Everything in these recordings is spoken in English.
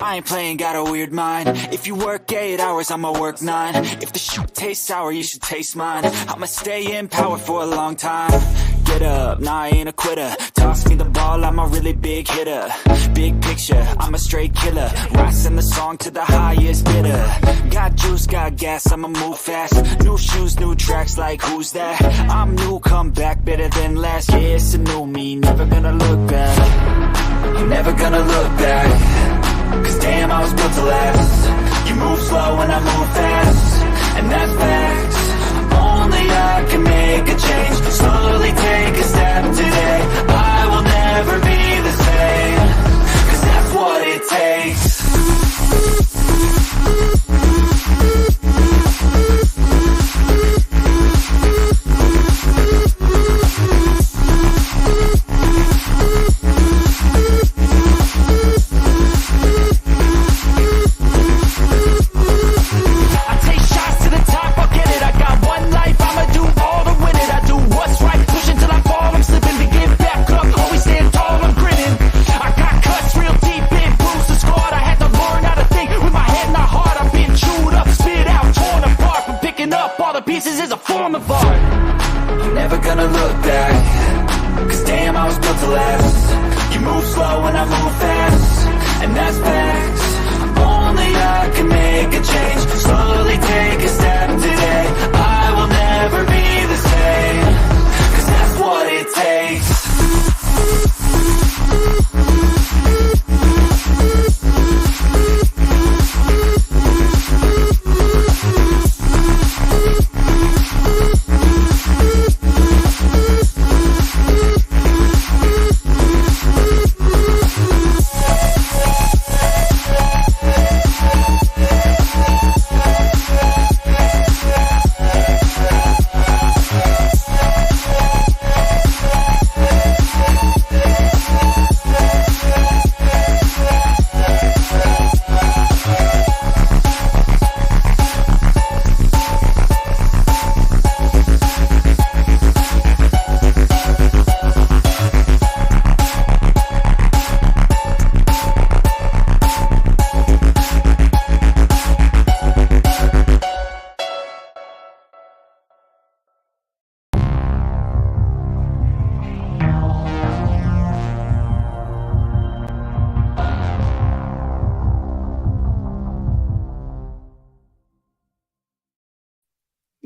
I ain't playing, got a weird mind. If you work 8 hours, I'ma work 9. If the shoot tastes sour, you should taste mine. I'ma stay in power for a long time. Get up, nah, I ain't a quitter. Toss me the ball, I'm a really big hitter. Big picture, I'm a straight killer. Rising the song to the highest bidder. Got juice, got gas, I'ma move fast. New shoes, new tracks, like who's that? I'm new, come back, better than last. Yeah, it's a new me, never gonna look back. I'm never gonna look back. Cause damn, I was built to last. You move slow and I move fast. And that's facts. Only I can make a change. Slowly take a step today. I will never be the same. Cause that's what it takes. Pieces is a form of art. I'm never gonna look back. Cause damn, I was built to last. You move slow and I move fast. And that's facts. Only I can make a change. Slowly take a step today. I will never be the same. Cause that's what it takes.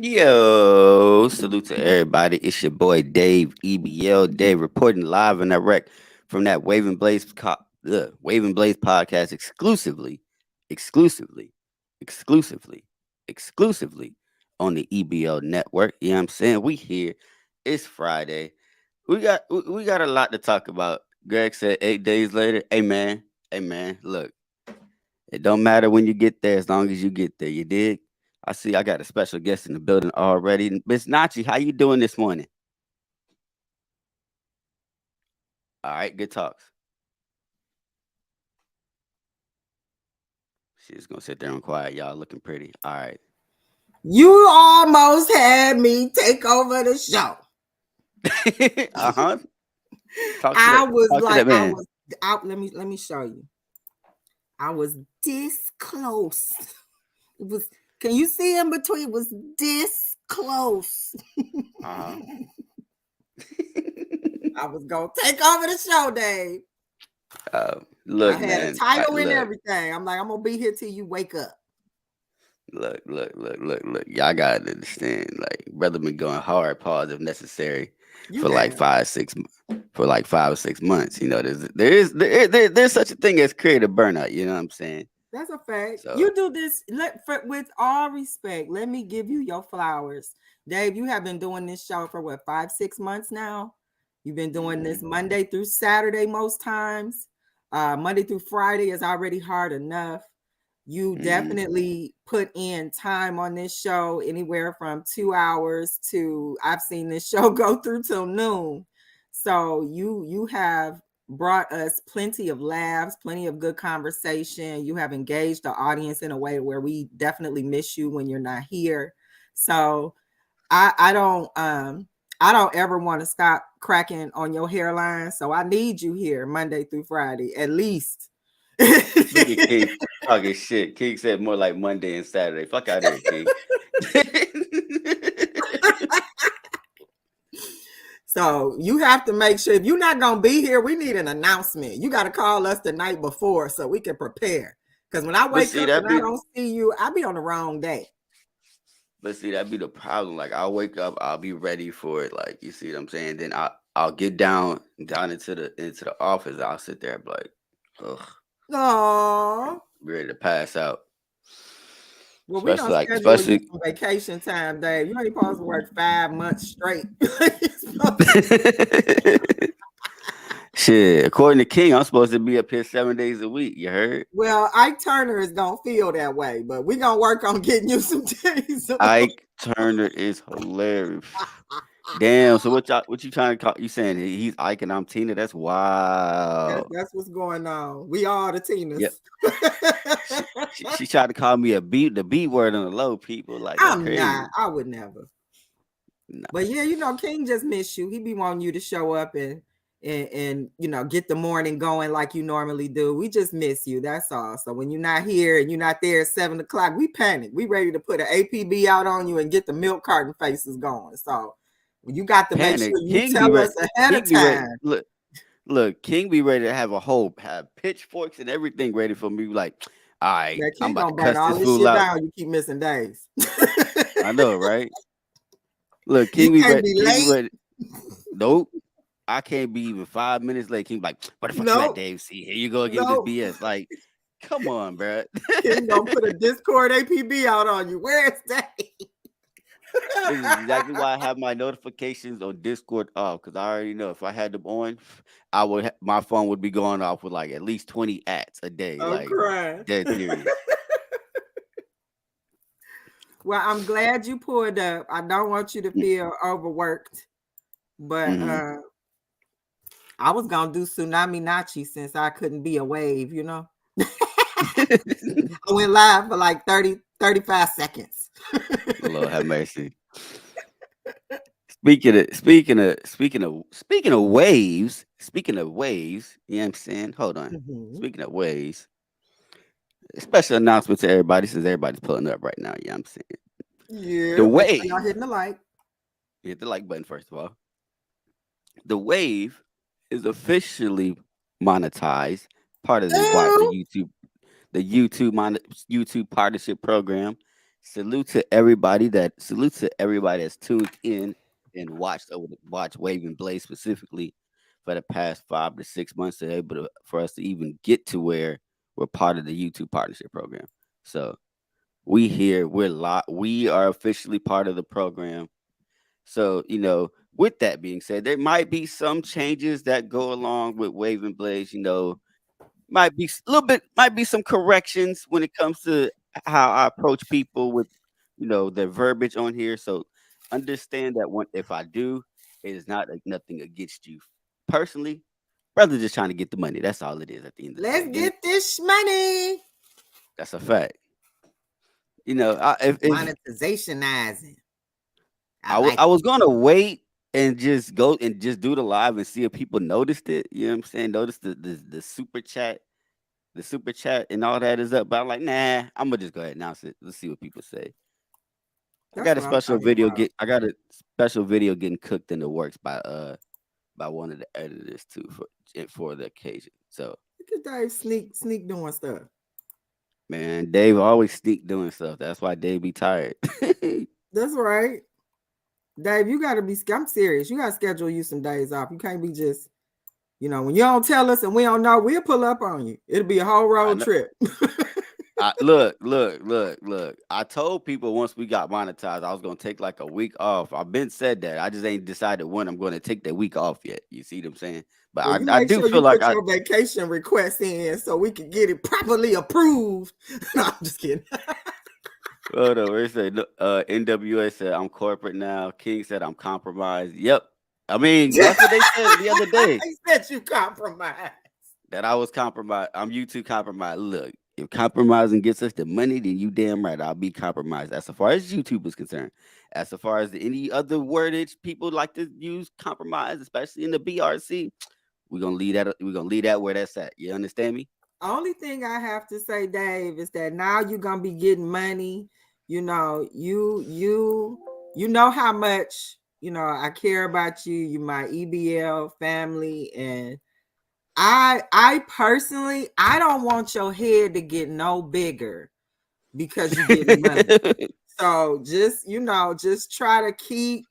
Yo, salute to everybody. It's your boy Dave EBL Dave reporting live and direct from that Waving Blaze podcast exclusively on the EBL network. You know what I'm saying? We here. It's Friday. We got a lot to talk about. Greg said 8 days later. Hey man, look. It don't matter when you get there as long as you get there. You dig? I see I got a special guest in the building already. Miss Nachi, how you doing this morning? All right, good talks. She's gonna sit there and quiet. Y'all looking pretty. All right. You almost had me take over the show. Uh-huh. Let me show you. I was this close. It was. Can you see in between? It was this close. Uh-huh. I was gonna take over the show, Dave. Look, I had a title and everything. I'm like, I'm gonna be here till you wake up. Look. Y'all gotta understand. Like, brother been going hard, pause if necessary, for like 5 or 6 months. You know, there's such a thing as creative burnout. You know what I'm saying? That's a fact. So, you do this with all respect. Let me give you your flowers, Dave. You have been doing this show for what, 5-6 months now. You've been doing this Monday through Saturday most times. Monday through Friday is already hard enough. You definitely put in time on this show, anywhere from 2 hours to, I've seen this show go through till noon. So you have brought us plenty of laughs, plenty of good conversation. You have engaged the audience in a way where we definitely miss you when you're not here. So I don't ever want to stop cracking on your hairline. So I need you here Monday through Friday, at least Look at King talking shit. King said more like Monday and Saturday. Fuck out of here, King. So you have to make sure if you're not gonna be here, we need an announcement. You got to call us the night before so we can prepare. Because when I wake up and I don't see you, I'll be on the wrong day. But see, that'd be the problem. Like I'll wake up, I'll be ready for it. Like you see what I'm saying? Then I'll get down into the office. I'll sit there and be like, ugh. Aww. Ready to pass out. Well, we don't schedule some vacation time, Dave. You ain't supposed to work 5 months straight. Shit, according to King, I'm supposed to be up here 7 days a week. You heard? Well, Ike Turner is gonna feel that way, but we gonna work on getting you some days. Ike Turner is hilarious. Damn. So what you trying to call? You saying he's Ike and I'm Tina? That's wild. That's what's going on. We are the Tinas. Yep. she tried to call me the B word on the low, people. Like I'm not. I would never. No. But yeah, King just miss you. He be wanting you to show up and get the morning going like you normally do. We just miss you. That's all. So when you're not here and you're not there at 7 o'clock, we panic. We ready to put an APB out on you and get the milk carton faces going. So you got to make sure you tell us ahead of time. Look, King be ready to have pitchforks and everything ready for me. Like, all right, I'm about to cuss this fool out. Down. You keep missing days. I know, right? Look, King be ready. Nope. I can't be even 5 minutes late. King like, what the fuck you at, Dave? See, here you go again with this BS. Like, come on, bro. King gonna put a Discord APB out on you. Where is that? This is exactly why I have my notifications on Discord off, because I already know if I had them on, my phone would be going off with like at least 20 ads a day. I'm like crying. Dead serious. Well, I'm glad you pulled up. I don't want you to feel overworked, but I was gonna do Tsunami Nachi since I couldn't be a wave, I went live for like 35 seconds. Lord have mercy. Speaking of waves, you know what I'm saying? Hold on. Mm-hmm. Speaking of waves, special announcement to everybody since everybody's pulling up right now. You know what I'm saying? Yeah. The wave. Y'all hitting the like. Hit the like button first of all. The wave is officially monetized, part of the YouTube partnership program. Salute to everybody that's tuned in and watched Wave and Blaze specifically for the past 5 to 6 months for us to even get to where we're part of the YouTube partnership program. So we are officially part of the program. So, with that being said, there might be some changes that go along with Wave and Blaze, might be some corrections when it comes to how I approach people with, their verbiage on here. So understand that if I do, it is nothing against you personally. Brother just trying to get the money. That's all it is at the end of the day. Let's get this money. That's a fact. Monetizationizing. I was gonna wait and just go and just do the live and see if people noticed it. You know what I'm saying? Notice the super chat. The super chat and all that is up. But I'm like, nah, I'm gonna just go ahead and announce it. Let's see what people say. I got a special video getting cooked in the works by one of the editors too for the occasion. So look at Dave sneak doing stuff. Man, Dave always sneak doing stuff. That's why Dave be tired. That's right. Dave, you gotta be, I'm serious. You gotta schedule you some days off. You can't be just, when you don't tell us and we don't know, we'll pull up on you. It'll be a whole road trip. Look. I told people once we got monetized, I was gonna take like a week off. I've been said that. I just ain't decided when I'm gonna take that week off yet. You see what I'm saying? But well, I do feel like your vacation request in so we can get it properly approved. No, I'm just kidding. Hold on, it said NWA said I'm corporate now. King said I'm compromised. Yep. I mean, that's what they said the other day. They said you compromised. That I was compromised. I'm YouTube compromised. Look, if compromising gets us the money, then you damn right I'll be compromised. As far as YouTube is concerned. As far as any other wordage people like to use, compromise, especially in the BRC, we're gonna leave that where that's at. You understand me? Only thing I have to say, Dave, is that now you're gonna be getting money. You know, you know how much I care about you. You my EBL family, and I personally I don't want your head to get no bigger because you getting money. So just try to keep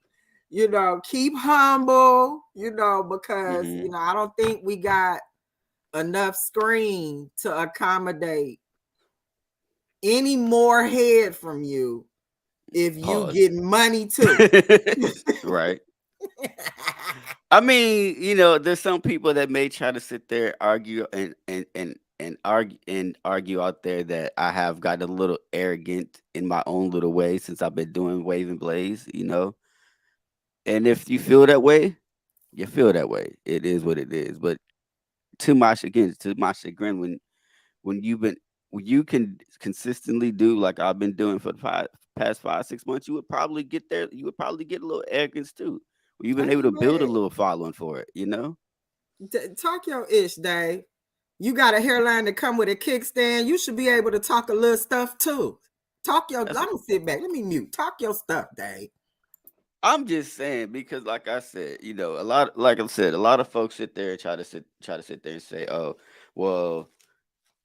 humble, because Mhm. I don't think we got enough screen to accommodate any more head from you if you Pause. getting money too. Right. I mean, there's some people that may try to sit there, argue and argue out there that I have gotten a little arrogant in my own little way since I've been doing Wave and Blaze. And if you feel that way, you feel that way. It is what it is. But to my chagrin, when you can consistently do like I've been doing for the past 5 6 months, you would probably get there. You would probably get a little arrogance too. You've been able to build a Amen. little following for it. Talk your ish, Dave. You got a hairline that come with a kickstand. You should be able to talk a little stuff too. Talk your. That's Let me sit back. Let me mute. Talk your stuff, Dave. I'm just saying because, like I said, a lot. Like I said, a lot of folks sit there and try to sit there and say, "Oh, well,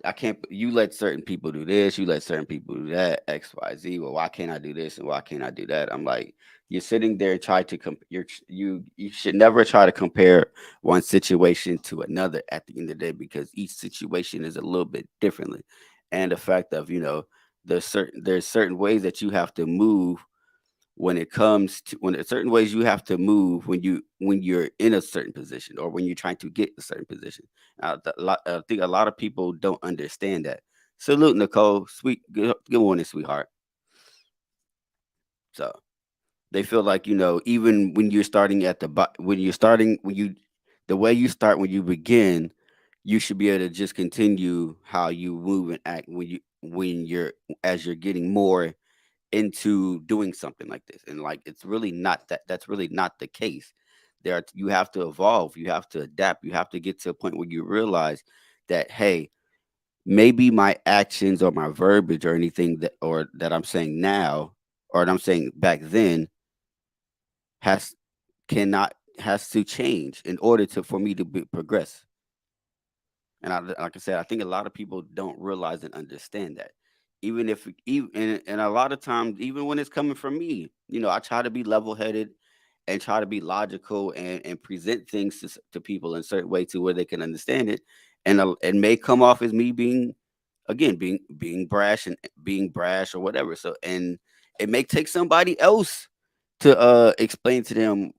I can't. You let certain people do this. You let certain people do that. X, Y, Z. Well, why can't I do this and why can't I do that?" I'm like, you're sitting there and try to you should never try to compare one situation to another at the end of the day because each situation is a little bit differently, and the fact of there's certain ways that you have to move when it comes to when there's certain ways you have to move when you're in a certain position or when you're trying to get a certain position. I think a lot of people don't understand that. Salute, Nicole. Sweet, good morning, sweetheart. So they feel like even when you're starting when you're starting when you the way you start when you begin, you should be able to just continue how you move and act when you're as you're getting more into doing something like this. And like it's really not that's really not the case. You have to evolve, you have to adapt, you have to get to a point where you realize that, hey, maybe my actions or my verbiage or anything that I'm saying now or that I'm saying back then has cannot has to change in order for me to progress. And like I said, I think a lot of people don't realize and understand that. Even if, even and a lot of times, even when it's coming from me, I try to be level headed and try to be logical and present things to people in a certain way to where they can understand it. And it may come off as me being, again, being brash or whatever. So, and it may take somebody else to explain to them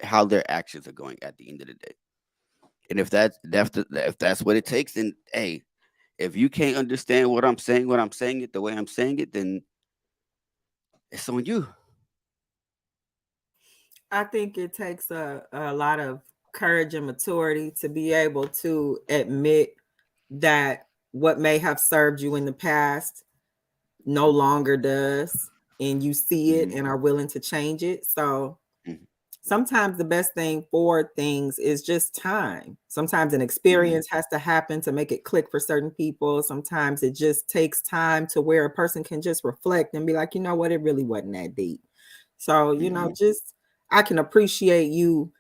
how their actions are going at the end of the day. And if that's what it takes, then hey, if you can't understand what I'm saying when I'm saying it the way I'm saying it, then it's on you. I think it takes a lot of courage and maturity to be able to admit that what may have served you in the past no longer does, and you see it Mhm, and are willing to change it. So mhm, sometimes the best thing for things is just time. Sometimes an mhm, experience has to happen to make it click for certain people. Sometimes it just takes time to where a person can just reflect and be like, you know what, it really wasn't that deep. So, mhm. just I can appreciate you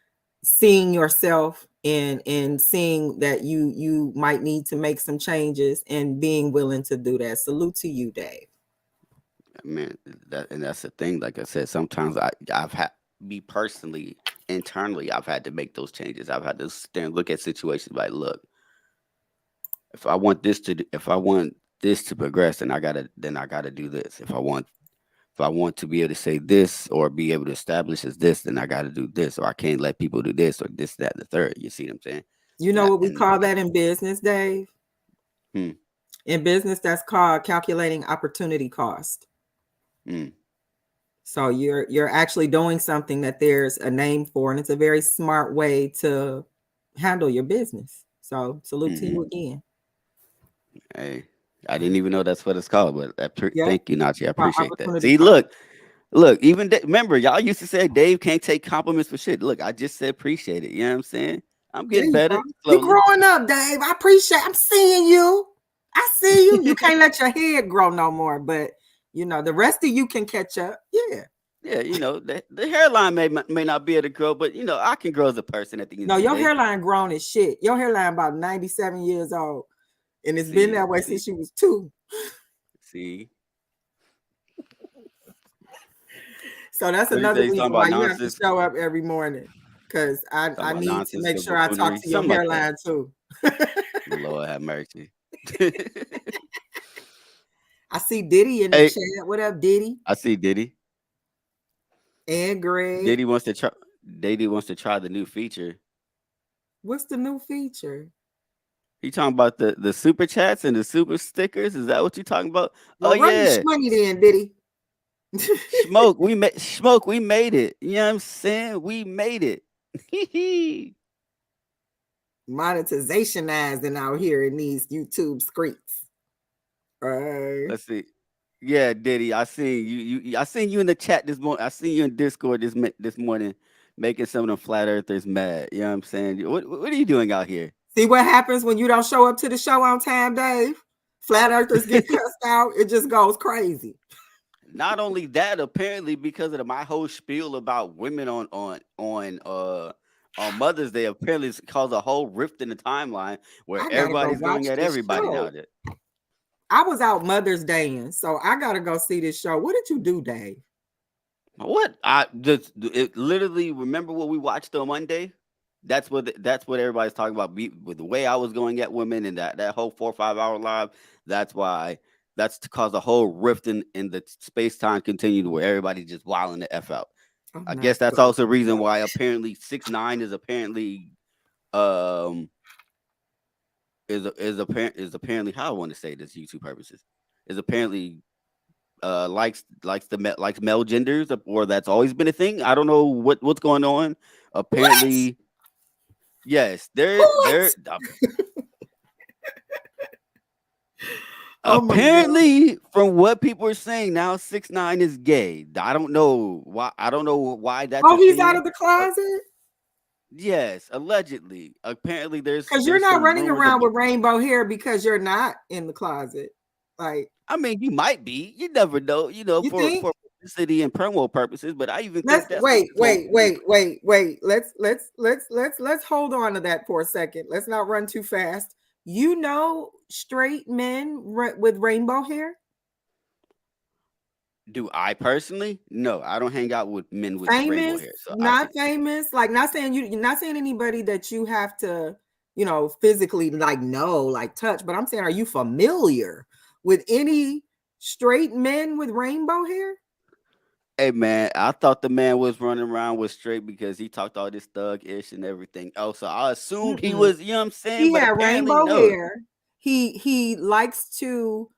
seeing yourself and seeing that you might need to make some changes and being willing to do that. Salute to you, Dave. Man, that's the thing. Like I said, sometimes I've had me personally, internally, I've had to make those changes. I've had to stand look at situations like, look, if I want this to progress, then I gotta do this. If I want to be able to say this or be able to establish as this, then I got to do this, or I can't let people do this or this, that, and the third. You see what I'm saying? You And know I, what we and call that in business, Dave? hmm, In business, that's called calculating opportunity cost. hmm, So you're actually doing something that there's a name for, and it's a very smart way to handle your business. So salute to hmm. you again. Hey, I didn't even know that's what it's called, but Yep, thank you, Nachi. I called appreciate that. opportunity See, cost. look. Even remember, y'all used to say Dave can't take compliments for shit. Look, I just said appreciate it. You know what I'm saying? I'm There getting you go. better You slowly. growing up, Dave. I appreciate. I'm seeing you. I see you. You can't let your head grow no more, but the rest of you can catch up. Yeah. Yeah, the hairline may not be able to grow, but I can grow as a person at the end No, of the your day. hairline grown as shit. Your hairline about 97 years old, and it's been that way See, since you was 2. see. So that's What do you another say? He's talking reason why about you have to nonsense. show up every morning, because Talking I about need to make nonsensical sure I talk buffoonery, to your something like that. hairline too. Lord have mercy. I see Diddy in the Hey, chat. What up, Diddy? I see Diddy. And Greg. Diddy wants to try the new feature. What's the new feature? You talking about the super chats and the super stickers? Is that what you talking about? Well, Oh run your yeah, money then, Diddy. smoke. We made it. You know what I'm saying? We made it. Monetizationizing out here in these YouTube streets. Let's see. Yeah, Diddy. I seen you. I seen you in the chat this morning. I seen you in Discord this morning, making some of them flat earthers mad. You know what I'm saying? What are you doing out here? See what happens when you don't show up to the show on time, Dave? Flat earthers get cussed out. It just goes crazy. Not only that, apparently because of my whole spiel about women on Mother's Day, apparently it's caused a whole rift in the timeline where everybody's going at everybody nowadays. I was out Mother's Day, so I gotta go see this show. What did you do, Dave? What? Literally remember what we watched on Monday? That's what everybody's talking about. With the way I was going at women and that whole 4 or 5 hour live. That's to cause a whole rift in the space time continuum where everybody just wilding the F out. I guess that's also the reason why apparently 6ix9ine is apparently is apparently how I want to say this YouTube purposes is apparently likes male genders, or that's always been a thing. I don't know what's going on. Apparently, what? Yes, they're apparently from what people are saying now, 6ix9ine is gay. I don't know why. That's he's out of the closet. Yes, allegedly. Apparently, because you're not running around with rainbow hair because you're not in the closet. Like, I mean, you might be. You never know. For publicity and promo purposes. But I even think that's wait. Let's hold on to that for a second. Let's not run too fast. Straight men with rainbow hair. Do I personally? No, I don't hang out with men with rainbow hair. So not famous. Like, not saying anybody that you have to, physically touch. But I'm saying, are you familiar with any straight men with rainbow hair? Hey man, I thought the man was running around with straight because he talked all this thug-ish and everything else. So I assumed he was, you know what I'm saying? He had rainbow hair. He likes to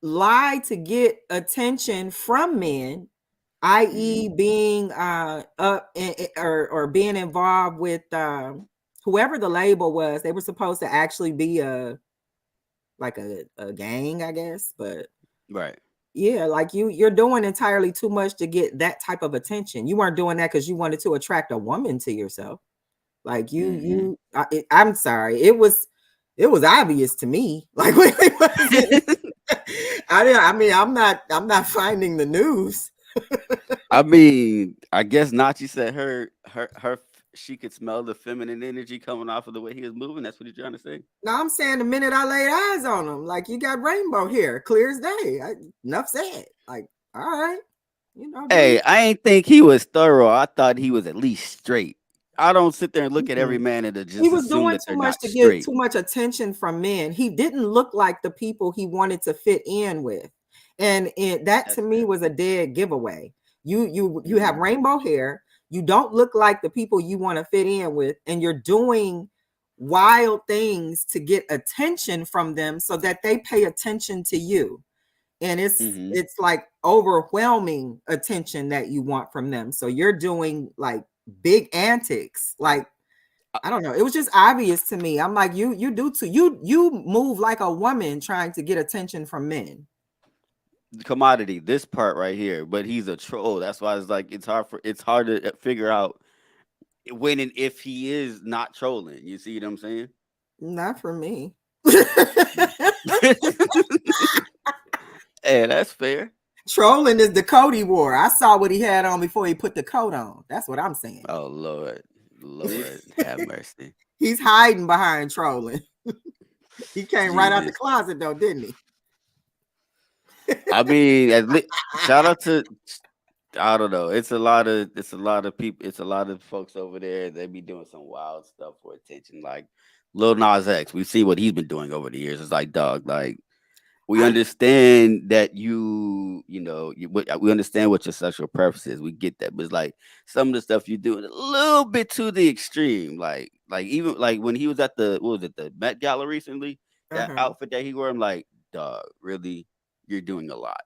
lie to get attention from men, i.e. being up or being involved with whoever the label was. They were supposed to actually be a gang, I guess, but right. Yeah, like you're doing entirely too much to get that type of attention. You weren't doing that because you wanted to attract a woman to yourself. Like I'm sorry, it was obvious to me. Like, I'm not finding the news. I mean, I guess Nachi said her she could smell the feminine energy coming off of the way he was moving. That's what you're trying to say? No, I'm saying the minute I laid eyes on him, like, you got rainbow hair, clear as day. Enough said. Like, all right. Hey, I ain't think he was thorough. I thought he was at least straight. I don't sit there and look at every man and just he was assume doing that too much to get too much attention from men. He didn't look like the people he wanted to fit in with. And that to me was a dead giveaway. You have rainbow hair. You don't look like the people you want to fit in with, and you're doing wild things to get attention from them so that they pay attention to you. And it's like overwhelming attention that you want from them. So you're doing like big antics. Like, I don't know. It was just obvious to me. I'm like, you do too. You move like a woman trying to get attention from men. Commodity, this part right here, but he's a troll. That's why it's like it's hard to figure out when and if he is not trolling. You see what I'm saying? Not for me. Hey, that's fair. Trolling is the coat he wore. I saw what he had on before he put the coat on. That's what I'm saying. Oh Lord, have mercy. He's hiding behind trolling. He came right out the Jesus. closet though, didn't he? I mean, shout out to, I don't know. It's a lot of people. It's a lot of folks over there. They be doing some wild stuff for attention. Like Lil Nas X, we see what he's been doing over the years. It's like, dog, like we understand that we understand what your sexual preference is. We get that, but it's like some of the stuff you do a little bit to the extreme. Like even like when he was at the Met Gala recently, that outfit that he wore, I'm like, dog, really, you're doing a lot.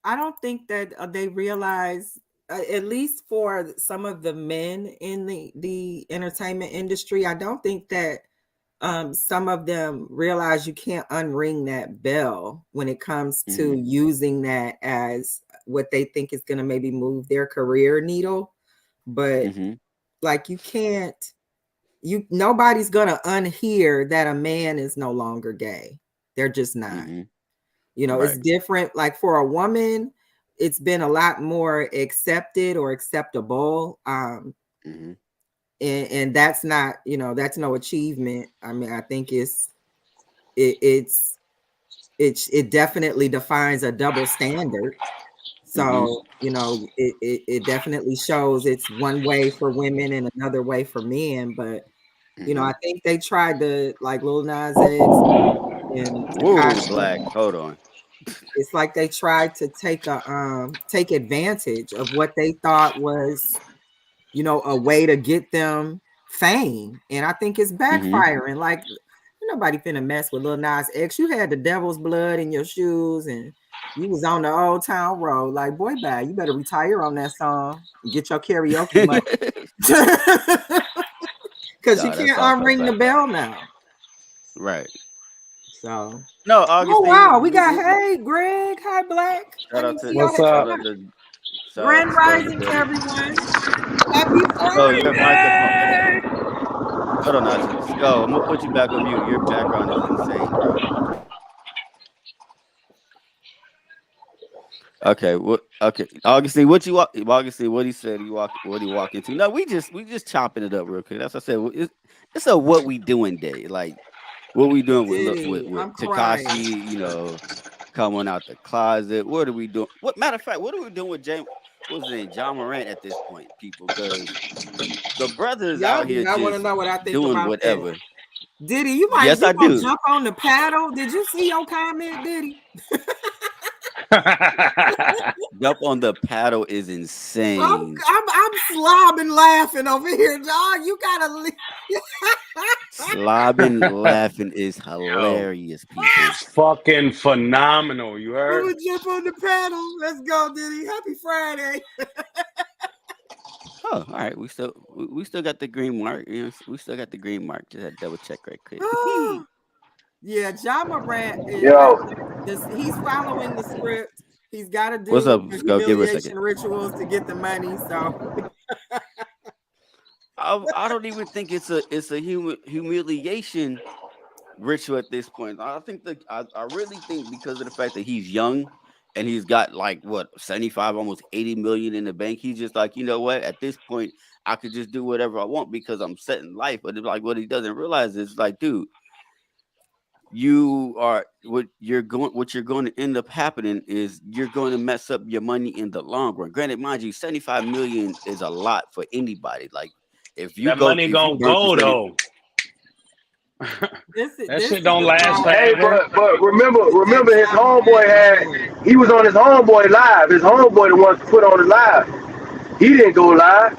I don't think that they realize, at least for some of the men in the entertainment industry, I don't think that some of them realize you can't unring that bell when it comes to using that as what they think is going to maybe move their career needle. But like nobody's going to unhear that a man is no longer gay. They're just not. It's different. Like for a woman, it's been a lot more accepted or acceptable. And that's not, that's no achievement. I mean, I think it definitely defines a double standard. So, it definitely shows it's one way for women and another way for men. But, I think they tried to, like Lil Nas X and Whoa, Black, hold on. It's like they tried to take advantage of what they thought was, a way to get them fame. And I think it's backfiring. Like nobody finna mess with Lil Nas X. You had the devil's blood in your shoes and you was on the Old Town Road. Like, boy, bye, you better retire on that song and get your karaoke money. Because you can't unring the bell now. Right. So no, Augustine, oh wow, we got hey Greg, hi Black. Shout out to what's up? Grand rising to everyone. Happy Friday. Hold on, Nacho. Yo, I'm gonna put you back on mute. Your background is insane, bro. Okay, Augustine, what he said what he walked into. No, we just chopping it up real quick. That's what I said. It's a what we doing day. Like what we doing with Tekashi, coming out the closet. What are we doing? Matter of fact, what are we doing with James? What's his name? Ja Morant at this point, people, because the brothers out here I want to know what I think doing about whatever. That. Diddy, you might jump on the paddle. Did you see your comment, Diddy? Jump on the paddle is insane. I'm slobbing laughing over here, dog. You gotta leave. Slobbing laughing is hilarious, people. It's fucking phenomenal. You heard? We would jump on the paddle. Let's go, Diddy. Happy Friday. Oh, all right. We still got the green mark. We still got the green mark. Just had to double check right quick. Yeah, Ja Morant is he's following the script. He's got to do humiliation rituals to get the money. So I don't even think it's a humiliation ritual at this point. I really think because of the fact that he's young and he's got like 75, almost 80 million in the bank. He's just like, you know what? At this point, I could just do whatever I want because I'm set in life. But it's like what he doesn't realize is like, dude, what you're going to end up happening is you're going to mess up your money in the long run. Granted, mind you, 75 million is a lot for anybody. Like if you money gonna go though. That shit don't last. Hey, but remember his homeboy he was on his homeboy live. His homeboy the one put on the live. He didn't go live.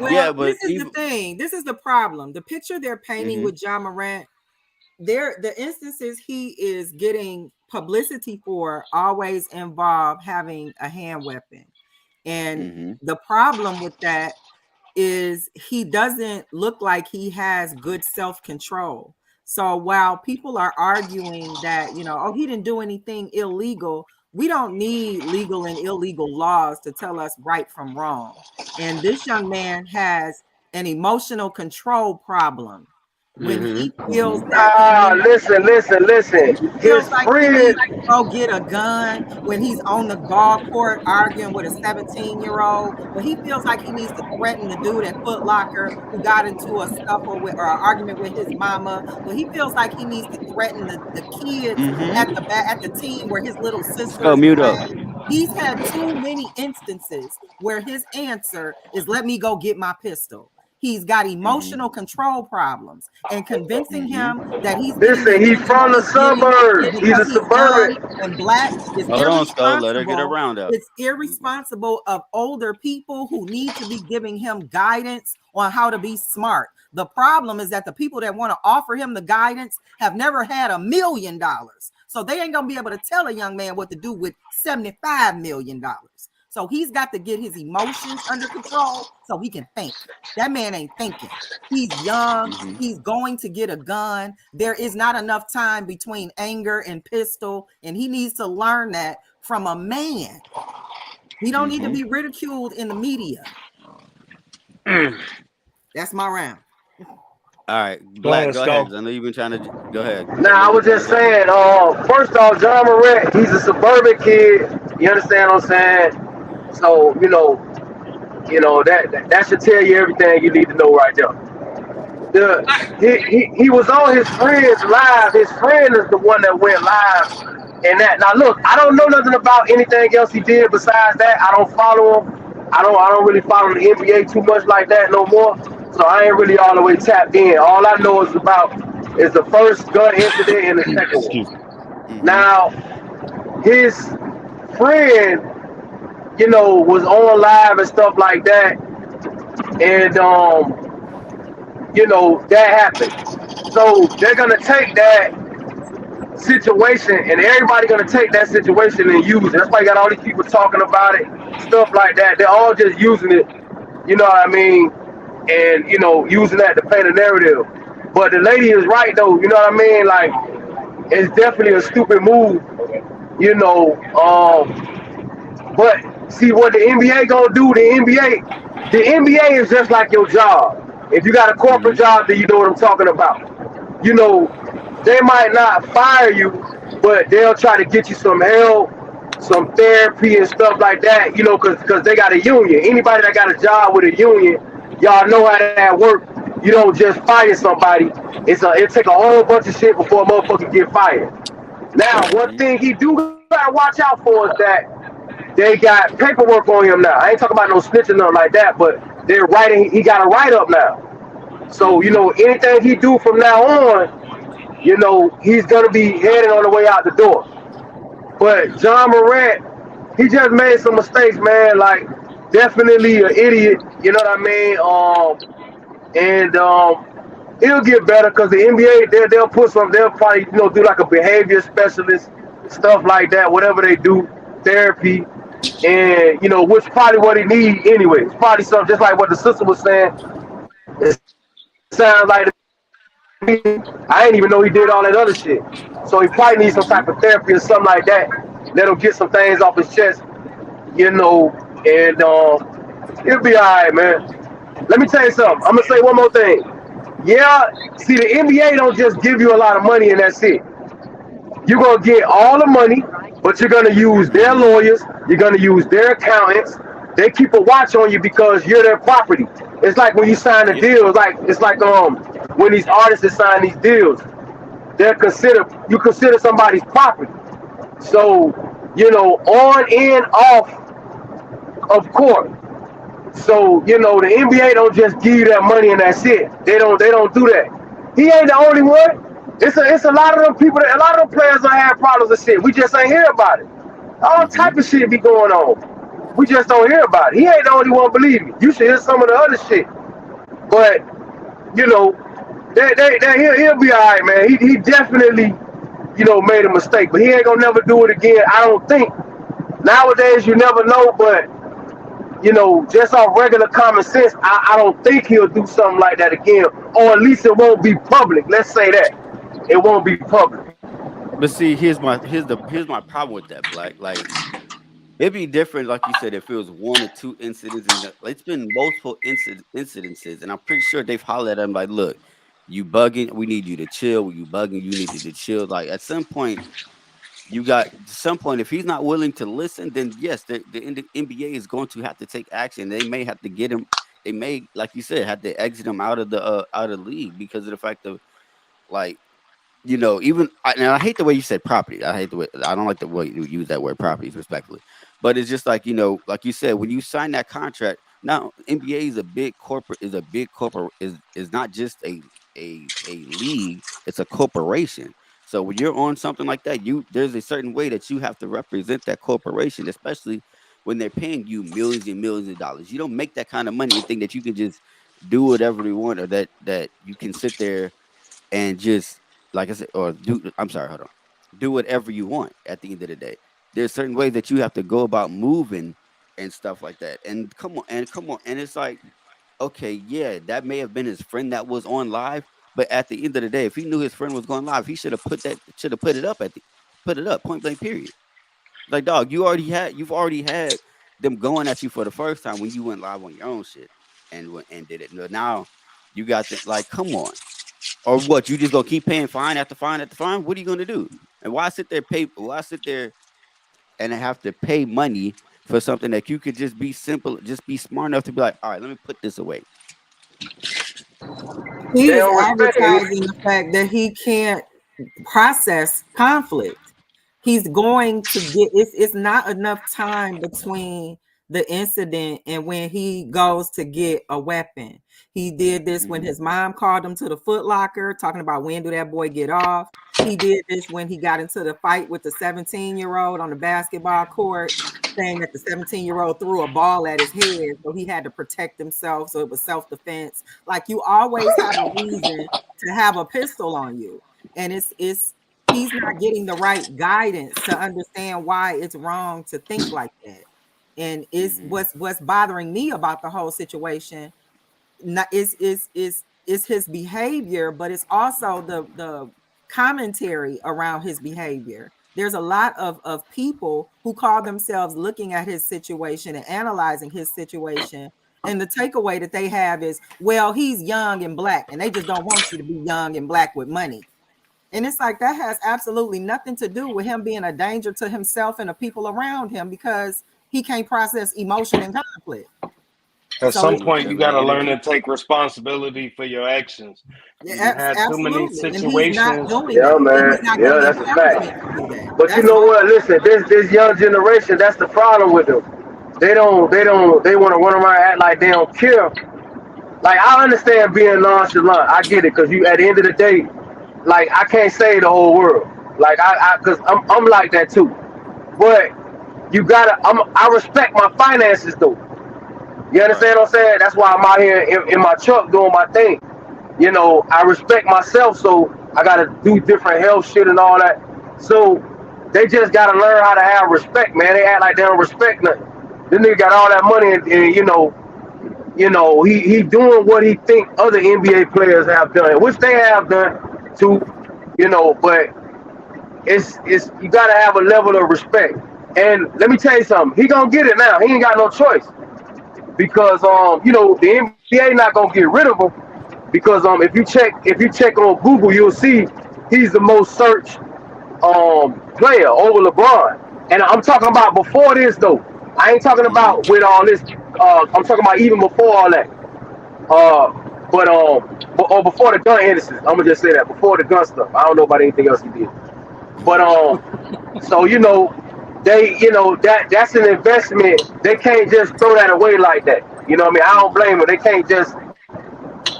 Well, yeah, but this is the thing. This is the problem. The picture they're painting with Ja Morant, the instances he is getting publicity for always involve having a hand weapon. And the problem with that is he doesn't look like he has good self-control. So while people are arguing that, he didn't do anything illegal, we don't need legal and illegal laws to tell us right from wrong. And this young man has an emotional control problem. When he feels that listen. His like friend, he needs to go get a gun, when he's on the golf court arguing with a 17-year-old, when he feels like he needs to threaten the dude at Foot Locker who got into a scuffle with or an argument with his mama, when he feels like he needs to threaten the kids at the team where his little sister Go mute up. He's had too many instances where his answer is, let me go get my pistol. He's got emotional control problems, and convincing him that he's from the suburbs. He's a suburban and black is irresponsible. Let her get around up. It's irresponsible of older people who need to be giving him guidance on how to be smart. The problem is that the people that want to offer him the guidance have never had $1 million, so they ain't gonna be able to tell a young man what to do with $75 million. So he's got to get his emotions under control so he can think. That man ain't thinking. He's young. He's going to get a gun. There is not enough time between anger and pistol, and he needs to learn that from a man. He don't need to be ridiculed in the media. That's my round. All right, Black, go ahead. I know you've been trying to go ahead. Nah, I was just saying, first off, John Morant, he's a suburban kid. You understand what I'm saying? So, you know that should tell you everything you need to know right there. He was on his friend's live. His friend is the one that went live. And that, now look, I don't know nothing about anything else he did besides that. I don't follow him. I don't really follow the NBA too much like that no more. So I ain't really all the way tapped in. All I know is the first gun incident and the second one. Now, his friend, was on live and stuff like that. And, that happened. So they're going to take that situation and everybody going to take that situation and use it. That's why you got all these people talking about it, stuff like that. They're all just using it, you know what I mean? And, using that to paint a narrative. But the lady is right, though, you know what I mean? Like, it's definitely a stupid move, but see what the NBA gonna do. The NBA is just like your job. If you got a corporate job, then you know what I'm talking about. They might not fire you, but they'll try to get you some help, some therapy and stuff like that. Because they got a union. Anybody that got a job with a union, y'all know how that works. You don't just fire somebody. It take a whole bunch of shit before a motherfucker get fired. Now, one thing he do gotta watch out for is that they got paperwork on him now. I ain't talking about no snitching nothing like that, but they're writing. He got a write up now. So anything he do from now on, he's gonna be headed on the way out the door. But John Morant, he just made some mistakes, man. Like, definitely an idiot. You know what I mean? It'll get better because the NBA they'll probably do like a behavior specialist, stuff like that. Whatever they do, therapy. And which probably what he need anyway. It's probably something just like what the sister was saying. It sounds like I didn't even know he did all that other shit. So he probably needs some type of therapy or something like that. Let him get some things off his chest, and it'll be all right, man. Let me tell you something. I'm gonna say one more thing. Yeah, see, the NBA don't just give you a lot of money and that's it. You're gonna get all the money, but you're gonna use their lawyers. You're gonna use their accountants. They keep a watch on you because you're their property. It's like when you sign a deal. It's like when these artists sign these deals, you consider somebody's property. So on and off of court. So the NBA don't just give you that money and that's it. They don't do that. He ain't the only one. It's a lot of them people. A lot of them players don't have problems and shit. We just ain't hear about it. All type of shit be going on. We just don't hear about it. He ain't the only one, believe me. You should hear some of the other shit. But he'll be all right, man. He definitely made a mistake, but he ain't gonna never do it again. I don't think. Nowadays, you never know, but just off regular common sense, I don't think he'll do something like that again, or at least it won't be public. Let's say that it won't be public. But see, here's my problem with that, Black. Like, it'd be different, like you said, if it was one or two incidents, and it's been multiple incidences, and I'm pretty sure they've hollered at him like, "Look, you bugging. We need you to chill. You bugging. You need to chill." Like at some point, if he's not willing to listen, then yes, the NBA is going to have to take action. They may have to get him. They may, like you said, have to exit him out of the league because of the fact of like. And I hate the way you said property. I don't like the way you use that word property, respectfully. But it's just like, like you said, when you sign that contract, now NBA is a big corporate, is not just a league, it's a corporation. So when you're on something like that, there's a certain way that you have to represent that corporation, especially when they're paying you millions and millions of dollars. You don't make that kind of money and think that you can just do whatever you want, or that you can sit there and just, like I said, do whatever you want at the end of the day. There's certain ways that you have to go about moving and stuff like that. And come on. And it's like, okay, yeah, that may have been his friend that was on live, but at the end of the day, if he knew his friend was going live, he should have put it up point blank period. Like, dog, you've already had them going at you for the first time when you went live on your own shit and did it. Now you got to, like, come on. Or what? You just gonna keep paying fine after fine after fine? What are you gonna do? And why sit there and have to pay money for something that you could just be smart enough to be like, all right, let me put this away. He is advertising the fact that he can't process conflict. He's going to get it's not enough time between the incident and when he goes to get a weapon. He did this when his mom called him to the Foot Locker, talking about when do that boy get off. He did this when he got into the fight with the 17-year-old on the basketball court, saying that the 17-year-old threw a ball at his head, so he had to protect himself, so it was self-defense. Like, you always have a reason to have a pistol on you. And he's not getting the right guidance to understand why it's wrong to think like that. And it's what's bothering me about the whole situation is his behavior, but it's also the commentary around his behavior. There's a lot of people who call themselves looking at his situation and analyzing his situation, and the takeaway that they have is, well, he's young and black, and they just don't want you to be young and black with money. And it's like, that has absolutely nothing to do with him being a danger to himself and the people around him, because he can't process emotion and conflict. At some point, you got to learn to take responsibility for your actions. You had too many situations. Yeah, man. Yeah, that's a fact. But you know what? Listen, this young generation, that's the problem with them. They want to run around and act like they don't care. Like, I understand being nonchalant. I get it, because you, at the end of the day, like, I can't save the whole world. Like, because I'm like that too. But you gotta, I respect my finances though. You understand what I'm saying? That's why I'm out here in my truck doing my thing. You know, I respect myself, so I gotta do different health shit and all that. So they just gotta learn how to have respect, man. They act like they don't respect nothing. This nigga got all that money, and you know, he doing what he think other NBA players have done, which they have done too. You know, but it's you gotta have a level of respect. And let me tell you something, he gonna get it now. He ain't got no choice. Because you know, the NBA not gonna get rid of him, because if you check on Google, you'll see he's the most searched player over LeBron. And I'm talking about before this though. I ain't talking about with all this. I'm talking about even before all that. But before the gun incidents. I'm gonna just say that before the gun stuff. I don't know about anything else he did. But so you know. That's an investment. They can't just throw that away like that. You know what I mean? I don't blame them. They can't just.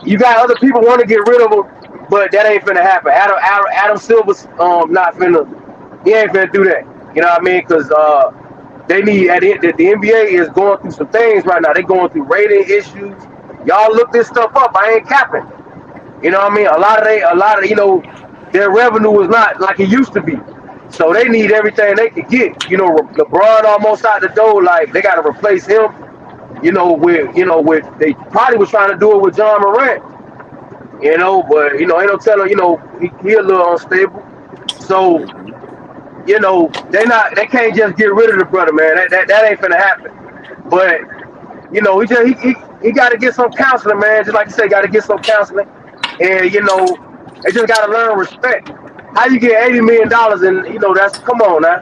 You got other people want to get rid of them, but that ain't finna happen. Adam Silver's not finna. He ain't finna do that. You know what I mean? Because they need the NBA is going through some things right now. They going through rating issues. Y'all look this stuff up. I ain't capping. You know what I mean? A lot of you know, their revenue is not like it used to be. So they need everything they can get. You know, LeBron almost out the door. Like, they got to replace him. You know, with they probably was trying to do it with John Morant. You know, but you know, ain't no telling. You know, he a little unstable. So they can't just get rid of the brother, man. That ain't finna happen. But he got to get some counseling, man. Just like you say, got to get some counseling, and they just got to learn respect. How you get $80 million, and that's, come on now,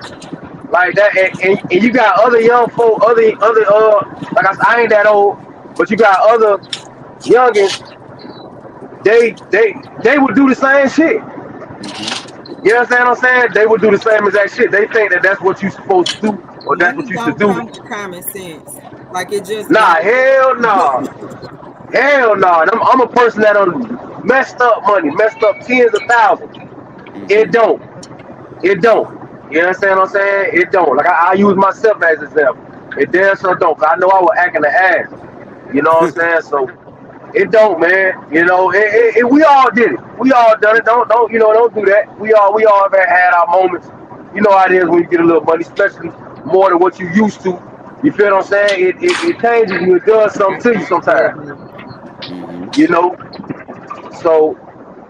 like that, and you got other young folk, other like I ain't that old, but you got other youngins. They would do the same shit. You understand what I'm saying? They would do the same exact shit. They think that that's what you supposed to do, or that's what you should do. Common sense, like it just. Nah, hell no, hell no. And I'm a person that done messed up money, messed up tens of thousands. It don't. You understand what I'm saying? It don't. Like I use myself as an example. It damn sure don't. Cause I know I was acting the ass. You know what I'm saying? So it don't, man. We all did it. We all done it. Don't do that. We all have had our moments. You know how it is when you get a little money, especially more than what you used to. You feel what I'm saying? It changes you. It does something to you sometimes. So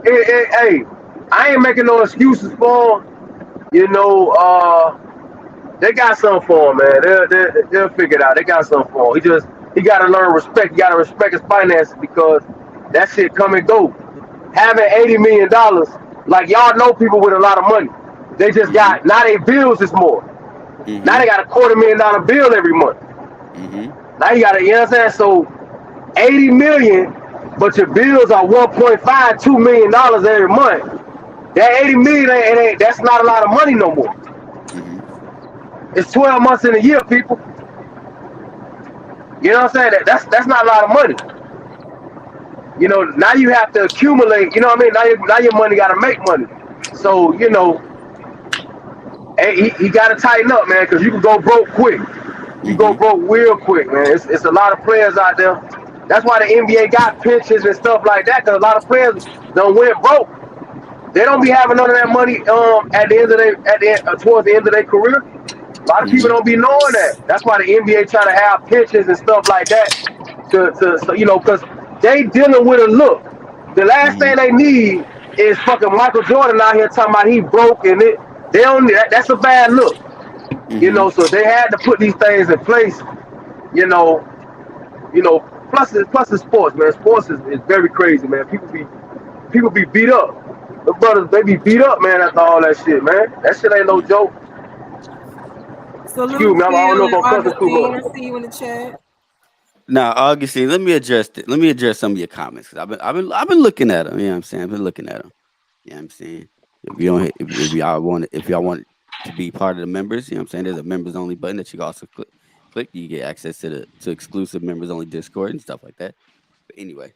hey, I ain't making no excuses for them. They got something for him, man. They'll figure it out. They got something for him. He got to learn respect. He got to respect his finances because that shit come and go. Having $80 million, like y'all know people with a lot of money. They just got, now their bills is more. Now they got a $250,000 bill every month. Now you got to, you know what I'm saying? So $80 million, but your bills are $1.5–2 million every month. That $80 million that's not a lot of money no more. It's 12 months in a year, people. You know what I'm saying? That's not a lot of money. Now you have to accumulate. You know what I mean? Now your money got to make money. So he got to tighten up, man, because you can go broke quick. You go broke real quick, man. It's a lot of players out there. That's why the NBA got pensions and stuff like that, because a lot of players done went broke. They don't be having none of that money towards the end of their career. A lot of people don't be knowing that. That's why the NBA try to have pensions and stuff like that because they dealing with a look. The last thing they need is fucking Michael Jordan out here talking about he broke and they don't. That's a bad look. So they had to put these things in place. Plus it's sports, man. Sports is very crazy, man. People be beat up. The brothers, they be beat up, man, after all that shit, man. That shit ain't no joke. So excuse me, I don't know if I'm cussing too much. I see you in the chat. Now, Augustine, let me address it. Let me address some of your comments. I've been looking at them. You know what I'm saying? I've been looking at them. You know what I'm saying? If y'all want to be part of the members, you know what I'm saying? There's a members only button that you can also click. You get access to exclusive members only Discord and stuff like that. But anyway,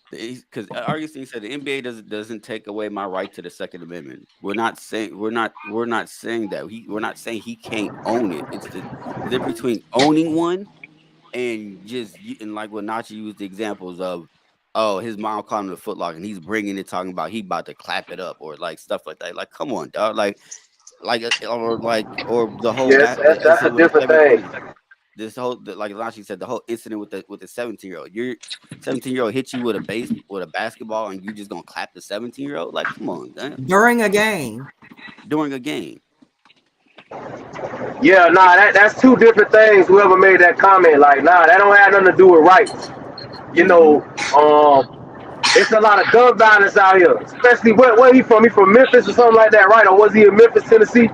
because Augustine said the NBA doesn't take away my right to the Second Amendment. We're not saying that. We're not saying he can't own it. It's the difference between owning one and like what Nachi used the examples of. Oh, his mom called him the Foot Locker, and he's bringing it, talking about he about to clap it up or like stuff like that. Like, come on, dog. Or the whole. Yes, that's a different thing. This whole, like Lashi said, the whole incident with the 17-year-old. Your 17-year-old hit you with a basketball, and you just gonna clap the 17-year-old? Like, come on, damn. During a game. Yeah, that's two different things. Whoever made that comment, like, that don't have nothing to do with rights. It's a lot of gun violence out here, especially where he from? He from Memphis or something like that, right? Or was he in Memphis, Tennessee?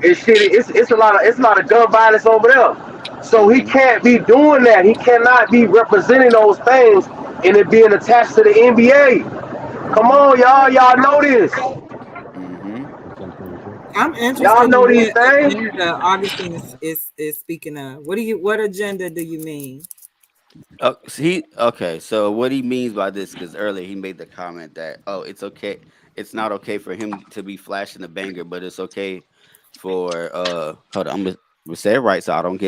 It's a lot of gun violence over there. So he can't be doing that. He cannot be representing those things and it being attached to the NBA. Come on, y'all. Y'all know this. I'm interested. Y'all know these things. Augustine is speaking of. What agenda do you mean? So what he means by this, because earlier he made the comment that it's okay, it's not okay for him to be flashing the banger, but it's okay for hold on, I'm gonna say it right so I don't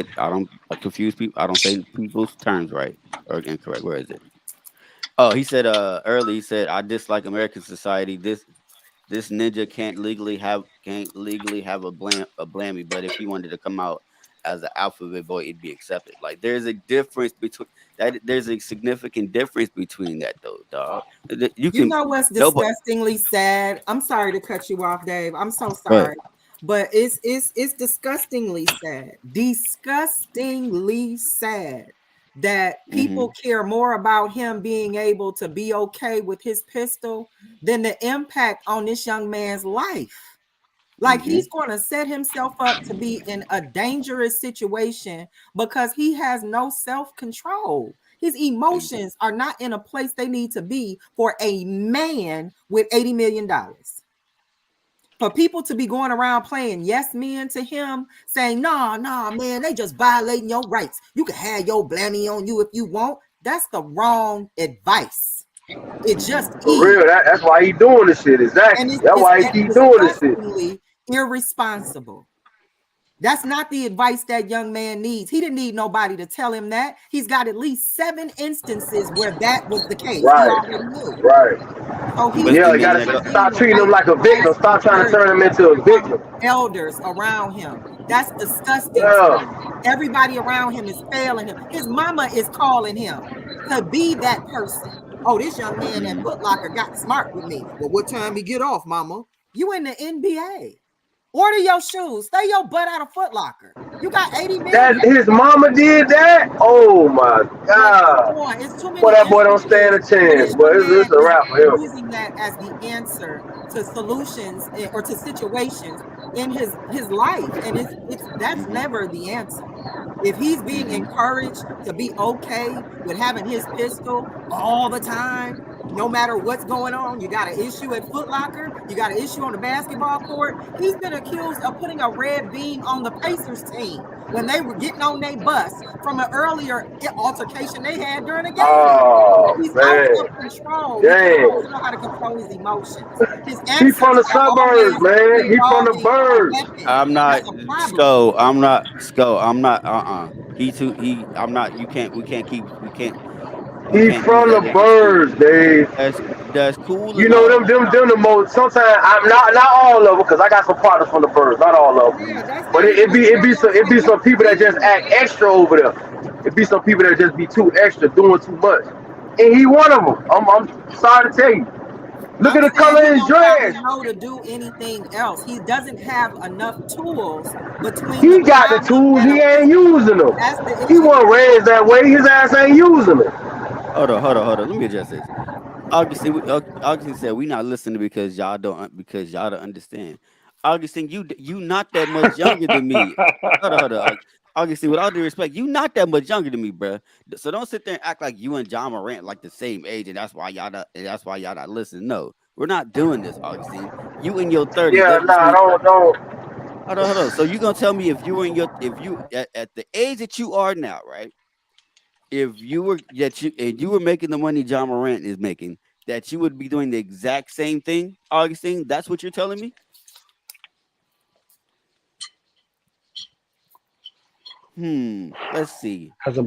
confuse people. I don't say people's terms right or incorrect. Where is it? He said earlier, he said, I dislike American society. This ninja can't legally have a blammy, but if he wanted to come out as an alphabet boy, it'd be accepted. Like there's a difference between that. There's a significant difference between that, though, dog. You know what's disgustingly sad? I'm sorry to cut you off, Dave. I'm so sorry, but it's disgustingly sad. Disgustingly sad that people care more about him being able to be okay with his pistol than the impact on this young man's life. Like he's going to set himself up to be in a dangerous situation because he has no self-control. His emotions are not in a place they need to be for a man with $80 million. For people to be going around playing yes men to him, saying, nah, man, they just violating your rights. You can have your blammy on you if you want. That's the wrong advice. It just for real. That's why he doing this shit. Exactly. That's why he keep doing this shit. Irresponsible. That's not the advice that young man needs. He didn't need nobody to tell him that. He's got at least 7 instances where that was the case. Right. So you gotta stop treating him like a victim. Stop trying to turn him into a victim. Elders around him. That's disgusting. Yeah. Everybody around him is failing him. His mama is calling him to be that person. Oh, this young man at Foot Locker got smart with me. Well, what time he get off, mama? You in the NBA. Order your shoes. Stay your butt out of Foot Locker. You got 80 million. That his mama did that? Oh my God. It's too many. Boy, that boy don't stand a chance. But it's a wrap for him. Using that as the answer to solutions or to situations in his life. And that's never the answer. If he's being encouraged to be okay with having his pistol all the time, no matter what's going on, you got an issue at Foot Locker, you got an issue on the basketball court. He's been accused of putting a red beam on the Pacers team when they were getting on their bus from an earlier altercation they had during the game. Oh, he's man. out of control. He doesn't know how to control his emotions. He's from the suburbs, man. He's from the birds. I'm not Sco. I'm not Sco. I'm not. I'm not. We can't. He's from the birds, Dave. That's cool. You know them the most. Sometimes I'm not all of them because I got some partners from the birds, not all of them. Yeah, but it be some people that just act extra over there. It be some people that just be too extra, doing too much. And he one of them. I'm sorry to tell you. Look at the color of his dress. Know to do anything else. He doesn't have enough tools between. He got the tools. He ain't using them. He wasn't raised that way. His ass ain't using them. Hold on. Let me address this. Augustine said we not listening because y'all don't understand. Augustine, you not that much younger than me. Hold on. Augustine, with all due respect, you not that much younger than me, bro. So don't sit there and act like you and John Morant like the same age, and that's why y'all not listening. No, we're not doing this, Augustine. You in your 30s. Yeah, don't. Hold on. So you gonna tell me if you at the age that you are now, right? If you were making the money John Morant is making, that you would be doing the exact same thing, Augustine? That's what you're telling me? Let's see. As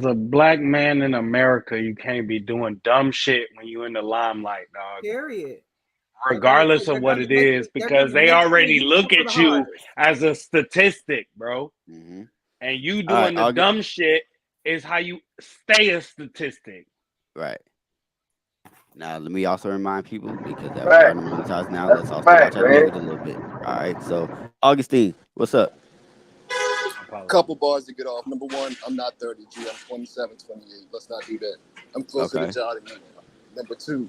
a black man in America, you can't be doing dumb shit when you're in the limelight, dog. Period. Regardless of what it is, because they already look at you as a statistic, bro. Mm-hmm. And you doing the dumb shit is how you stay a statistic. Right. Now, let me also remind people, because that we're starting to monetize now, let's also watch our music a little bit. All right. So, Augustine, what's up? Couple bars to get off. Number one, I'm not 30, G. I'm 27, 28. Let's not do that. I'm closer to John than you. Number two,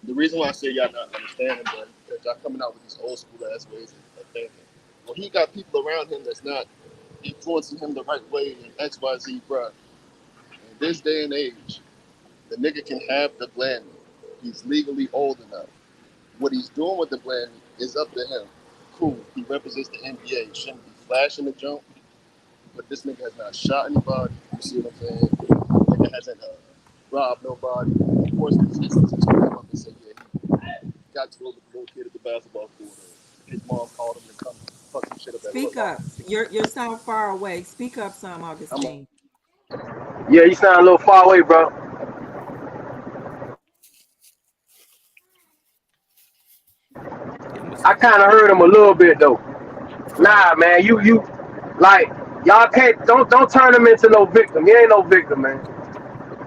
the reason why I say y'all not understanding, but because y'all coming out with these old school ass ways of thinking. Well, he got people around him that's not influencing him the right way in XYZ, bro. In this day and age, the nigga can have the Blammy. He's legally old enough. What he's doing with the Blammy is up to him. Cool. He represents the NBA. Shouldn't be flashing the jump. But this nigga has not shot anybody. You see what I'm saying? Nigga hasn't robbed nobody. Of course, the sisters just come up and say, yeah, he got to the little kid at the basketball court. His mom called him to come fuck some shit up. Speak up. You sound far away. Speak up some, Augustine. Yeah, you sound a little far away, bro. I kind of heard him a little bit though. Nah, man, you Like y'all can't don't turn him into no victim. He ain't no victim, man.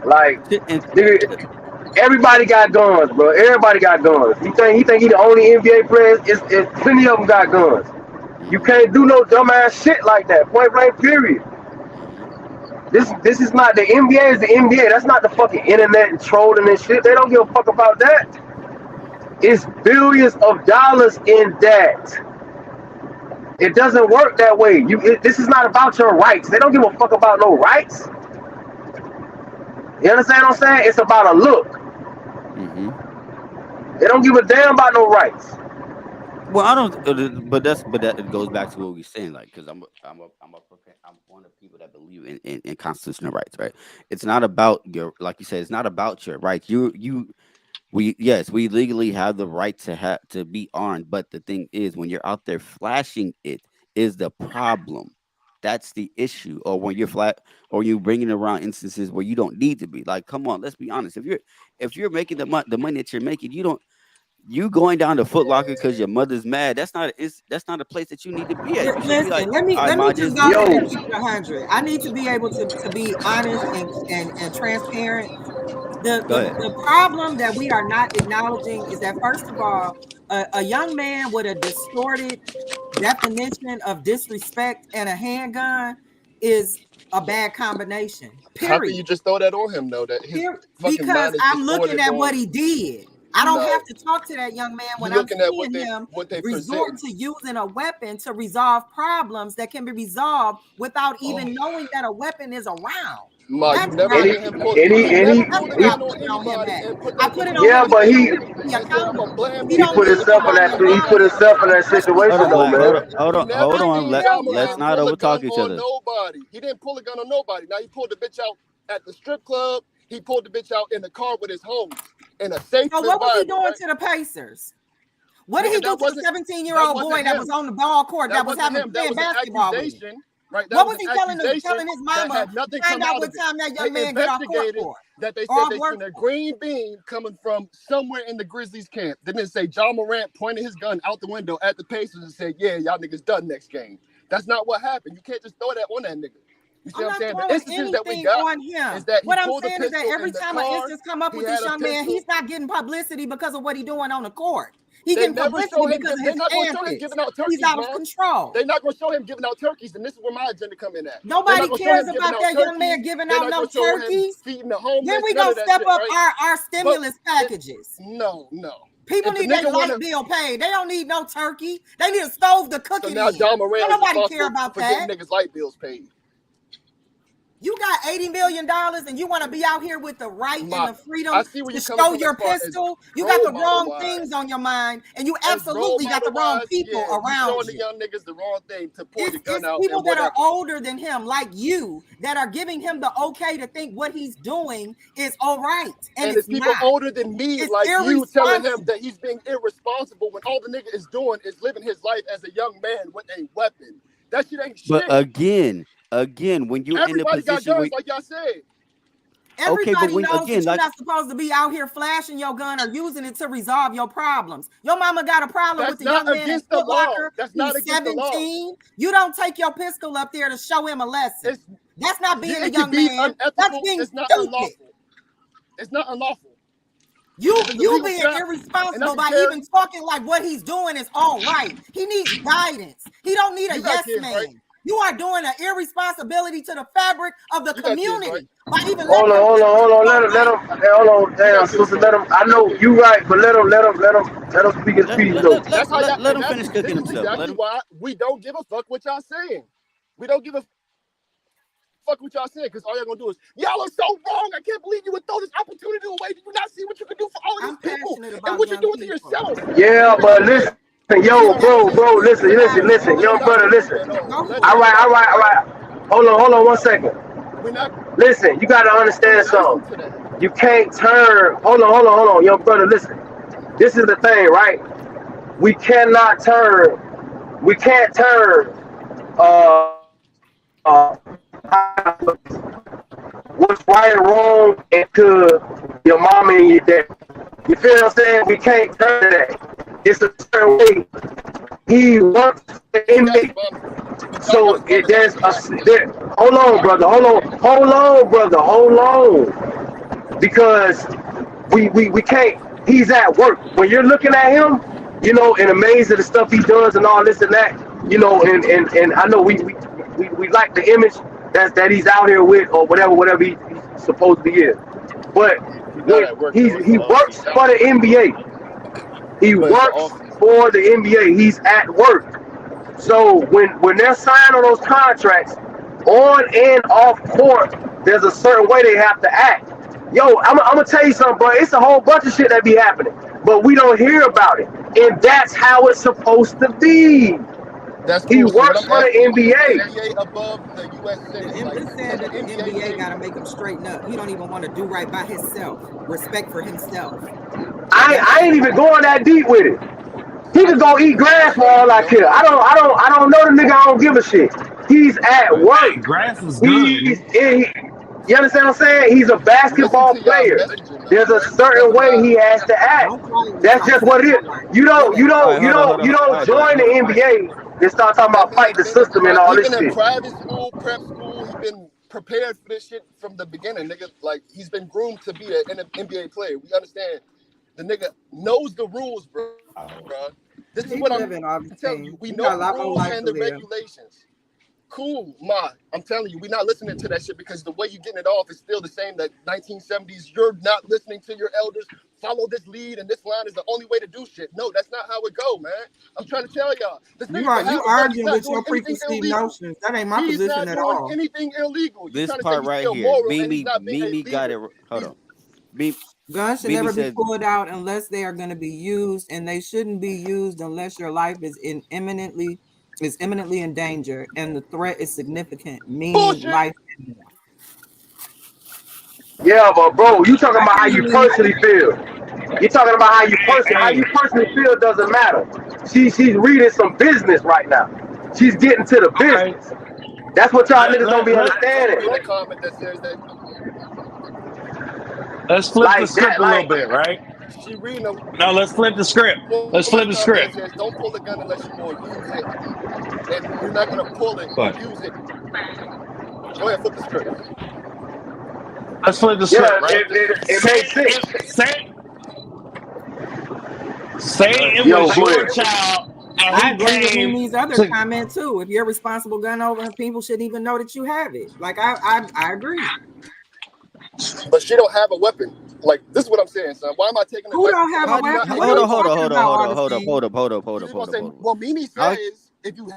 Like nigga, everybody got guns, bro. Everybody got guns. He think he the only NBA player? It's plenty of them got guns. You can't do no dumbass shit like that. Point blank, period. This is not the NBA. Is the NBA? That's not the fucking internet and trolling and shit. They don't give a fuck about that. It's billions of dollars in that. It doesn't work that way. This is not about your rights. They don't give a fuck about no rights. You understand what I'm saying? It's about a look. They don't give a damn about no rights. Well, I don't, but that it goes back to what we're saying, like, because I'm one of the people that believe in constitutional rights, right? It's not about your, like you said, it's not about your rights. We legally have the right to be armed, but the thing is, when you're out there flashing it, is the problem. That's the issue. Or when you're you're bringing around instances where you don't need to be. Like, come on, let's be honest. If you're making the money that you're making, you going down to Foot Locker because your mother's mad. That's not a place that you need to be at. Listen, like, let me just go ahead and keep it 100. I need to be able to be honest and transparent. The problem that we are not acknowledging is that, first of all, a young man with a distorted definition of disrespect and a handgun is a bad combination. Period. How can you just throw that on him, though? Because I'm looking at what he did. I don't have to talk to that young man when I'm seeing him resort to using a weapon to resolve problems that can be resolved without even knowing that a weapon is around. But he put himself in that situation, though, man. Hold on. Let's not overtalk each other. Nobody. He didn't pull a gun on nobody. Now he pulled the bitch out at the strip club. He pulled the bitch out in the car with his homies in a safe. So what was he doing to the Pacers? What did he do to the 17-year-old boy that was on the ball court that was having playing basketball with him? Right, what was he telling his mama? Find out what time that young man got off court for. That they said they seen a green beam coming from somewhere in the Grizzlies camp. Then they say Ja Morant pointed his gun out the window at the Pacers and said, "Yeah, y'all niggas done next game." That's not what happened. You can't just throw that on that nigga. You see what I'm saying? The instances that we got on him. Is that what I'm saying is that every time an instance come up with this young man, he's not getting publicity because of what he's doing on the court. He getting publicity because of his antics. He's out of control. They're not going to show him giving out turkeys, and this is where my agenda come in at. Nobody cares about that young man giving out no turkeys. Feeding the homeless. Then we gonna step up our stimulus packages. No. People need their light bill paid. They don't need no turkey. They need a stove to cook it in. Now Ja Morant nobody care about for getting niggas' light bills paid. You got $80 million and you want to be out here with the right and the freedom to show your pistol. You got the wrong things on your mind, and you absolutely got the wrong people around you. Showing the young niggas the wrong thing to pull the gun out. People that are older than him, like you, that are giving him the okay to think what he's doing is all right. And it's people older than me, like you, telling him that he's being irresponsible when all the nigga is doing is living his life as a young man with a weapon. That shit ain't shit. But again, when you're in a position where, like y'all said, everybody knows that you're not supposed to be out here flashing your gun or using it to resolve your problems. Your mama got a problem with the young man in Foot Locker who's 17. You don't take your pistol up there to show him a lesson. That's not being a young man. That's being stupid. Unlawful. It's not unlawful. You being irresponsible by even talking like what he's doing is all right. He needs guidance. He don't need a yes man. Right? You are doing an irresponsibility to the fabric of the community by even hold on. Let him. Damn, sister, let him. I know you right, but let him speak his piece though. Let him finish cooking himself. Exactly why we don't give a fuck what y'all saying. We don't give a fuck what y'all saying because all y'all gonna do is y'all are so wrong. I can't believe you would throw this opportunity away. Do you not see what you can do for all these people and what you're doing to yourself? Yeah, but listen. Yo, bro, listen, young brother, listen. All right. Hold on 1 second. Listen, you gotta understand something. You can't turn. Hold on, young brother, listen. This is the thing, right? We can't turn what's right or wrong into your mom and your dad. You feel what I'm saying? We can't turn that. It's a certain way. He wants the inmate. So there's hold on, brother. Hold on. Because we can't. He's at work. When you're looking at him, you know, and amazed at the stuff he does and all this and that, you know, and I know we like the image that he's out here with or whatever he's supposed to be in. But he works for the NBA. He works for the NBA. He's at work. So when they're signing those contracts on and off court, there's a certain way they have to act. Yo, I'm gonna tell you something, bro. It's a whole bunch of shit that be happening, but we don't hear about it, and that's how it's supposed to be. He works for the NBA. Above the USA. The Empress said that the NBA got to make him straighten up. He don't even want to do right by himself. Respect for himself. I ain't even going that deep with it. He could go eat grass for all I care. I don't know the nigga. I don't give a shit. He's at work. Hey, grass is good. You understand what I'm saying? He's a basketball player. There's a certain way he has to act. That's just what it is. You don't join the NBA and start talking about fight the system and all this shit. Even in private school, prep school, he's been prepared for this shit from the beginning, nigga. Like, he's been groomed to be an NBA player. We understand. The nigga knows the rules, bro. This is what I'm telling you. We know the rules and the regulations. Cool, Ma. I'm telling you, we're not listening to that shit because the way you're getting it off is still the same that 1970s. You're not listening to your elders. Follow this lead, and this line is the only way to do shit. No, that's not how it go, man. I'm trying to tell y'all. You arguing with your preconceived notions. That ain't my position at all. Anything illegal. This part right here, Mimi got it. Hold on. Guns should never be pulled out unless they are going to be used, and they shouldn't be used unless your life is imminently in danger and the threat is significant, meaning life. Yeah, but bro, you talking about how you personally feel. You're talking about how you personally feel doesn't matter. She's reading some business right now. She's getting to the business. That's what y'all niggas don't be understanding. Let's flip the script a little bit, right? No, let's flip the script. Let's flip the script. Don't pull the gun unless you want to use it. And you're not going to pull it, use it. Go ahead, flip the script. Let's flip the script, right? It makes sense. Say it was your child. I agree with Mimi's other comment too. If you're a responsible gun owner, people shouldn't even know that you have it. Like I agree. But she don't have a weapon. Like, this is what I'm saying, son. Why am I taking Who don't have a weapon? Hold up. Well, Mimi says if you.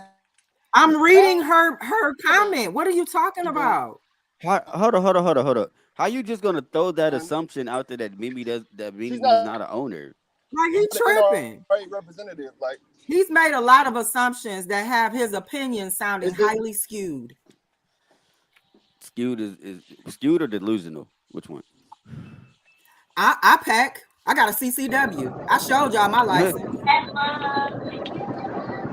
I'm reading her comment. What are you talking about? Hold on. How you just gonna throw that assumption out there that Mimi is not an owner? Like, he's tripping. Representative, like, he's made a lot of assumptions that have his opinion sounding highly skewed. Skewed is skewed or delusional? Which one? I pack. I got a CCW. I showed y'all my license.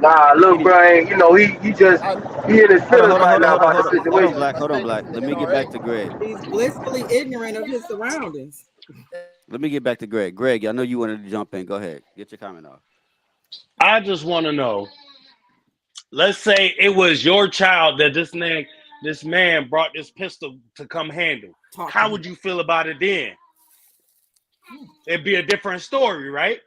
Nah, look, Brian. You know he in his feelings right now about the situation. Hold on, Black. Let me get back to Greg. He's blissfully ignorant of his surroundings. Let me get back to Greg. Greg, I know you wanted to jump in. Go ahead. Get your comment off. I just want to know. Let's say it was your child that this man brought this pistol to come handle. How would you feel about it then? It'd be a different story, right?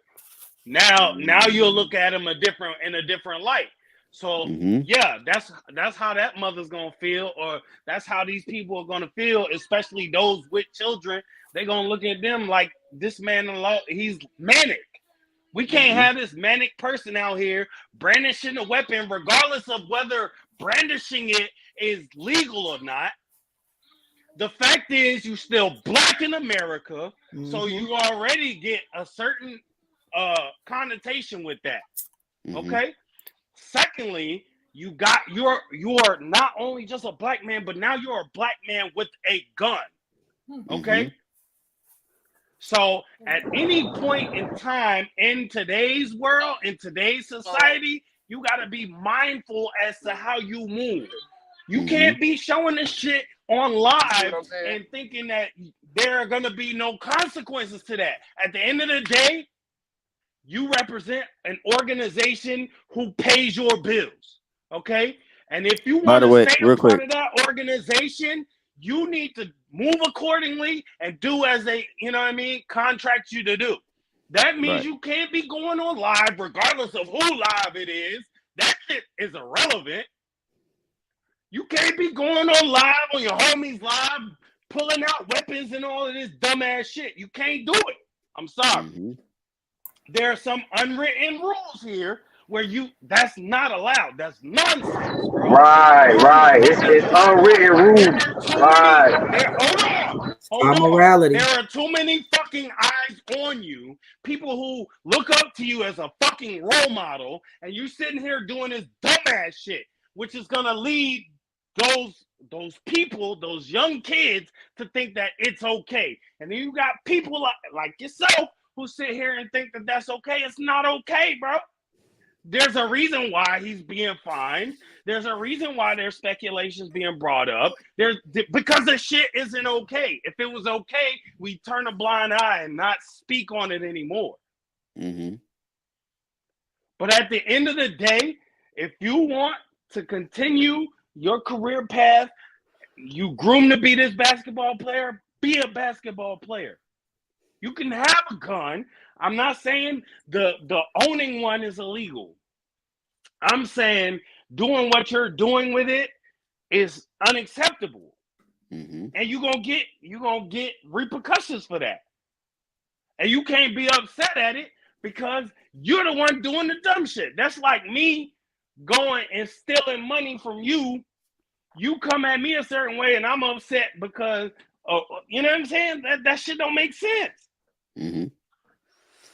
Now you'll look at him in a different light. So yeah, that's how that mother's gonna feel, or that's how these people are gonna feel, especially those with children. They're gonna look at them like this man-in-law, he's manic. We can't have this manic person out here brandishing a weapon, regardless of whether brandishing it is legal or not. The fact is, you still black in America, so you already get a certain connotation with that. Okay. Secondly, you are not only just a black man, but now you're a black man with a gun. Okay. So at any point in time in today's world, in today's society, you got to be mindful as to how you move. You can't be showing this shit on live and thinking that there are going to be no consequences to that. At the end of the day, you represent an organization who pays your bills. Okay. And if you want to stay a part of that organization, you need to move accordingly and do as they, you know what I mean, contract you to do. That means you can't be going on live, regardless of who live it is. That shit is irrelevant. You can't be going on live on your homies live, pulling out weapons and all of this dumbass shit. You can't do it. I'm sorry. Mm-hmm. There are some unwritten rules here where that's not allowed. That's nonsense, bro. Right. It's unwritten rules. Right. Hold on. There are too many fucking eyes on you. People who look up to you as a fucking role model, and you sitting here doing this dumbass shit, which is gonna lead those people, those young kids, to think that it's okay. And then you got people like yourself who sit here and think that that's okay. It's not okay, bro. There's a reason why he's being fined. There's a reason why there's speculations being brought up. Because the shit isn't okay. If it was okay, we turn a blind eye and not speak on it anymore. Mm-hmm. But at the end of the day, if you want to continue your career path, you groom to be this basketball player, be a basketball player. You can have a gun. I'm not saying the owning one is illegal. I'm saying doing what you're doing with it is unacceptable. Mm-hmm. And you're gonna get repercussions for that. And you can't be upset at it because you're the one doing the dumb shit. That's like me going and stealing money from you. You come at me a certain way and I'm upset because you know what I'm saying? That shit don't make sense. Mm-hmm.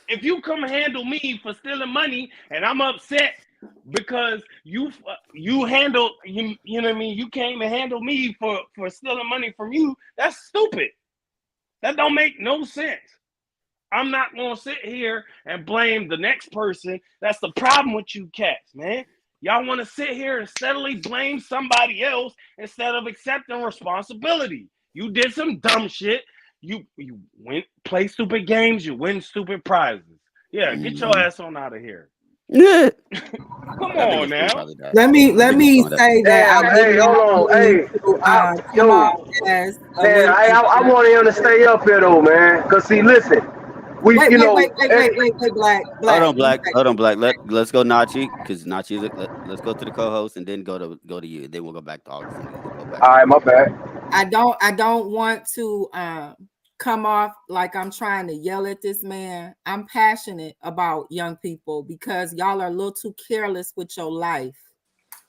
If you come handle me for stealing money and I'm upset because you handle you know what I mean, you came and handle me for stealing money from you, that's stupid. That don't make no sense. I'm not gonna sit here and blame the next person. That's the problem with you cats, man. Y'all want to sit here and steadily blame somebody else instead of accepting responsibility. You did some dumb shit. You play stupid games, you win stupid prizes. Yeah, get your ass on out of here. Yeah. Come on now. Let me say that I want him to stay up here though, man. Cause see, listen. Wait, Black. Hold on, Black. Let's go Nachi, because Nachi let's go to the co-host and then go to you. Then we'll go back to August. All right, my bad. I don't want to come off like I'm trying to yell at this man. I'm passionate about young people because y'all are a little too careless with your life.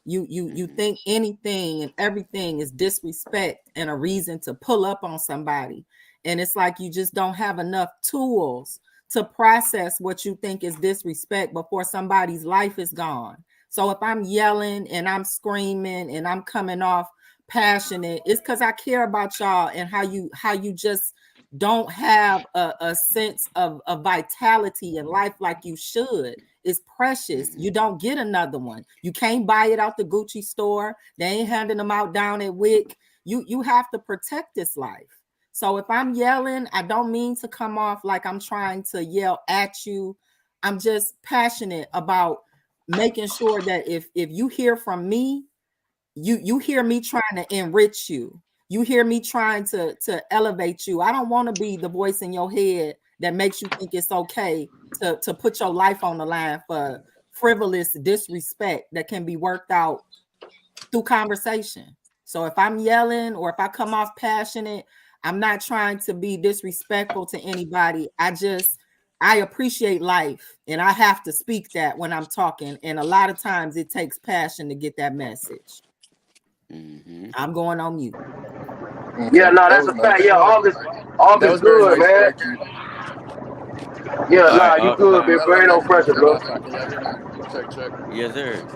You think anything and everything is disrespect and a reason to pull up on somebody. And it's like you just don't have enough tools to process what you think is disrespect before somebody's life is gone. So if I'm yelling and I'm screaming and I'm coming off passionate, it's because I care about y'all and how you just don't have a sense of vitality in life like you should. It's precious. You don't get another one. You can't buy it out the Gucci store. They ain't handing them out down at WIC. You have to protect this life. So if I'm yelling, I don't mean to come off like I'm trying to yell at you. I'm just passionate about making sure that if you hear from me, you hear me trying to enrich you. You hear me trying to elevate you. I don't want to be the voice in your head that makes you think it's okay to put your life on the line for frivolous disrespect that can be worked out through conversation. So if I'm yelling or if I come off passionate, I'm not trying to be disrespectful to anybody. I appreciate life and I have to speak that when I'm talking. And a lot of times it takes passion to get that message. Mm-hmm. I'm going on mute. Yeah, no, that's a fact. Yeah, August good, man. Yeah, you good, man. There ain't no pressure, bro. Check. Yes, sir.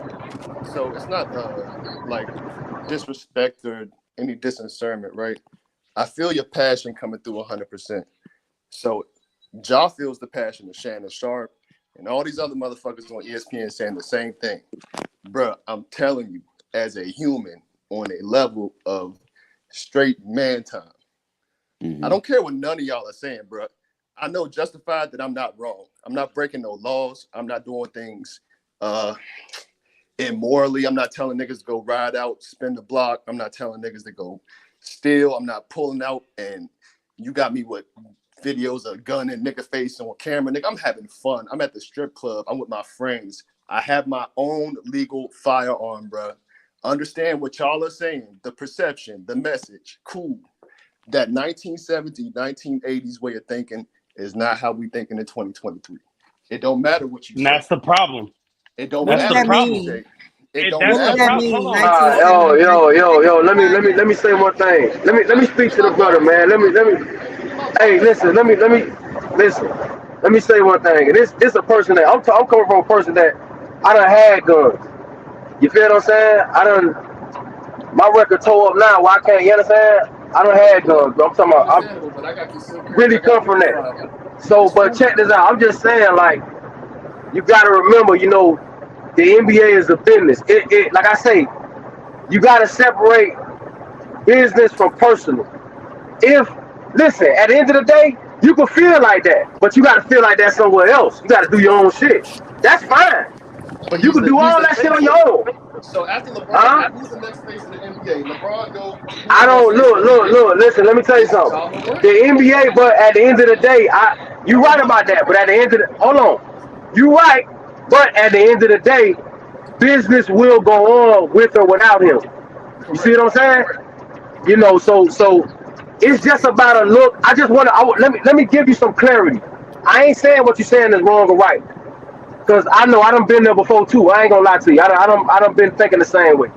So it's not like disrespect or any discernment, right? I feel your passion coming through 100%. So Ja feels the passion of Shannon Sharpe and all these other motherfuckers on ESPN saying the same thing. Bruh, I'm telling you, as a human on a level of straight man time, I don't care what none of y'all are saying, bruh. I know justified that I'm not wrong. I'm not breaking no laws. I'm not doing things immorally. I'm not telling niggas to go ride out, spin the block. I'm not telling niggas to go steal. I'm not pulling out and you got me with videos of a gun and nigga face on camera. Nigga, I'm having fun. I'm at the strip club. I'm with my friends. I have my own legal firearm, bro. Understand what y'all are saying, the perception, the message, cool. That 1970s, 1980s way of thinking is not how we thinking in 2023. It don't matter what you say. That's the problem. It don't That's matter the what problem. you say. It don't That's matter. the problem. Yo. Let me say one thing. Let me speak to the brother, man. Let me. Hey, listen. Let me say one thing. And this a person that I'm coming from a person that I done had guns. You feel what I'm saying? My record tore up now. Why can't you understand? I done had guns, but I'm talking about. I really come from that. So, but check this out. I'm just saying, like, you got to remember, you know, the NBA is a business. It like I say, you got to separate business from personal. Listen, at the end of the day, you can feel like that, but you got to feel like that somewhere else. You got to do your own shit. That's fine. But you can do all that shit on your own. So after LeBron, who's the next face of the NBA? LeBron go. I don't look. Listen, let me tell you something. The NBA, but at the end of the day, you right about that. But at the end of hold on, you right. But at the end of the day, business will go on with or without him. You see what I'm saying? You know, so it's just about a look. I just want to let me give you some clarity. I ain't saying what you're saying is wrong or right. Because I know I done been there before too. I ain't gonna lie to you. I done been thinking the same way.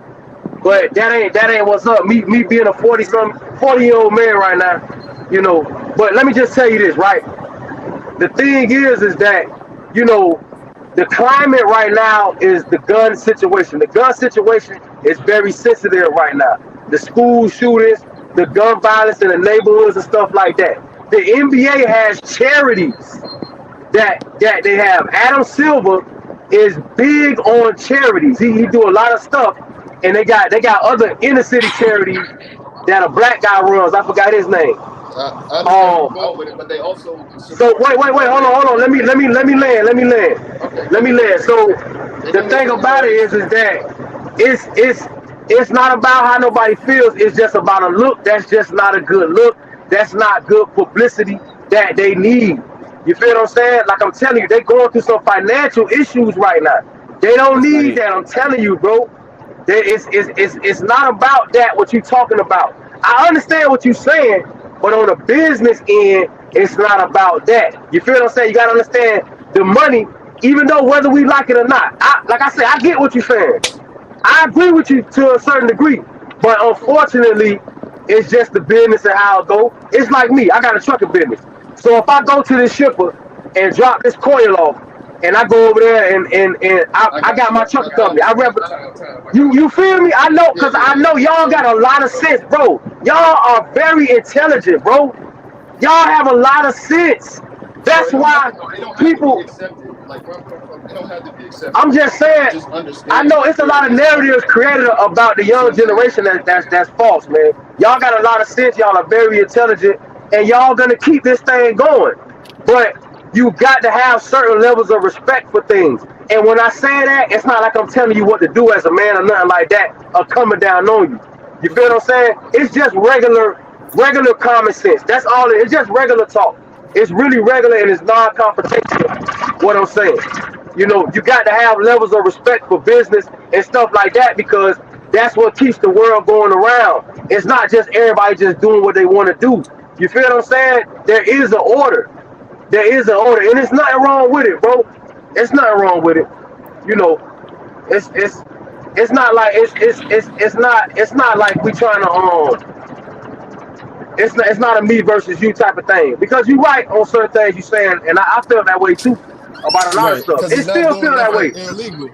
But that ain't what's up. Me being a 40-year-old man right now, you know. But let me just tell you this, right? The thing is that, you know, the climate right now is the gun situation. The gun situation is very sensitive right now. The school shootings, the gun violence in the neighborhoods and stuff like that. The NBA has charities that they have. Adam Silver is big on charities. He do a lot of stuff, and they got other inner city charities that a black guy runs. I forgot his name. But they also. So wait, hold on. Let me land. So the thing about it is that it's not about how nobody feels. It's just about a look. That's just not a good look. That's not good publicity that they need. You feel what I'm saying? Like I'm telling you, they're going through some financial issues right now. They don't need that. I'm telling you, bro. It's not about that, what you're talking about. I understand what you're saying, but on the business end, it's not about that. You feel what I'm saying? You got to understand the money, even though whether we like it or not. Like I said, I get what you're saying. I agree with you to a certain degree. But unfortunately, it's just the business and how it go. It's like me. I got a trucking business. So if I go to this shipper and drop this coil off, and I go over there and I got my trucking company. You feel me? I know, because I know y'all got a lot of sense, bro. Y'all are very intelligent, bro. Y'all have a lot of sense. That's why people. I'm just saying, I know it's a lot of narratives created about the young generation that's false, man. Y'all got a lot of sense. Y'all are very intelligent, and y'all gonna keep this thing going. But you got to have certain levels of respect for things. And when I say that, it's not like I'm telling you what to do as a man or nothing like that, or coming down on you. You feel what I'm saying? It's just regular common sense. That's all. It's just regular talk. It's really regular and it's non-confrontational, what I'm saying. You know, you got to have levels of respect for business and stuff like that, because that's what keeps the world going around. It's not just everybody just doing what they want to do. You feel what I'm saying? There is an order. There is an order, and it's nothing wrong with it, bro. It's nothing wrong with it. You know, it's not like it's not like we trying to it's not a me versus you type of thing, because you're right on certain things you're saying, and I feel that way too about a lot of stuff. It still feel that way. Illegal.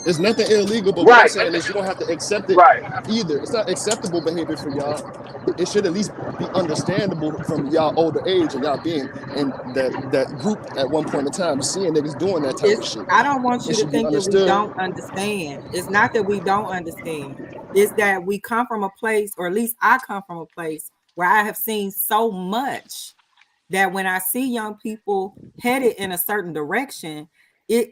There's nothing illegal, but what I'm saying is you don't have to accept it either. It's not acceptable behavior for y'all. It should at least be understandable from y'all older age and y'all being in that group at one point in time, seeing niggas doing that type of shit. I don't want you to think that we don't understand. It's not that we don't understand. It's that we come from a place, or at least I come from a place, where I have seen so much that when I see young people headed in a certain direction,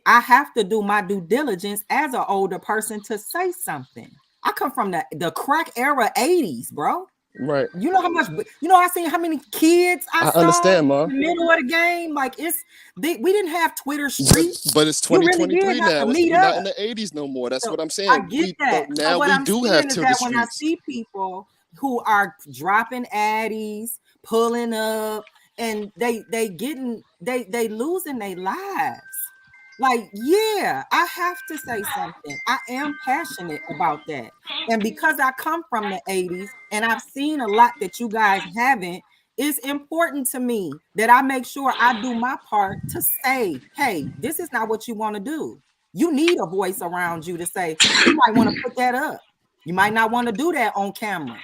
I have to do my due diligence as an older person to say something. I come from the crack era 80s, bro. Right. You know how much, I seen how many kids I saw understand, Ma. in the middle of the game. Like we didn't have Twitter streets. But it's 2023 now. We're not in the 80s no more. That's what I'm saying. I get that. Now we do have Twitter streets. When I see people who are dropping addies, pulling up, and they losing their lives. Like, yeah, I have to say something. I am passionate about that. And because I come from the 80s and I've seen a lot that you guys haven't, it's important to me that I make sure I do my part to say, hey, this is not what you want to do. You need a voice around you to say, you might want to put that up. You might not want to do that on camera.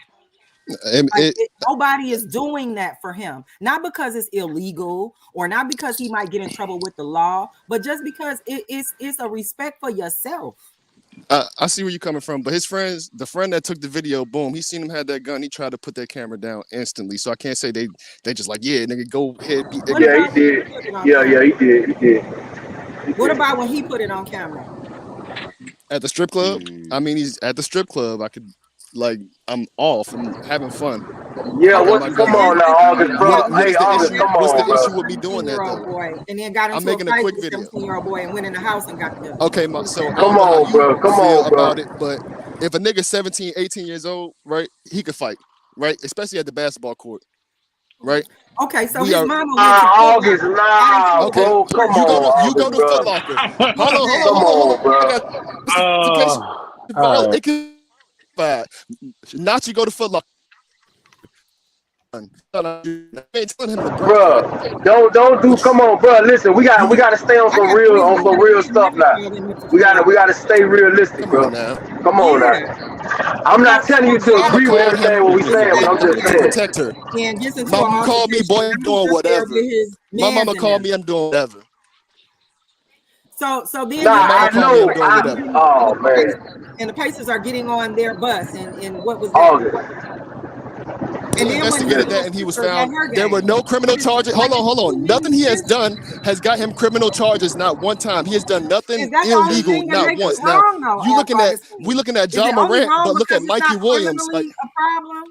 Nobody is doing that for him, not because it's illegal or not because he might get in trouble with the law, but just because it's a respect for yourself. I see where you're coming from, but his friends, the friend that took the video, boom, he seen him have that gun. He tried to put that camera down instantly. So I can't say they just like, yeah, nigga, go ahead. Yeah, he did. He did. What about when he put it on camera? At the strip club? I mean, he's at the strip club. I'm off and having fun. Yeah, come on now, August, bro. Hey, August, come on, what's the bro. issue with me doing that, though? Boy, and then got into I'm making a quick video. 17-year-old boy and went in the house and got the. Okay, so come on, bro. Come on, bro. About it, but if a nigga 17, 18 years old, right, he could fight, right? Especially at the basketball court, right? Okay, so his mama went to August, nah, okay. bro. Come on, you go to Foot Locker. Hold on. It could. Not you go to Foot Locker. Bro, don't do. Come on, bro. Listen, we gotta stay on some real stuff now. We gotta stay realistic, bro. Come on now. I'm not telling you to agree with everything what we saying, but I'm just saying. Protect her. Mama called me, boy, I'm doing whatever. My mama called me, I'm doing whatever. So then I know. Oh man. And the Pacers are getting on their bus, and what was that? And he investigated that, and he was found. There were no criminal charges. Hold on. Nothing he has done has got him criminal charges. Not one time. He has done nothing illegal. Not once. Now we looking at John Morant, but look at Mikey Williams. Like a problem.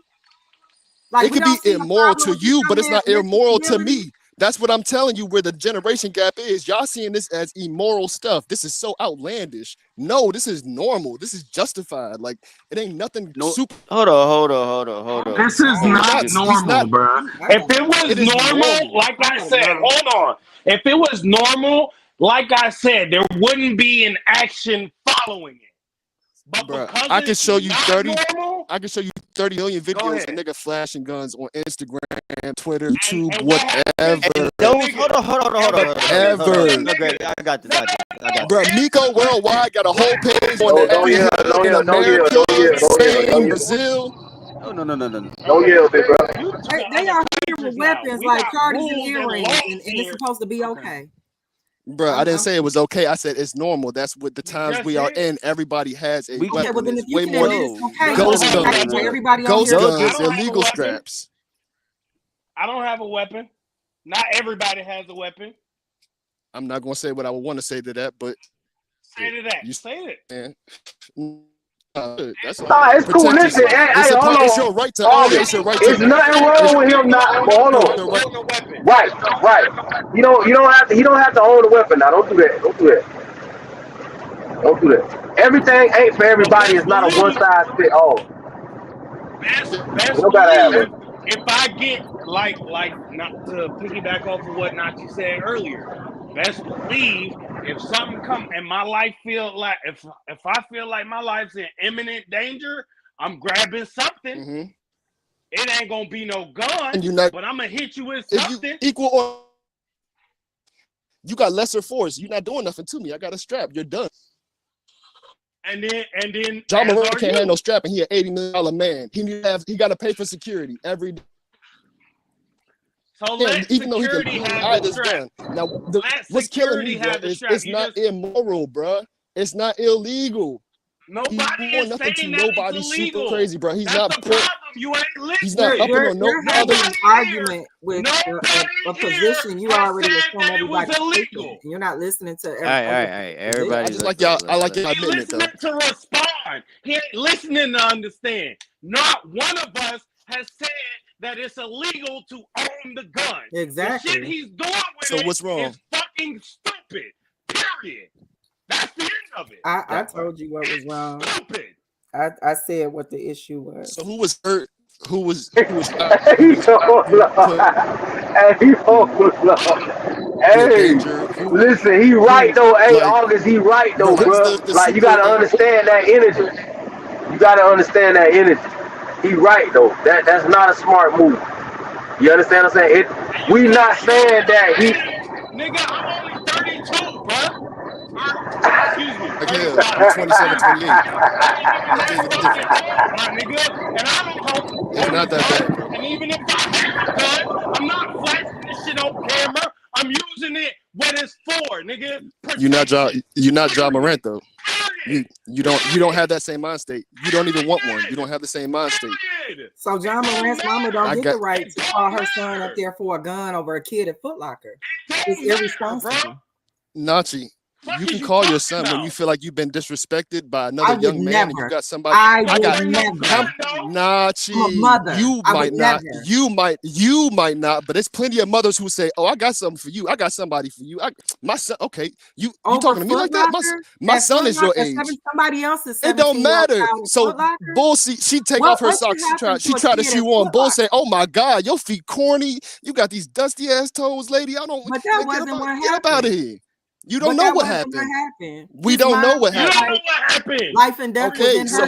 It could be immoral to you, but it's not immoral to me. That's what I'm telling you where the generation gap is. Y'all seeing this as immoral stuff. This is so outlandish. No, this is normal. This is justified. Like, it ain't nothing super. Hold on. This is not normal, bro. If it was normal, like I said, hold on. If it was normal, like I said, there wouldn't be an action following it. But bro, I can show you 30. I can show you 30 million videos of nigga flashing guns on Instagram, Twitter, YouTube, whatever. Hold on. Ever. I got this. Bro, Miko Worldwide got a whole page on America, Spain, Brazil. No. Don't yell, big bro. They are here with weapons like cards and earrings, and it's supposed to be okay. Bro, I didn't say it was okay. I said it's normal. That's what the times we are in. Everybody has a weapon. Well, then if you way more ghost guns, illegal straps. I don't have a weapon. Not everybody has a weapon. I'm not gonna say what I would want to say to that, but say to that. You say it. Man. It's cool. Listen, it's your right to own. It's your right to. There's nothing wrong with him not. Hold on. Right. You don't have to. He don't have to own a weapon now. Don't do that. Everything ain't for everybody. It's not a one size fit all. If I get like not to piggyback off of what Nachi said earlier, best believe if something come and my life feel like if I feel like my life's in imminent danger, I'm grabbing something. Mm-hmm. It ain't gonna be no gun, but I'm gonna hit you with something. You got lesser force. You're not doing nothing to me. I got a strap. You're done. And then John Morant can't have no strap, and he an $80 million man. He got to pay for security every day. So even though he can hide his gun. Now, what's killing me is it's not immoral, bro. It's not illegal. Nobody is nothing saying to nobody super crazy, bro. He's not. You ain't listening. He's not upping on no You're having other an argument with a position you already assume everybody's taking. You're not listening to everybody. Everybody. I just like y'all. I like y'all He admitting it though. listening to respond. He ain't listening to understand. Not one of us has said that it's illegal to own the gun. Exactly. The shit he's doing with So what's wrong? is fucking stupid. Period. That's the end of it. I told you what was wrong. Stupid. I said what the issue was. So who was hurt? Who was Hey, listen, he right though. Hey, August, he right though, bro. Like you gotta understand that energy. You gotta understand that energy. He right though. That's not a smart move. You understand what I'm saying? We not saying that he. Nigga, I'm only 32, bro. Excuse me. Again, I'm 27, 28. My nigga, and I don't hope It's not that bad, bro. And even if I have a gun, I'm not flashing this shit on camera. I'm using it what it's for, nigga. You're not Ja Morant though. You don't have that same mind state. You don't even want one. You don't have the same mind state. So Ja Morant's mama don't get the right to call her son up there for a gun over a kid at Foot Locker. It's irresponsible. Nachi, you can call your son when you feel like you've been disrespected by another young man and you got somebody. Nachi, you might not, but there's plenty of mothers who say, "Oh, I got something for you. I got somebody for you. My son, okay, you talking to me like that? My son is your age. Somebody else's. It don't matter. So Bull, she take off her socks. She tried to shoe on. Bull say, "Oh my God, your feet corny. You got these dusty ass toes, lady. I don't. But that wasn't what happened. Get up out of here." You don't know what happened. We don't know what happened. Life and death. Okay, so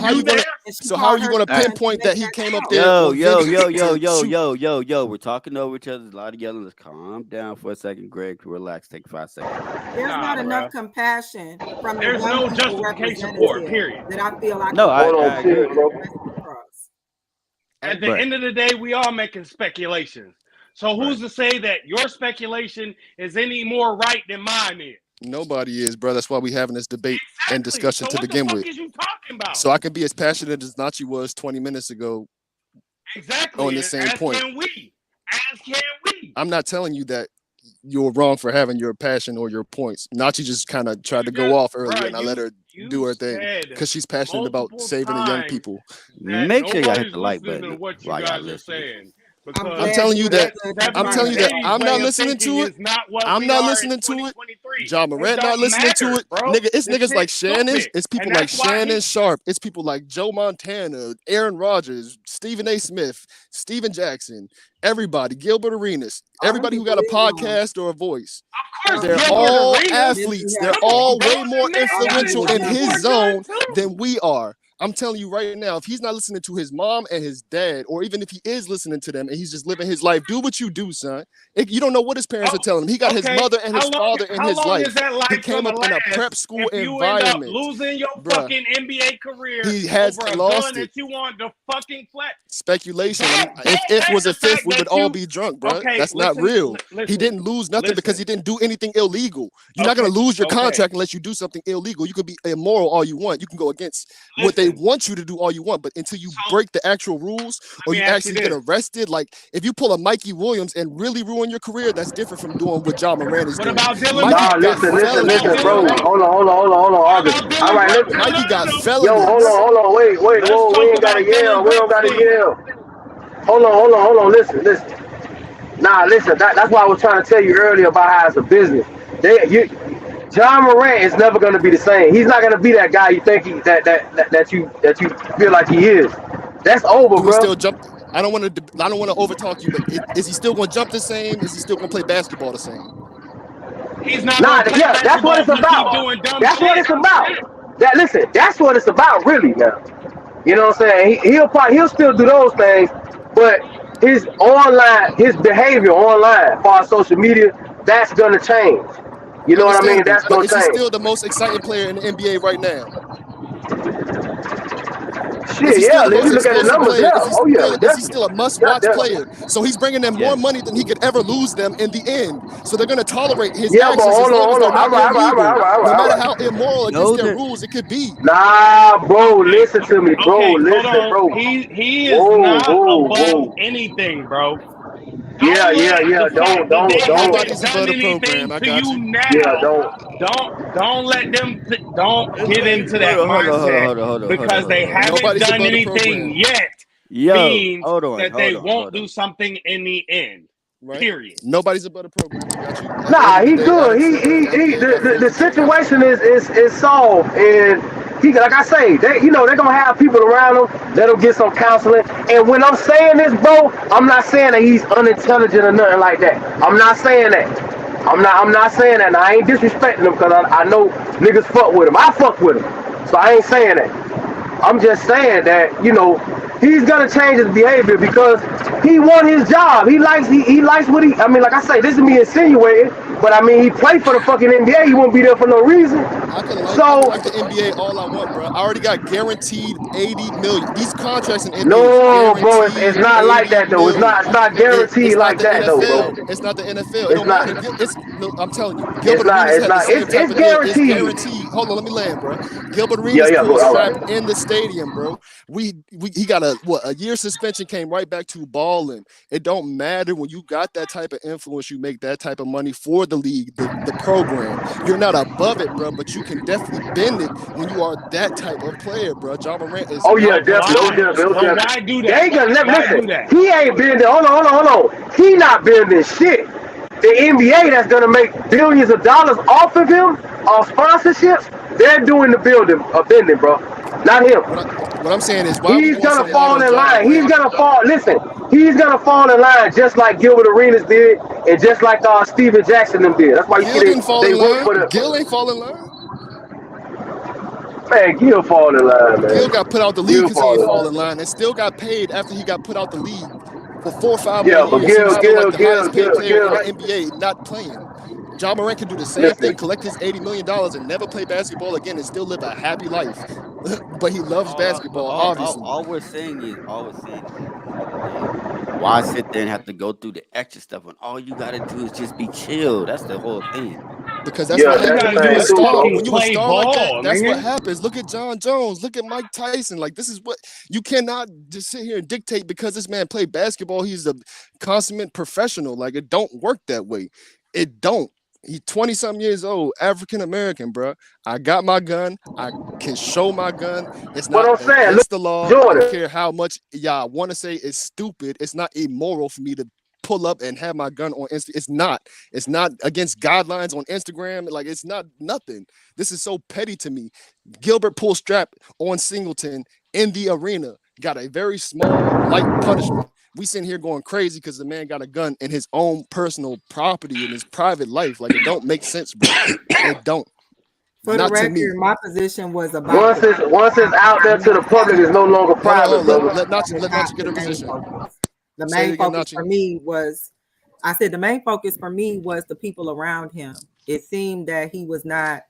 how are you gonna pinpoint that he came up there? Yo. We're talking over each other. There's a lot of yelling. Let's calm down for a second, Greg. Relax. Take 5 seconds. There's not enough compassion from there's no justification for it. Period. That I feel like. No, I agree. At the end of the day, we are making speculations. So who's to say that your speculation is any more right than mine is? Nobody is, bro. That's why we having this debate and discussion to begin with. What the fuck is you talking about? So I can be as passionate as Nachi was 20 minutes ago. Exactly. On the same point. As can we. I'm not telling you that you're wrong for having your passion or your points. Nachi just kind of tried to go off earlier, and I let her do her thing because she's passionate about saving the young people. Make sure y'all hit the like button while y'all listening. I'm telling you that I'm not listening to it. I'm not listening to it. Ja Morant not listening to it. Nigga, it's niggas like Shannon. It's people like Shannon Sharp. It's people like Joe Montana, Aaron Rodgers, Stephen A. Smith, Steven Jackson, everybody, Gilbert Arenas, everybody who got a podcast or a voice. They're all athletes. They're all way more influential in his zone than we are. I'm telling you right now, if he's not listening to his mom and his dad, or even if he is listening to them and he's just living his life, do what you do, son. You don't know what his parents are telling him. He got his mother and his father in his life. He came up in a prep school environment. Losing your fucking NBA career. He has lost it. That you want to fucking flat. Speculation. If was a fifth, we would all be drunk, bro. That's not real. He didn't lose nothing because he didn't do anything illegal. You're not going to lose your contract unless you do something illegal. You could be immoral all you want. You can go against what they want you to do all you want, but until you break the actual rules or you actually get arrested, like if you pull a Mikey Williams and really ruin your career, that's different from doing what Ja Morant is doing. What about Dylan? Listen, bro. Hold on, August. All right, listen. Mikey got felonies. Yo, hold on. Wait. Whoa, we ain't gotta yell. We don't gotta yell. Hold on. Listen. Nah, listen. That's why I was trying to tell you earlier about how it's a business. Ja Morant is never going to be the same. He's not going to be that guy you think that you feel like he is. That's over, bro. Still jump. I don't want to overtalk you, but is he still going to jump the same? Is he still going to play basketball the same? He's not. That's what it's about. That's what it's about. That's what it's about, really. Now, you know what I'm saying? He'll still do those things, but his behavior online, for social media, that's going to change. You know what I mean? That's going to change. Is he still the most exciting player in the NBA right now? Shit, yeah. If you look at the numbers, yeah. Oh yeah. Is he still a must-watch player? So he's bringing them more money than he could ever lose them in the end. So they're gonna tolerate his actions as long as they're not illegal, no matter how immoral against their rules it could be. Nah, bro. Listen to me, bro. Okay, listen, bro. He is not above anything, bro. Yeah. Don't. Nobody's above the program. I got you. Yeah, don't let them. Don't get into that mindset because they haven't done anything yet. Means that they won't do something in the end. Right. Period. Nobody's above the program. I got you. Nah, he good. The situation is solved, and he, like I say, they're gonna have people around him. Let him get some counseling. And when I'm saying this, bro, I'm not saying that he's unintelligent or nothing like that. I'm not saying that. I'm not saying that. And I ain't disrespecting him because I know niggas fuck with him. I fuck with him, so I ain't saying that. I'm just saying that he's gonna change his behavior because he won his job. He likes what he. I mean, like I say, this is me insinuating, but I mean, he played for the fucking NBA. He won't be there for no reason. I can like the NBA all I want, bro. I already got guaranteed $80 million. These contracts in NBA. No, bro, it's not like that though. It's not guaranteed like that though, bro. It's not the NFL. It's not. I'm telling you, Gilbert it's guaranteed. It's guaranteed. Hold on, let me land, bro. Gilbert Arenas strapped in the stadium, bro. He got a year suspension, came right back to balling. It don't matter when you got that type of influence, you make that type of money for the league, the program. You're not above it, bro, but you can definitely bend it when you are that type of player, bro. Ja Morant is. Oh yeah, definitely. Why do that? They ain't gonna listen. He ain't bending. Hold on. He not bending shit. The NBA that's gonna make billions of dollars off of him, off sponsorships, they're doing the bending, bro. Not him. What I'm saying is, he's gonna fall in line. He's gonna fall. Listen, he's gonna fall in line just like Gilbert Arenas did, and just like Steven Jackson them did. That's why you see they work for the. Gil ain't fall in line. Man, Gil fall in line, man. Gil got put out the league because he ain't fall in line, and still got paid after he got put out the league for 4 or 5 years. But Gil, NBA not playing. Ja Morant can do the same thing, collect his $80 million and never play basketball again and still live a happy life. But he loves basketball, obviously. All we're saying is, why sit there and have to go through the extra stuff when all you got to do is just be chill? That's the whole thing. Because that's what happens when you a star. When you a star like that, that's what happens. Look at John Jones. Look at Mike Tyson. Like, this is what you cannot just sit here and dictate because this man played basketball. He's a consummate professional. Like, it don't work that way. It don't. He's 20-something years old, African-American, bro. I got my gun. I can show my gun. It's not against the law. Jordan. I don't care how much y'all want to say it's stupid. It's not immoral for me to pull up and have my gun on Instagram. It's not. It's not against guidelines on Instagram. Like, it's not nothing. This is so petty to me. Gilbert pulled strap on Singleton in the arena. Got a very small, light punishment. We sitting here going crazy because the man got a gun in his own personal property in his private life. Like, it don't make sense, bro. It don't. For the record, my position was about once it's out there to the public, it's no longer private. Let Nachi get a position. The main focus for me was, I said the main focus for me was the people around him. It seemed that he was not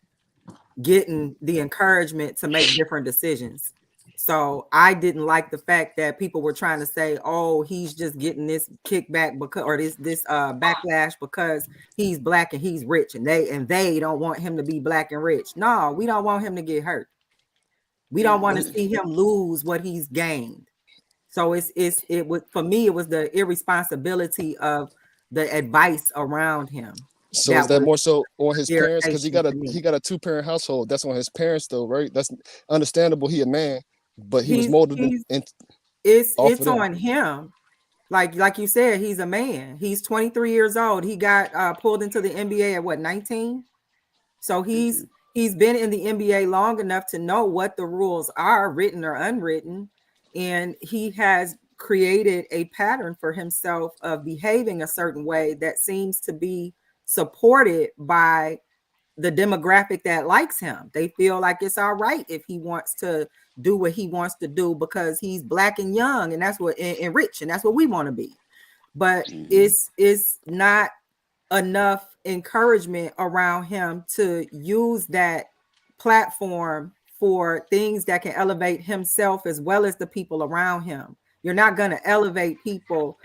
getting the encouragement to make different decisions. So I didn't like the fact that people were trying to say, "Oh, he's just getting this kickback because, or this backlash because he's black and he's rich, and they don't want him to be black and rich." No, we don't want him to get hurt. We don't want to see him lose what he's gained. So it was, for me, it was the irresponsibility of the advice around him. So is that more so on his parents? Because he got a 2-parent household. That's on his parents, though, right? That's understandable. He a man. But he was molded. It's on him. Like you said, he's a man. He's 23 years old. He got pulled into the NBA at 19? So he's been in the NBA long enough to know what the rules are, written or unwritten, and he has created a pattern for himself of behaving a certain way that seems to be supported by the demographic that likes him. They feel like it's all right if he wants to do what he wants to do because he's black and young, and that's what and rich, and that's what we want to be. But it's not enough encouragement around him to use that platform for things that can elevate himself as well as the people around him. You're not going to elevate people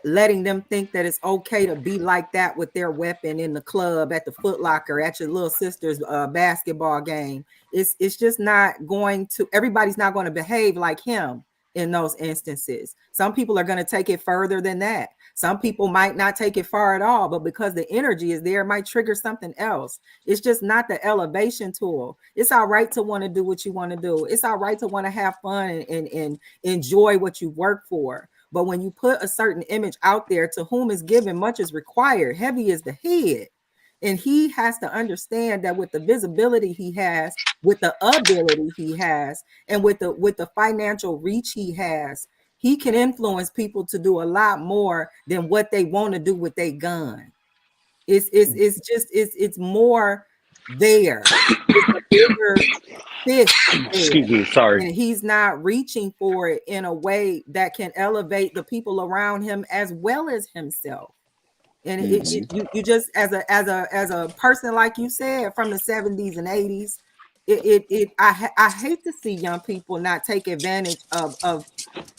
letting them think that it's okay to be like that with their weapon in the club, at the Foot Locker, at your little sister's basketball game. It's just not going to, everybody's not going to behave like him in those instances. Some people are going to take it further than that. Some people might not take it far at all, but because the energy is there, it might trigger something else. It's just not the elevation tool. It's all right to want to do what you want to do. It's all right to want to have fun and enjoy what you work for. But when you put a certain image out there, to whom is given, much is required. Heavy is the head. And he has to understand that with the visibility he has, with the ability he has, and with the financial reach he has, he can influence people to do a lot more than what they want to do with their gun. It's more there. It's a bigger fish. Excuse me, sorry. And he's not reaching for it in a way that can elevate the people around him as well as himself. And you just as a person, like you said, from the 70s and 80s, I hate to see young people not take advantage of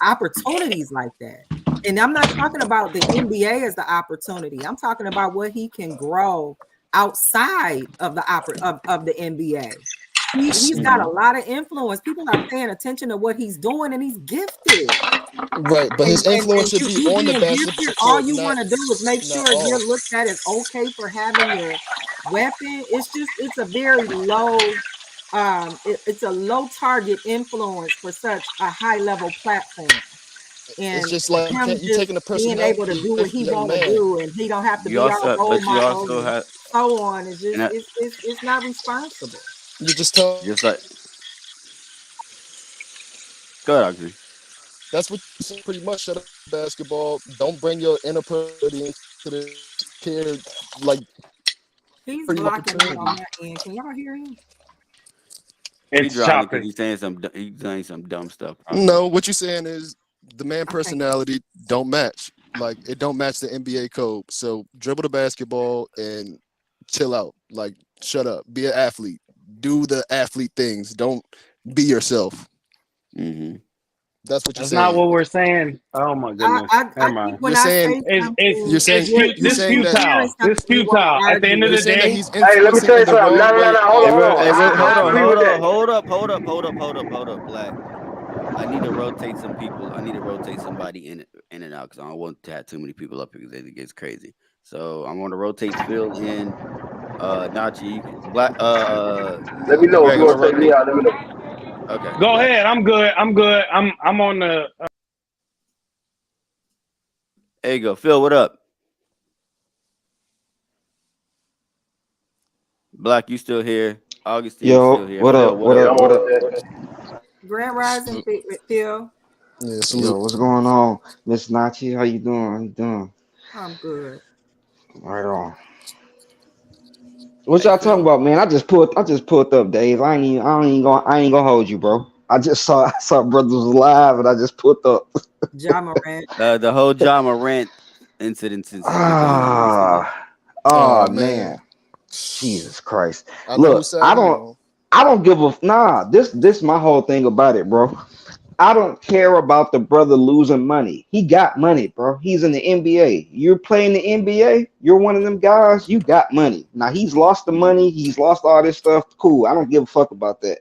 opportunities like that. And I'm not talking about the NBA as the opportunity. I'm talking about what he can grow outside of the NBA. He's got a lot of influence. People are paying attention to what he's doing, and he's gifted. Right, but his influence should be on the basketball court. All you want to do is make sure you're looked at as okay for having your weapon. It's a very low, it's a low target influence for such a high level platform. And it's just like you taking a person being able to do what he want to do, and he don't have to be our role model, and so on. It's just it's not responsible. You just tell, just like, go ahead, Audrey. That's what you say pretty much. Shut up, basketball. Don't bring your inner personality into the kid. Like, he's blocking it on that end. Can y'all hear him? It's chopping. He's saying some dumb stuff. No, what you're saying is the man personality don't match. Like, it don't match the NBA code. So dribble the basketball and chill out. Like, shut up. Be an athlete. Do the athlete things. Don't be yourself. Mm-hmm. That's what you're That's saying. not what we're saying. Oh my goodness. Never mind. You're saying it's futile. It's futile. At the end of the day, hey, let me tell you something. Hold up, Black. I need to rotate some people. I need to rotate somebody in and out because I don't want to have too many people up here because it gets crazy. So I'm going to rotate Phil in. Nachi, Black. Let me know if you want to take me out. Let me know. Okay. Go ahead. I'm good. I'm on the. There you go, Phil. What up? Black, you still here? Augustine, still here. What up? Grand Rising, Phil. Yeah, yo, what's going on, Miss Nachi? How you doing? I'm good. Right on. What y'all talking about, man? I just pulled up, Dave. I ain't gonna hold you, bro. I saw brothers was live, and I just pulled up. Ja Morant. The whole Ja Morant incident. Man. Jesus Christ. Look, I don't give a This my whole thing about it, bro. I don't care about the brother losing money. He got money, bro. He's in the NBA. You're playing the NBA. You're one of them guys. You got money. Now he's lost the money. He's lost all this stuff. Cool. I don't give a fuck about that.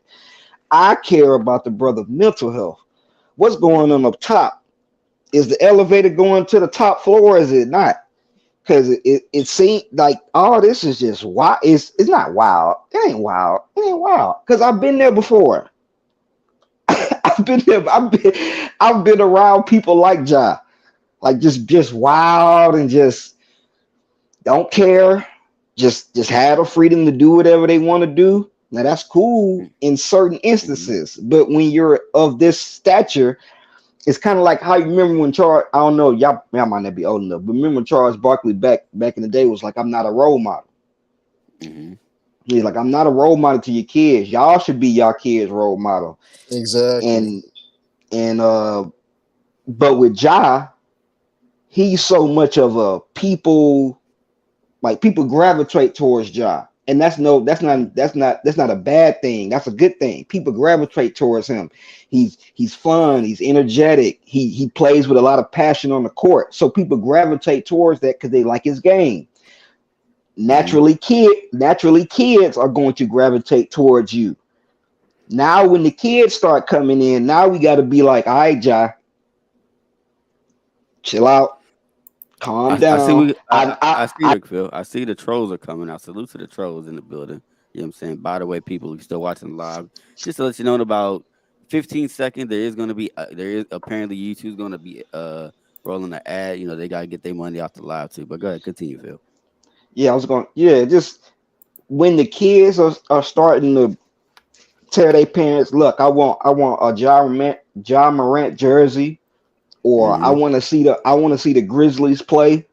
I care about the brother's mental health. What's going on up top? Is the elevator going to the top floor? Or is it not? Because it seems like all this is just wild. It's not wild. It ain't wild. Because I've been there before. I've been around people like Ja, like just wild and just don't care, just have the freedom to do whatever they want to do. Now that's cool in certain instances, but when you're of this stature, it's kind of like how you remember when Charles, I don't know, y'all might not be old enough, but remember when Charles Barkley back in the day was like, I'm not a role model. Mm-hmm. He's like, I'm not a role model to your kids. Y'all should be y'all kids' role model. Exactly. And but with Ja, he's so much of a people gravitate towards Ja. And that's not a bad thing. That's a good thing. People gravitate towards him. He's fun. He's energetic. He plays with a lot of passion on the court. So people gravitate towards that because they like his game. Naturally, kids are going to gravitate towards you. Now, when the kids start coming in, now we got to be like, all right, Ja, chill out. Calm down. I see it, Phil. I see the trolls are coming out. Salute to the trolls in the building. You know what I'm saying? By the way, people who still watching live, just to let you know, in about 15 seconds, there is apparently YouTube's going to be rolling an ad. You know, they got to get their money off the live too. But go ahead, continue, Phil. Yeah, just when the kids are starting to tell their parents, look, I want a Ja Morant jersey. Or I want to see the Grizzlies play.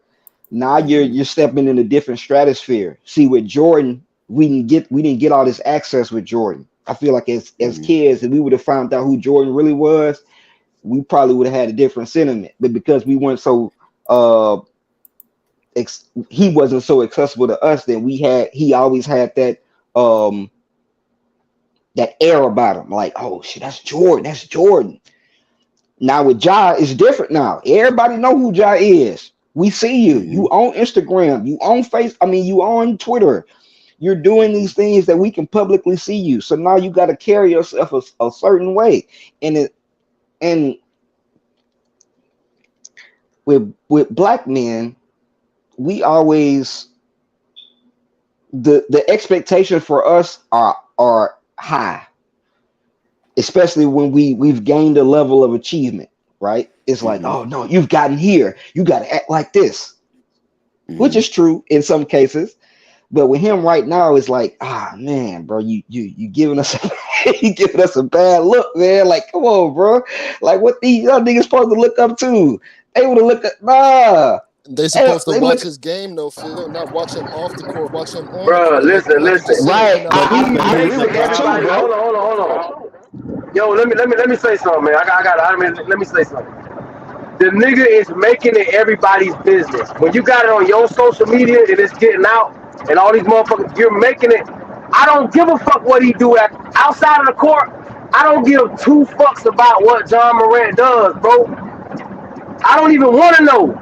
Now you're stepping in a different stratosphere. See, with Jordan, we didn't get all this access with Jordan. I feel like as kids, if we would have found out who Jordan really was, we probably would have had a different sentiment. But because we weren't so he wasn't so accessible to us, then he always had that that air about him, like, oh shit, that's Jordan. Now with Ja, it's different now. Everybody know who Ja is. We see you. You on Instagram. You on you on Twitter. You're doing these things that we can publicly see you. So now you got to carry yourself a certain way. And with black men, we always the expectation for us are high. Especially when we've gained a level of achievement, right? It's like, oh no, you've gotten here. You got to act like this, which is true in some cases. But with him right now, it's like, man, bro, you giving us a bad look, man. Like, come on, bro. Like, what these young niggas supposed to look up to? They would have looked at They supposed to watch his game, though, Phil. Not watch him off the court. Watch him on. Bro, listen. Right. I agree with that too, bro. Hold on. Yo, let me say something, man. Let me say something. The nigga is making it everybody's business. When you got it on your social media and it's getting out, and all these motherfuckers, you're making it. I don't give a fuck what he do outside of the court. I don't give two fucks about what Ja Morant does, bro. I don't even want to know.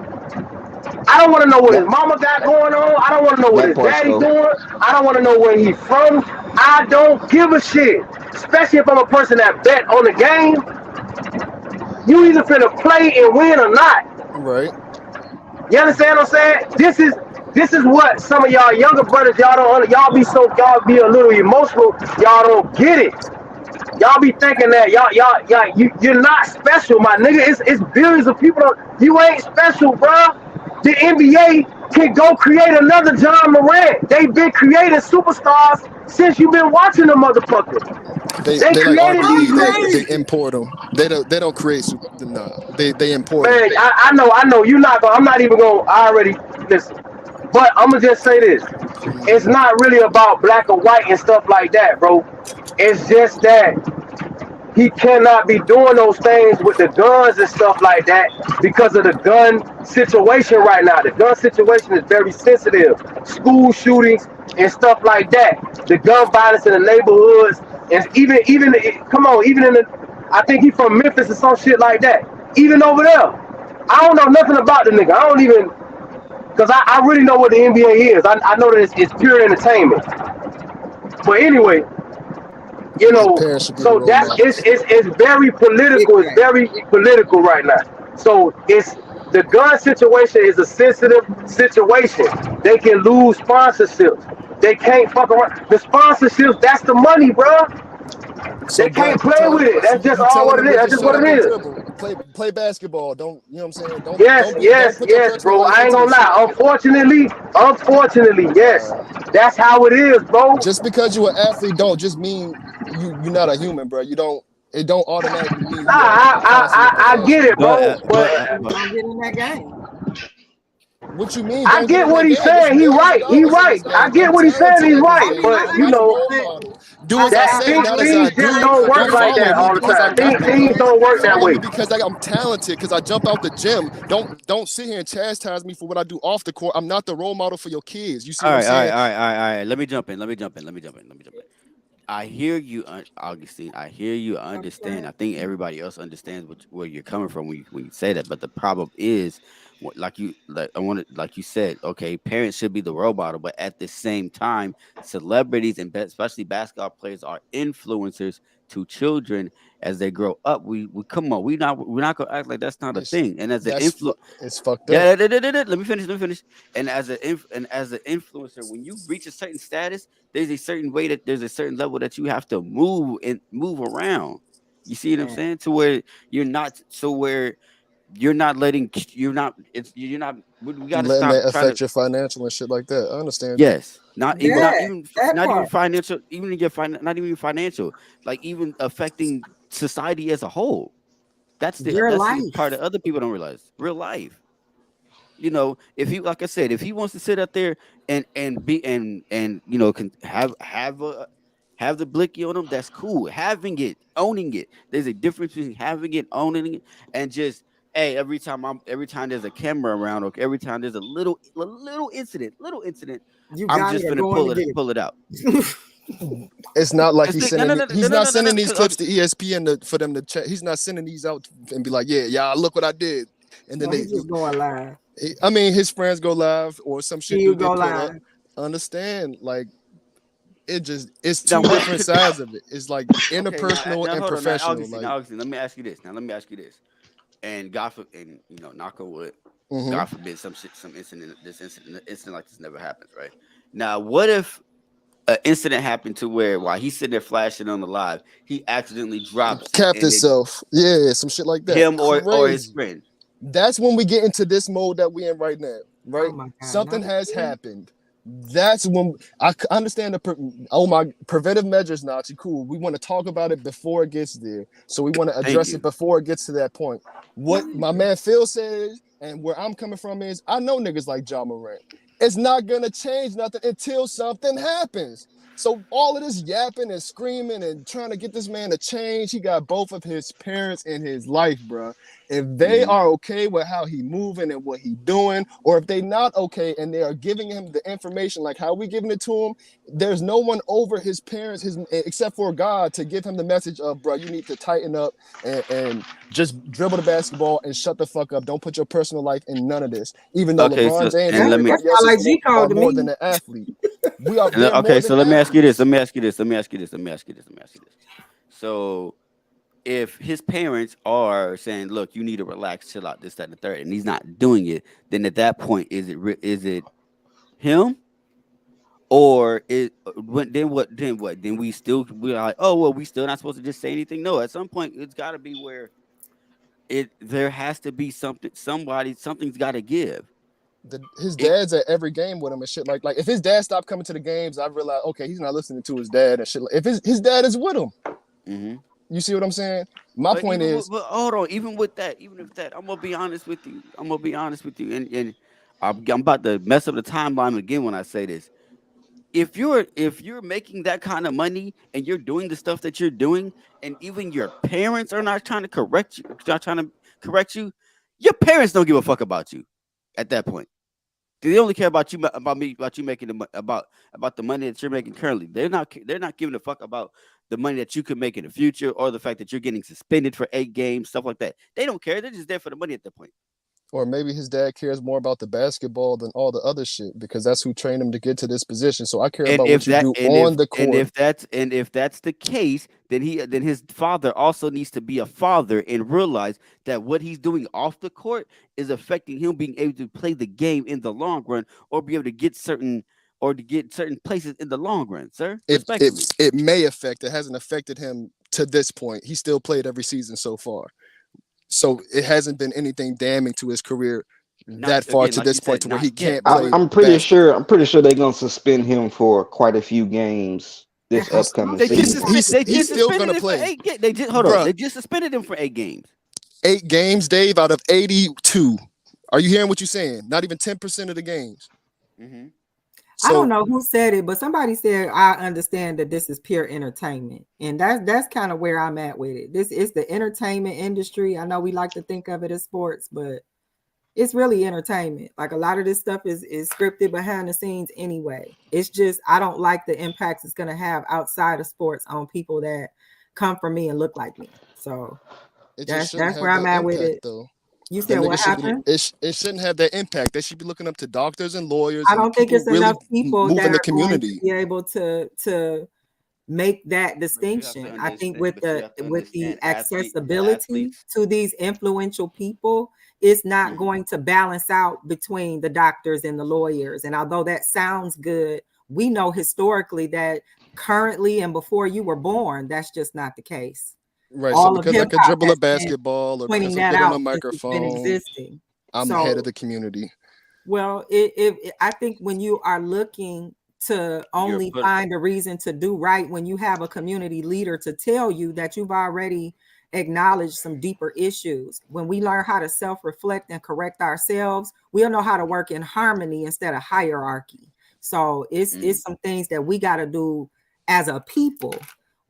I don't want to know what his mama got going on. I don't want to know what his daddy doing. I don't want to know where he's from. I don't give a shit. Especially if I'm a person that bet on the game. You either finna play and win or not. Right. You understand what I'm saying? This is what some of y'all younger brothers, y'all be a little emotional. Y'all don't get it. Y'all be thinking that you're not special, my nigga. It's billions of people. You ain't special, bro. The NBA can go create another Ja Morant. They've been creating superstars since you've been watching them motherfuckers. They created these niggas. They import them. They don't create they import them. Man, I know. I'm not even gonna. I already listen. But I'm gonna just say this. It's not really about black or white and stuff like that, bro. It's just that he cannot be doing those things with the guns and stuff like that because of the gun situation right now. The gun situation is very sensitive. School shootings and stuff like that. The gun violence in the neighborhoods, and even in the, I think he's from Memphis or some shit like that. Even over there, I don't know nothing about the nigga. I don't even, because I really know what the NBA is. I know that it's pure entertainment. But anyway, you know, so that's it's very political. It's very political right now. So the gun situation is a sensitive situation. They can lose sponsorships. They can't fuck around. The sponsorships, that's the money, bro. They can't play with it. That's just all what it is. That's just what it is. Play basketball. Don't, you know what I'm saying? Yes, bro. I ain't gonna lie. Unfortunately, yes. That's how it is, bro. Just because you're an athlete don't just mean you're not a human, bro. It don't automatically mean I get it, bro. But don't get in that game. What you mean? I get what he's saying. He right. I get what he's saying. He's right. But you know, do as I say, not as I do. Don't work like that all the time. Things don't work that way. Because I'm talented, because I jump out the gym. Don't sit here and chastise me for what I do off the court. I'm not the role model for your kids. You see what I'm saying? All right. Let me jump in. I hear you, Augustine. I hear you. I understand. I think everybody else understands where you're coming from when you say that. But the problem is, like you said, okay, parents should be the role model, but at the same time, celebrities and especially basketball players are influencers to children as they grow up. We come on, we're not gonna act like that's not a thing. And as an influencer, it's fucked up. Yeah, let me finish. And as an influencer, when you reach a certain status, there's a certain way that there's a certain level that you have to move around. You see what I'm saying? To where you're not we gotta letting that affect your financial and shit like that. I understand. Yes, not even financial, not even financial, like even affecting society as a whole. That's the part that other people don't realize. Real life. You know, if he, like I said, if he wants to sit up there and you know, can have the blicky on him, that's cool. Having it, owning it. There's a difference between having it, owning it, and just every time there's a camera around, or every time there's a little incident, I'm just gonna pull it out. It's not like he's sending these clips to ESPN for them to check. He's not sending these out and be like, yeah, look what I did, and then they just going live. I mean, his friends go live or some shit. You go live. Understand? Like, it's two different sides of it. It's like interpersonal and professional. Augustine, let me ask you this. And God forbid, you know, knock on wood, God forbid this incident like this never happens, right? Now, what if an incident happened to where while he's sitting there flashing on the live, he accidentally drops, capped himself, some shit like that, him or his friend? That's when we get into this mode that we're in right now, right? Something has happened. That's when I understand preventive measures, Nachi. Cool. We want to talk about it before it gets there. So we want to address it before it gets to that point. What my man Phil says and where I'm coming from is, I know niggas like Ja Morant. It's not going to change nothing until something happens. So all of this yapping and screaming and trying to get this man to change, he got both of his parents in his life, bro. If they are okay with how he moving and what he doing, or if they not okay and they are giving him the information like how we giving it to him, there's no one over his parents, except for God, to give him the message of, bro, you need to tighten up and just dribble the basketball and shut the fuck up. Don't put your personal life in none of this. Even though LeBron James are more than an athlete. We are so let me ask you this. So if his parents are saying, look, you need to relax, chill out, this, that, and the third, and he's not doing it, then at that point, is it him? Or then what? Then we're like, oh well, we still not supposed to just say anything? No, at some point it's gotta be where there has to be something's gotta give. His dad's at every game with him and shit. Like if his dad stopped coming to the games, I realized, okay, he's not listening to his dad and shit. If his dad is with him, you see what I'm saying? My point is, but hold on. Even if that, I'm gonna be honest with you. And I'm about to mess up the timeline again when I say this. If you're making that kind of money and you're doing the stuff that you're doing, and even your parents are not trying to correct you, your parents don't give a fuck about you at that point. They only care about you, about you making about the money that you're making currently. They're not giving a fuck about the money that you could make in the future, or the fact that you're getting suspended for 8 games, stuff like that. They don't care. They're just there for the money at that point. Or maybe his dad cares more about the basketball than all the other shit, because that's who trained him to get to this position. So I care about what you do on the court. And if that's the case, then his father also needs to be a father and realize that what he's doing off the court is affecting him being able to play the game in the long run, or be able to get certain places in the long run, sir. It may affect. It hasn't affected him to this point. He still played every season so far. So it hasn't been anything damning to his career that far to this point to where he can't play. I'm pretty sure they're gonna suspend him for quite a few games this upcoming season. He's still gonna play. They just suspended him for 8 games. 8 games, Dave, out of 82. Are you hearing what you're saying? Not even 10% of the games. I don't know who said it, but somebody said I understand that this is pure entertainment, and that's kind of where I'm at with it. This is the entertainment industry. I know we like to think of it as sports, but it's really entertainment. Like a lot of this stuff is scripted behind the scenes anyway. It's just I don't like the impacts it's gonna have outside of sports on people that come from me and look like me. So that's where I'm at with it. Though. You said what happened? It shouldn't have that impact. They should be looking up to doctors and lawyers. I don't think it's really enough people that the are community going to be able to make that distinction. I think with the accessibility to these influential people, it's not going to balance out between the doctors and the lawyers. And although that sounds good, we know historically that currently and before you were born, that's just not the case. Right. So because I could dribble a basketball or because I get on a microphone, I'm head of the community. Well, I think when you are looking to only find a reason to do right, when you have a community leader to tell you that you've already acknowledged some deeper issues, when we learn how to self-reflect and correct ourselves, we'll know how to work in harmony instead of hierarchy. So it's some things that we got to do as a people,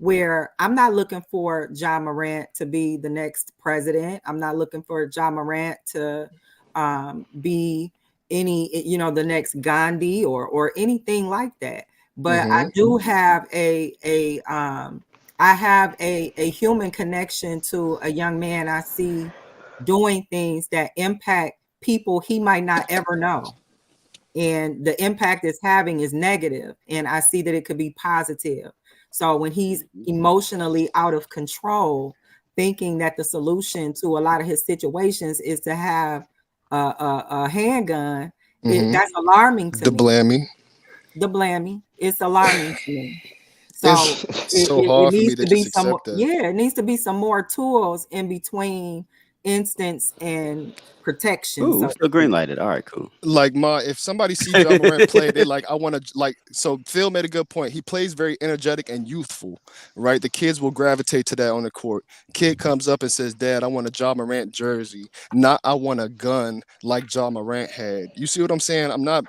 where I'm not looking for Ja Morant to be the next president. I'm not looking for Ja Morant to be the next Gandhi or anything like that. But I do have I have a human connection to a young man I see doing things that impact people he might not ever know. And the impact it's having is negative. And I see that it could be positive. So when he's emotionally out of control, thinking that the solution to a lot of his situations is to have a handgun, that's alarming to me. The blaming. It's alarming to me. So it's so hard for me to just accept that. Yeah, it needs to be some more tools in between instance and protection. Ooh, so still green lighted. All right, cool. Like if somebody sees Ja Morant play, they like, I want to so Phil made a good point. He plays very energetic and youthful, right? The kids will gravitate to that on the court. Kid comes up and says, Dad, I want a Ja Morant jersey, not I want a gun like Ja Morant had. You see what I'm saying? I'm not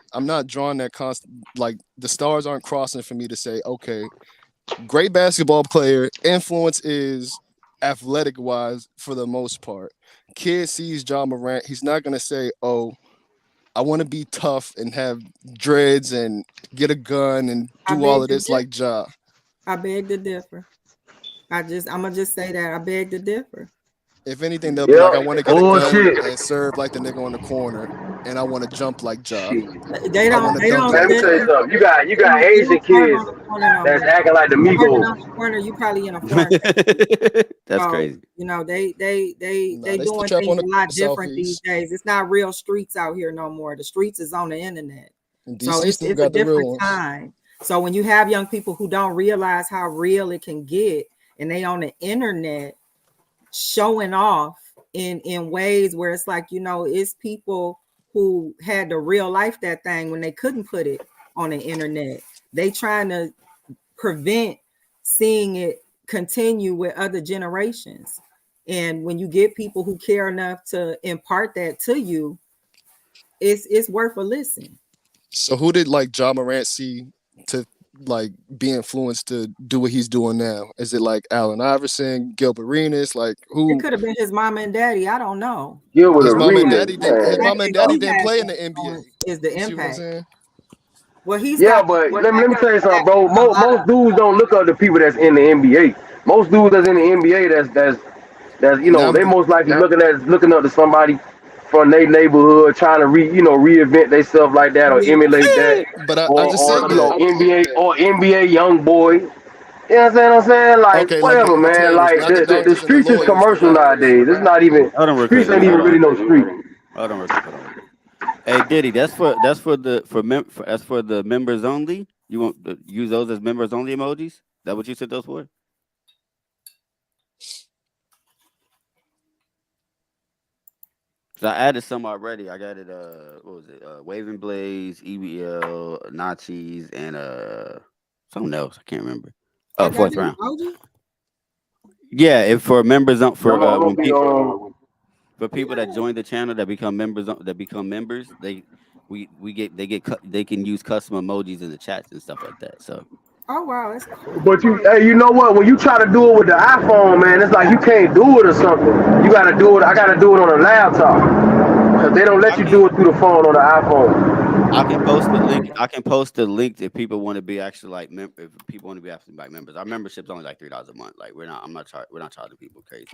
drawing that constant, like the stars aren't crossing for me to say, okay, great basketball player, influence is athletic wise for the most part. Kid sees Ja Morant, he's not gonna say, oh, I want to be tough and have dreads and get a gun and do all of this like Ja. I beg to differ. I'm gonna just say that I beg to differ. If anything, they'll be like, I want to get a gun and serve like the nigga on the corner, and I want to jump like Ja. They don't. Let me tell you something. You got Asian kids that's acting like the Migos. Corner, you probably in a front. That's crazy. You know, they doing things a lot different these days. It's not real streets out here no more. The streets is on the internet. So it's a different time. So when you have young people who don't realize how real it can get, and they on the internet showing off in ways where it's like, it's people who had to real life that thing when they couldn't put it on the internet. They trying to prevent seeing it continue with other generations. And when you get people who care enough to impart that to you, it's worth a listen. So who did like Ja Morant see to like be influenced to do what he's doing now? Is it like Allen Iverson, Gilbert Arenas? Like who? It could have been his mom and daddy. I don't know. His mom and daddy didn't play in the NBA. Is the impact? Well, but let me tell you something, bro. Most dudes don't look up to people that's in the NBA. Most dudes that's in the NBA, that's they most likely looking up to somebody from their neighborhood, trying to reinvent themselves like that or emulate that. But I just said NBA young boy. You know what I'm saying? Like whatever, man. Like the streets is commercial nowadays. It's not even streets ain't even really no street. Hold on. Hey Diddy, that's for the members only. You want to use those as members only emojis? Is that what you said those for? So I added some already. I got it. What was it? Waving Blaze, EBL, Nazis, and something else. I can't remember. Oh, fourth round. Yeah, if for members for people that join the channel that become members, they they can use custom emojis in the chats and stuff like that. So. Oh wow, that's cool. But you know what? When you try to do it with the iPhone, man, it's like you can't do it or something. You gotta do it. I gotta do it on a laptop because they don't let you do it through the phone on the iPhone. I can post the link. I can post the link if people want to be actually like if people want to be actually like members. Our membership's only like $3 a month. Like we're not charging people crazy.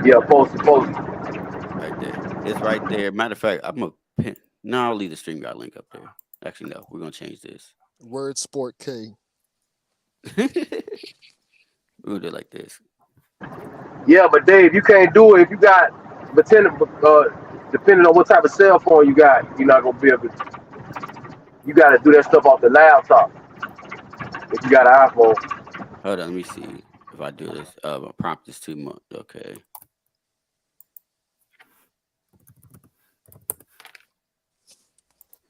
Yeah, post it. Right there. It's right there. Matter of fact, I'm gonna pin. No, I'll leave the StreamYard link up there. Actually, no, we're gonna change this. Word Sport K. We're gonna do it like this. Yeah, but Dave, you can't do it if you got depending on what type of cell phone you got, you're not gonna be able to. You gotta do that stuff off the laptop if you got an iPhone. Hold on, let me see if I do this. My prompt is too much. Okay.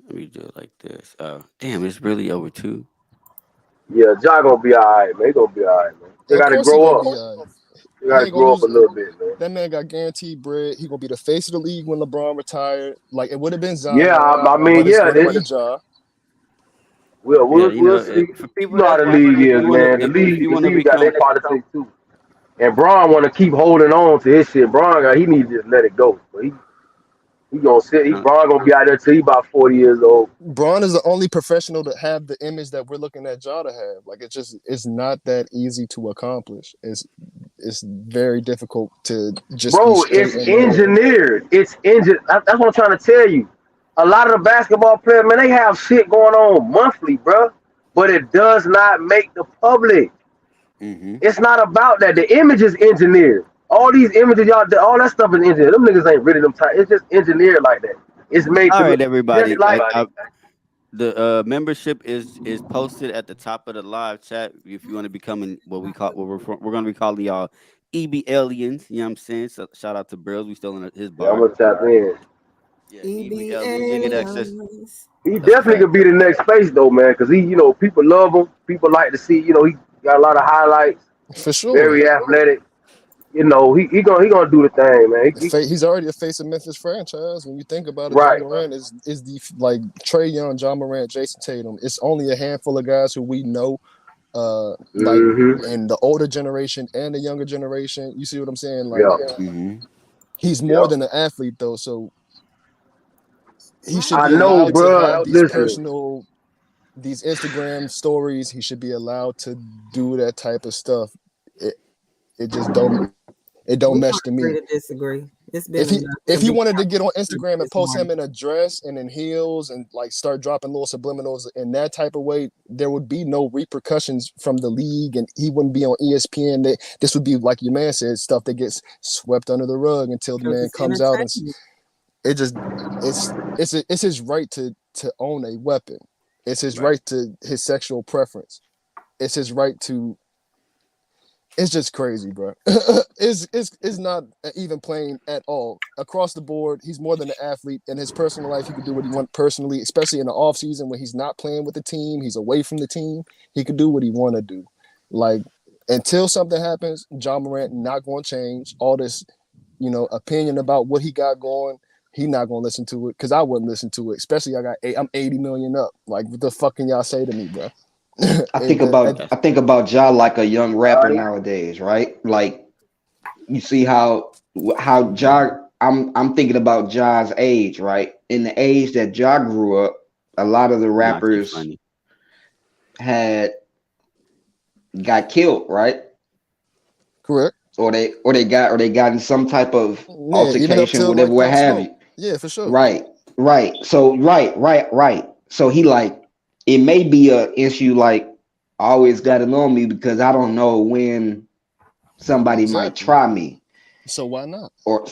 Let me do it like this. Damn, it's really over 2. Yeah, Ja gonna be all right, man. He gonna be all right, man. They gotta grow up. They gotta grow up a little bit, man. That man got guaranteed bread. He gonna be the face of the league when LeBron retired. Like it would have been Zion. Yeah, I mean, yeah. We'll see. You know how the league is, man. The league got their politics too. And Bron want to keep holding on to his shit. Bron, he needs to just let it go. But he gonna sit. Bron gonna be out there till he about 40 years old. Bron is the only professional to have the image that we're looking at Ja to have. Like it's not that easy to accomplish. It's very difficult to just. Bro, it's engineered. It's engineered. That's what I'm trying to tell you. A lot of the basketball players, man, they have shit going on monthly, bro. But it does not make the public. Mm-hmm. It's not about that. The image is engineered. All these images, all that stuff is engineered. Them niggas ain't really them tight. It's just engineered like that. It's made. All right, everybody. The membership is posted at the top of the live chat. If you want to become we're going to be calling y'all EB aliens. You know what I'm saying? So shout out to Brills. We still in his bar. Yeah, I'm gonna tap in. Yeah, EB aliens. Get access. He definitely could be the next face though, man. Because people love him. People like to see. He got a lot of highlights. For sure. Very athletic. He gonna do the thing, man. He's already the face of Memphis franchise. When you think about it, right. Ja Morant is the like Trae Young, Ja Morant, Jason Tatum. It's only a handful of guys who we know, in the older generation and the younger generation. You see what I'm saying? Like, he's more than an athlete, though. So he should. I know, bro. These Instagram stories. He should be allowed to do that type of stuff. It just don't mesh to me. To disagree. If he wanted to get on Instagram and post him in a dress and in heels and like start dropping little subliminals in that type of way, there would be no repercussions from the league, and he wouldn't be on ESPN. This would be, like your man said, stuff that gets swept under the rug until the man comes out, and it's his right to own a weapon. It's his right to his sexual preference. It's his right to. It's just crazy, bro. It's not even playing at all. Across the board, he's more than an athlete. In his personal life, he can do what he wants personally, especially in the offseason when he's not playing with the team, he's away from the team. He can do what he want to do. Like, until something happens, Ja Morant not going to change. All this, opinion about what he got going, he not going to listen to it, because I wouldn't listen to it, especially I'm 80 million up. Like, what the fuck can y'all say to me, bro? I think about Ja like a young rapper nowadays, right? Like, you see how Ja. I'm thinking about Ja's age, right? In the age that Ja grew up, a lot of the rappers got killed, right? Correct. Or they got in some type of altercation, whatever, what have you. Yeah, for sure. Right. So right. So he like. It may be an issue like I always got it on me because I don't know when somebody might try me. So why not? Or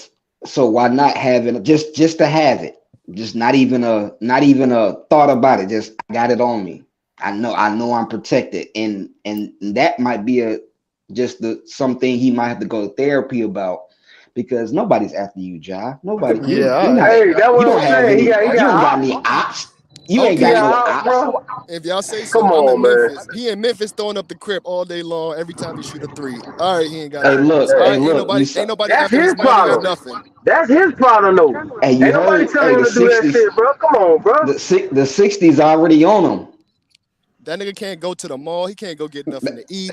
so why not having just to have it? Just not even a thought about it. Just got it on me. I know I'm protected, and that might be something he might have to go to therapy about, because nobody's after you, Ja. Nobody. Yeah. You don't got any ops. You ain't got no ops, bro. If y'all say so, come on, Memphis. He in Memphis throwing up the crib all day long. Every time he shoot a three. All right, he ain't got. Hey, look, ain't nobody. That's his problem. Nothing. That's his problem, though. Hey, you ain't nobody telling him to do that shit, bro. Come on, bro. The 60s already on him. That nigga can't go to the mall. He can't go get nothing to eat.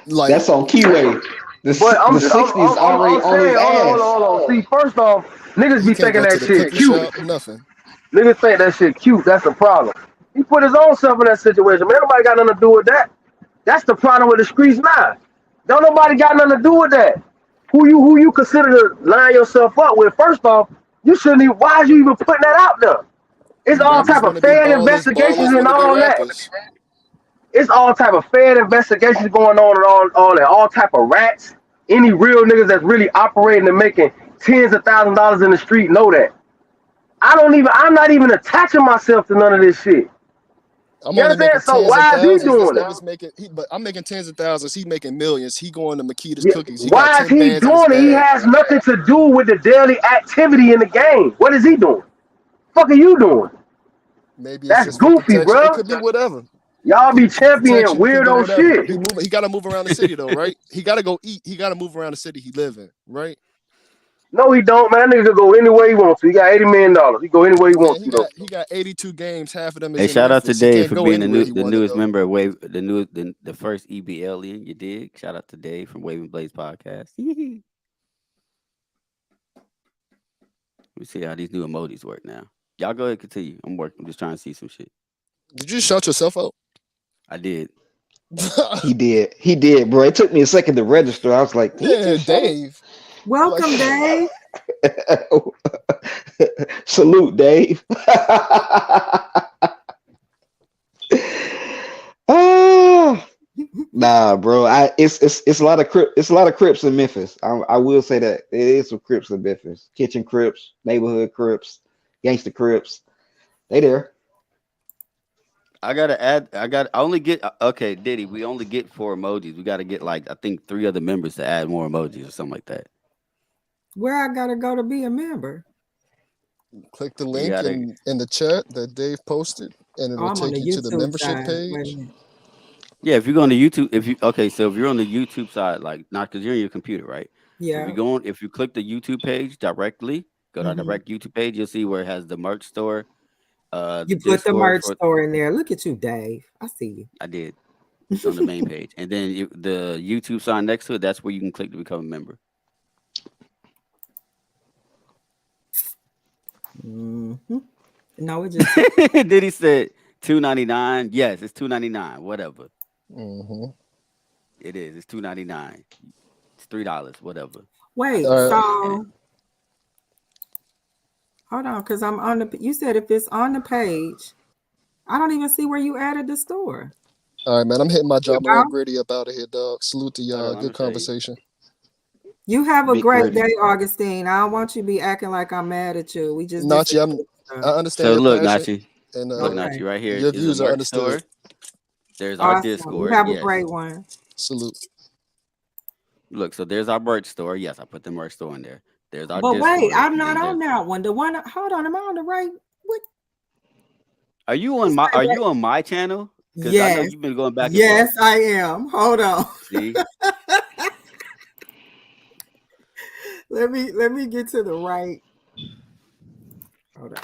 Like that's on Keyway. The 60s already on his ass. Hold on. See, first off, niggas be thinking that shit cute. Nothing. Niggas think that shit cute. That's the problem. He put his own self in that situation. Man, nobody got nothing to do with that. That's the problem with the streets now. Don't nobody got nothing to do with that. Who you consider to line yourself up with? First off, you shouldn't even. Why is you even putting that out there? It's all type of fair investigations and all that. It's all type of fair investigations going on and all that. All type of rats. Any real niggas that's really operating and making tens of thousands of dollars in the street know that. I'm not even attaching myself to none of this shit. I'm only making so why is he doing it? But I'm making tens of thousands. He making millions. He going to Makita's Cookies. Why is he doing it? He has nothing to do with the daily activity in the game. What is he doing? Fuck are you doing? Maybe that's goofy, bro. It could be whatever. Y'all be championing weirdo shit. He got to move around the city though, right? He got to go eat. He got to move around the city he live in, right? No, he don't, man. That nigga can go anywhere he wants to. He got $80 million. He go anywhere he wants to. He got 82 games. Half of them. Hey, shout out to Dave for being the newest member of Wave, the first EB alien. You dig? Shout out to Dave from Wave and Blaze podcast. Let me see how these new emojis work now. Y'all go ahead and continue. I'm working. I'm just trying to see some shit. Did you shout yourself out? I did. He did, bro. It took me a second to register. I was like, yeah, Dave. Welcome, Dave. Salute, Dave. Nah, bro. It's a lot of Crips in Memphis. I will say that it is some Crips in Memphis. Kitchen Crips, neighborhood Crips, gangster Crips. They there. I only get okay, Diddy. We only get 4 emojis. We gotta get like I think 3 other members to add more emojis or something like that. Where I gotta go to be a member? Click the link in the chat that Dave posted, and it'll take you to the membership page. Yeah, if you go on the YouTube, if you're on the YouTube side, like not because you're on your computer, right? Yeah. If you click the YouTube page directly, go to our direct YouTube page, you'll see where it has the merch store. You put the merch store in there. Look at you, Dave. I see you. I did. It's on the main page, and then the YouTube sign next to it. That's where you can click to become a member. Mm-hmm. No, it just Did he said $2.99? Yes, it's $2.99. Whatever. Mm-hmm. It is. It's $2.99. It's $3. Whatever. Wait. So hold on, because I'm on the. You said if it's on the page, I don't even see where you added the store. All right, man. I'm hitting my job. I'm Gritty up out of here, dog. Salute to y'all. Good conversation. You have a great day, Augustine. I don't want you to be acting like I'm mad at you. We just Nachi, I understand. So look, Nachi. And look, Nachi, right here. Your views are understood. There's our Discord. You have a great one. Salute. Look, so there's our merch store. Yes, I put the merch store in there. There's our But Discord. wait, I'm not on that one. The one, hold on, am I on the right? What? Are you on my channel? Because yes. I know you've been going back and yes, forth. I am. Hold on. See? Let me get to the right. Hold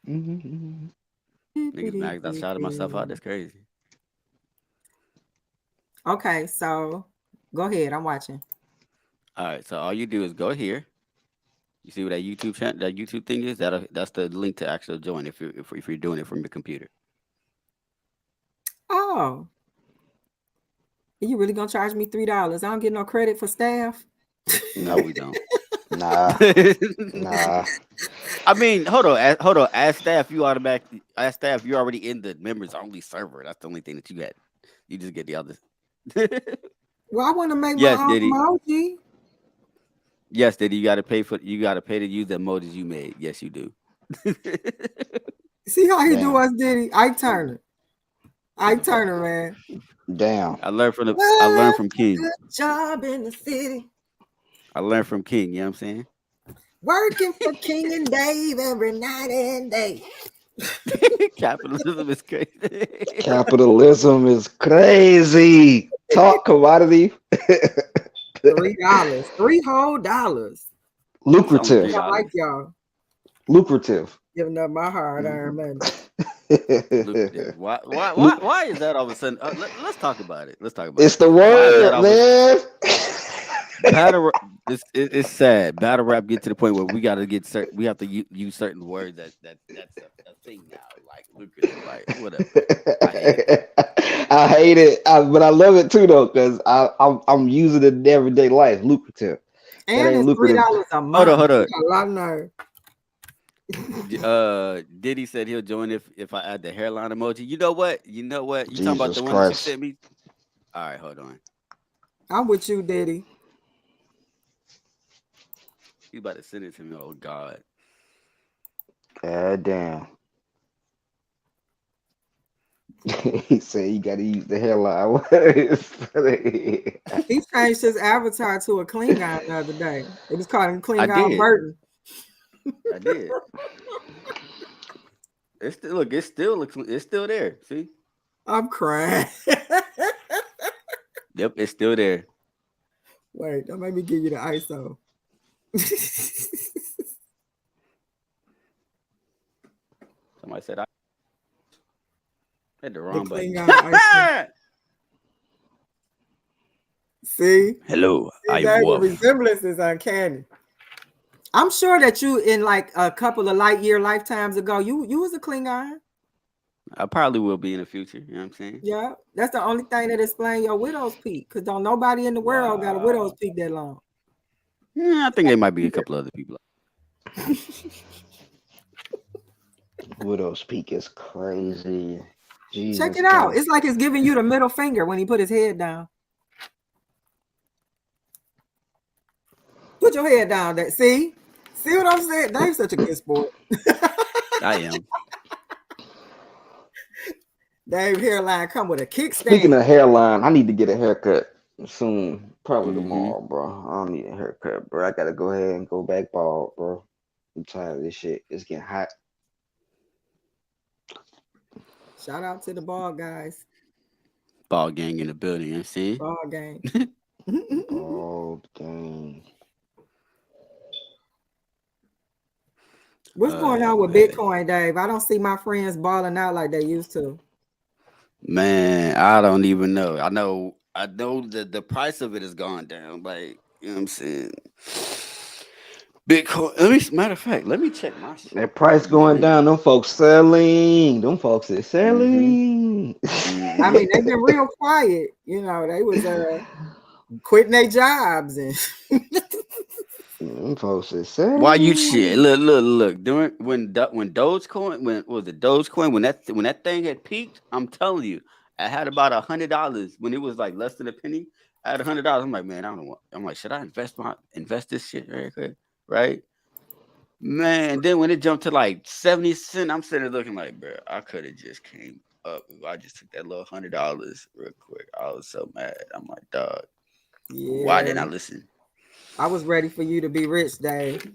on. Niggas mad I shouted myself out. That's crazy. Okay, so go ahead. I'm watching. All right, so all you do is go here. You see what that YouTube channel, that YouTube thing is? That's the link to actually join if you're doing it from your computer. Oh. You really gonna charge me $3? I don't get no credit for staff. No, we don't. Nah. I mean, hold on. As staff, you're already in the members only server. That's the only thing that you had. You just get the others. Well, I want to make my own emoji. Yes, Diddy. You gotta pay to use the emojis you made. Yes, you do. See how he do us, Diddy? Ike Turner, man. Damn. I learned from King. Good job in the city. I learned from King. You know what I'm saying? Working for King and Dave every night and day. Capitalism is crazy. Capitalism is crazy. Talk commodity. $3. $3 whole dollars. Lucrative. I like y'all. Lucrative. Giving up my hard-earned money. Why is that all of a sudden? Let's talk about it. It's the word, man. Battle, it's sad. Battle rap get to the point where we got to get certain. We have to use certain words that's a thing now. Like lucrative, like whatever. I hate it, but I love it too though, because I'm using it in everyday life. Lucrative. And it's $3 a month. Hold on. A lot of nerve. Diddy said he'll join if I add the hairline emoji. You know what? You Jesus talking about the one that you sent me? All right, hold on. I'm with you, Diddy. He's about to send it to me. Oh God. God damn. He said you gotta use the hairline. He changed his avatar to a Klingon the other day. It was called him Klingon Burton. I did. It's still there. See? I'm crying. Yep, it's still there. Wait, don't make me give you the ISO. Somebody said I had the wrong button. See? Hello, the resemblance is uncanny. I'm sure that you, in like a couple of light year lifetimes ago, you was a Klingon. I probably will be in the future. You know what I'm saying? Yeah, that's the only thing that explains your widow's peak. Because don't nobody in the world got a widow's peak that long. Yeah, I think there might be a couple other people. Widow's peak is crazy. Jesus Check it out. It's like it's giving you the middle finger when he put his head down. Put your head down. See what I'm saying? Dave's such a good sport. I am. Dave hairline come with a kickstand. Speaking of hairline, I need to get a haircut soon. Probably tomorrow, bro. I don't need a haircut, bro. I gotta go ahead and go back bald, bro. I'm tired of this shit. It's getting hot. Shout out to the ball guys. Ball gang in the building, you see? Ball gang. Ball gang. What's going on with Bitcoin, Dave? I don't see my friends balling out like they used to. Man, I don't even know. I know that the price of it has gone down. Like, you know what I'm saying? Bitcoin. Matter of fact, let me check my shit. That price going down. Them folks selling. Them folks is selling. Mm-hmm. I mean, they've been real quiet. You know, they was quitting their jobs and. Them folks is selling. Why you shit? Look. During when Dogecoin, when that thing had peaked, I'm telling you, I had about $100 when it was like less than a penny. I had $100. I'm like, man, I don't know what. I'm like, should I invest this shit right quick? Right? Man, then when it jumped to like 70 cents, I'm sitting there looking like, bro, I could have just came up. I just took that little $100 real quick. I was so mad. I'm like, dog, why didn't I listen? I was ready for you to be rich, Dave.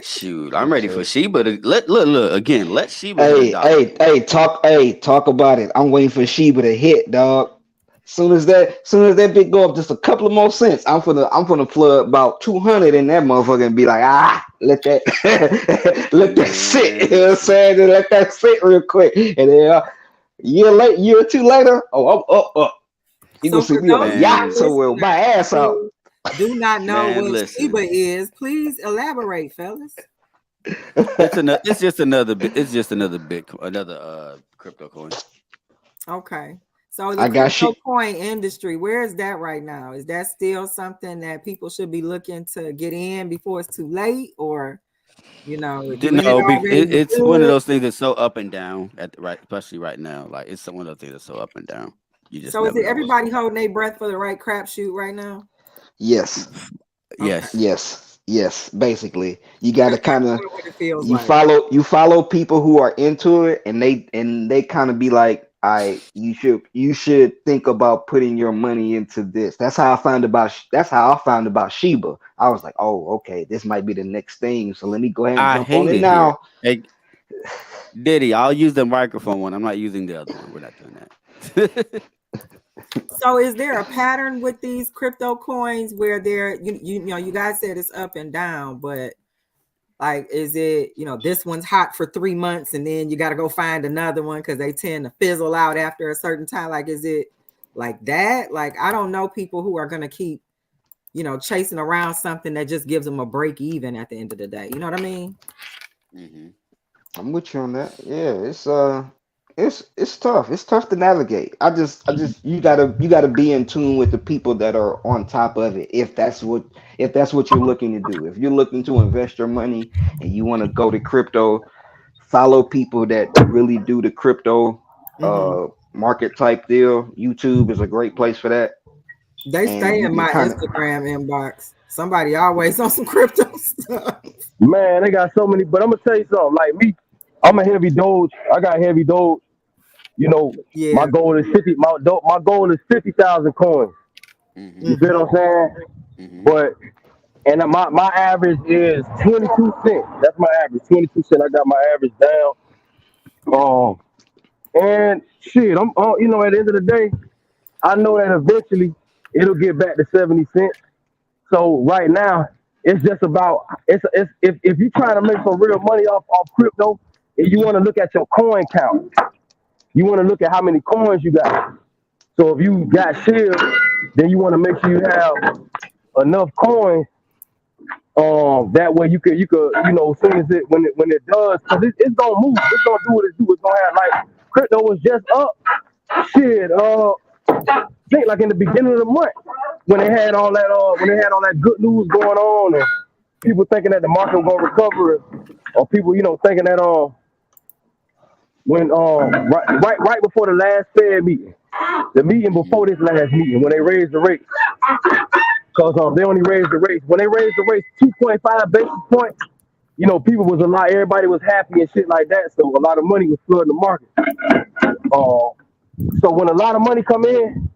Shoot, I'm ready for Sheba to look again. Let Sheba. Hey, talk about it. I'm waiting for Sheba to hit, dog. Soon as that bit go up just a couple of more cents, I'm gonna plug about 200 in that motherfucker and be like, let that sit. You know what I'm saying? Let that sit real quick. And then year or two later, I'm up. You gonna see me on a yacht somewhere with my ass out. Do not know what Sheba is. Please elaborate, fellas. It's just another Bitcoin, another crypto coin. Okay. So the crypto coin industry, where is that right now? Is that still something that people should be looking to get in before it's too late, or it's one of those things that's so up and down especially right now. Like it's one of those things that's so up and down. So is it everybody holding their breath for the right crapshoot right now? Yes. Basically, you got to kind of you follow people who are into it, and they kind of be like you should think about putting your money into this. That's how I found about Shiba. I was like, oh, okay, this might be the next thing. So let me go ahead and jump on it now. Hey, Diddy, I'll use the microphone one. I'm not using the other one. We're not doing that. So is there a pattern with these crypto coins where you know, you guys said it's up and down, but like, is it, you know, this one's hot for 3 months and then you got to go find another one because they tend to fizzle out after a certain time? Like, is it like that? Like, I don't know people who are going to keep, you know, chasing around something that just gives them a break even at the end of the day. You know what I mean? Mm-hmm. I'm with you on that. Yeah, it's tough. It's tough to navigate. I just you gotta be in tune with the people that are on top of it. If that's what you're looking to do. If you're looking to invest your money and you want to go to crypto, follow people that really do the crypto market type deal. YouTube is a great place for that. They stay in my Instagram inbox. Somebody always on some crypto stuff. Man, they got so many. But I'm gonna tell you something. Like me, I'm a heavy Doge. I got heavy Doge. You know, my goal is 50. My goal is 50,000 coins. Mm-hmm. You feel what I'm saying? Mm-hmm. But and my average is 22 cents. That's my average, 22 cents. I got my average down. And shit, I'm you know, at the end of the day, I know that eventually it'll get back to 70 cents. So right now, it's just about if you're trying to make some real money off crypto, and you want to look at your coin count. You want to look at how many coins you got. So if you got shares, then you want to make sure you have enough coins. That way you could, you know, as soon as when it does, because it's gonna move. It's gonna do what it do. It's gonna have, like, crypto was just up. Shit, I think like in the beginning of the month when they had all that good news going on and people thinking that the market was gonna recover, or people, you know, thinking that when right before the last Fed meeting, the meeting before this last meeting, when they raised the rates, because they only raised the rates. When they raised the rates 2.5 basis points, you know, everybody was happy and shit like that. So a lot of money was flooding the market. So when a lot of money come in,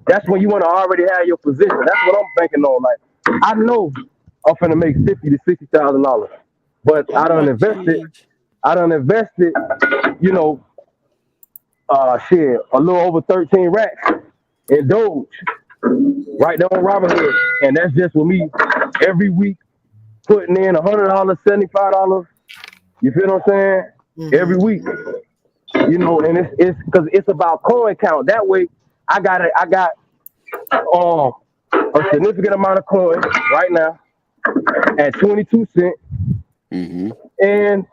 that's when you want to already have your position. That's what I'm thinking on. Like, I know I'm finna make $50,000 to $60,000, but I done invested, you know, shit, a little over 13 racks in Doge, right there on Robinhood, and that's just with me every week putting in $100, $75. You feel what I'm saying? Mm-hmm. Every week, you know, and it's because it's about coin count. That way, I got a significant amount of coins right now at 22 cents, and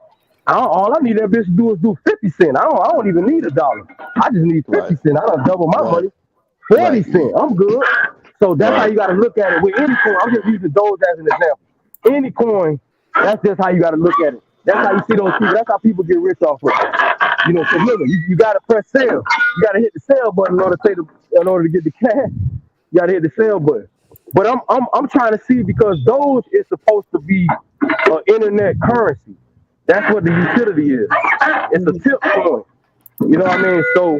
all I need that bitch to do is do 50 cents. I don't even need $1. I just need 50 cents. I don't double my money. 40 cents. I'm good. So that's how you got to look at it with any coin. I'm just using Doge as an example. Any coin, that's just how you got to look at it. That's how you see those people. That's how people get rich off of it. You know, so look, you got to press sell. You got to hit the sell button in order to get the cash. You got to hit the sell button. But I'm trying to see, because Doge is supposed to be an internet currency. That's what the utility is. It's a tip coin. You know what I mean? So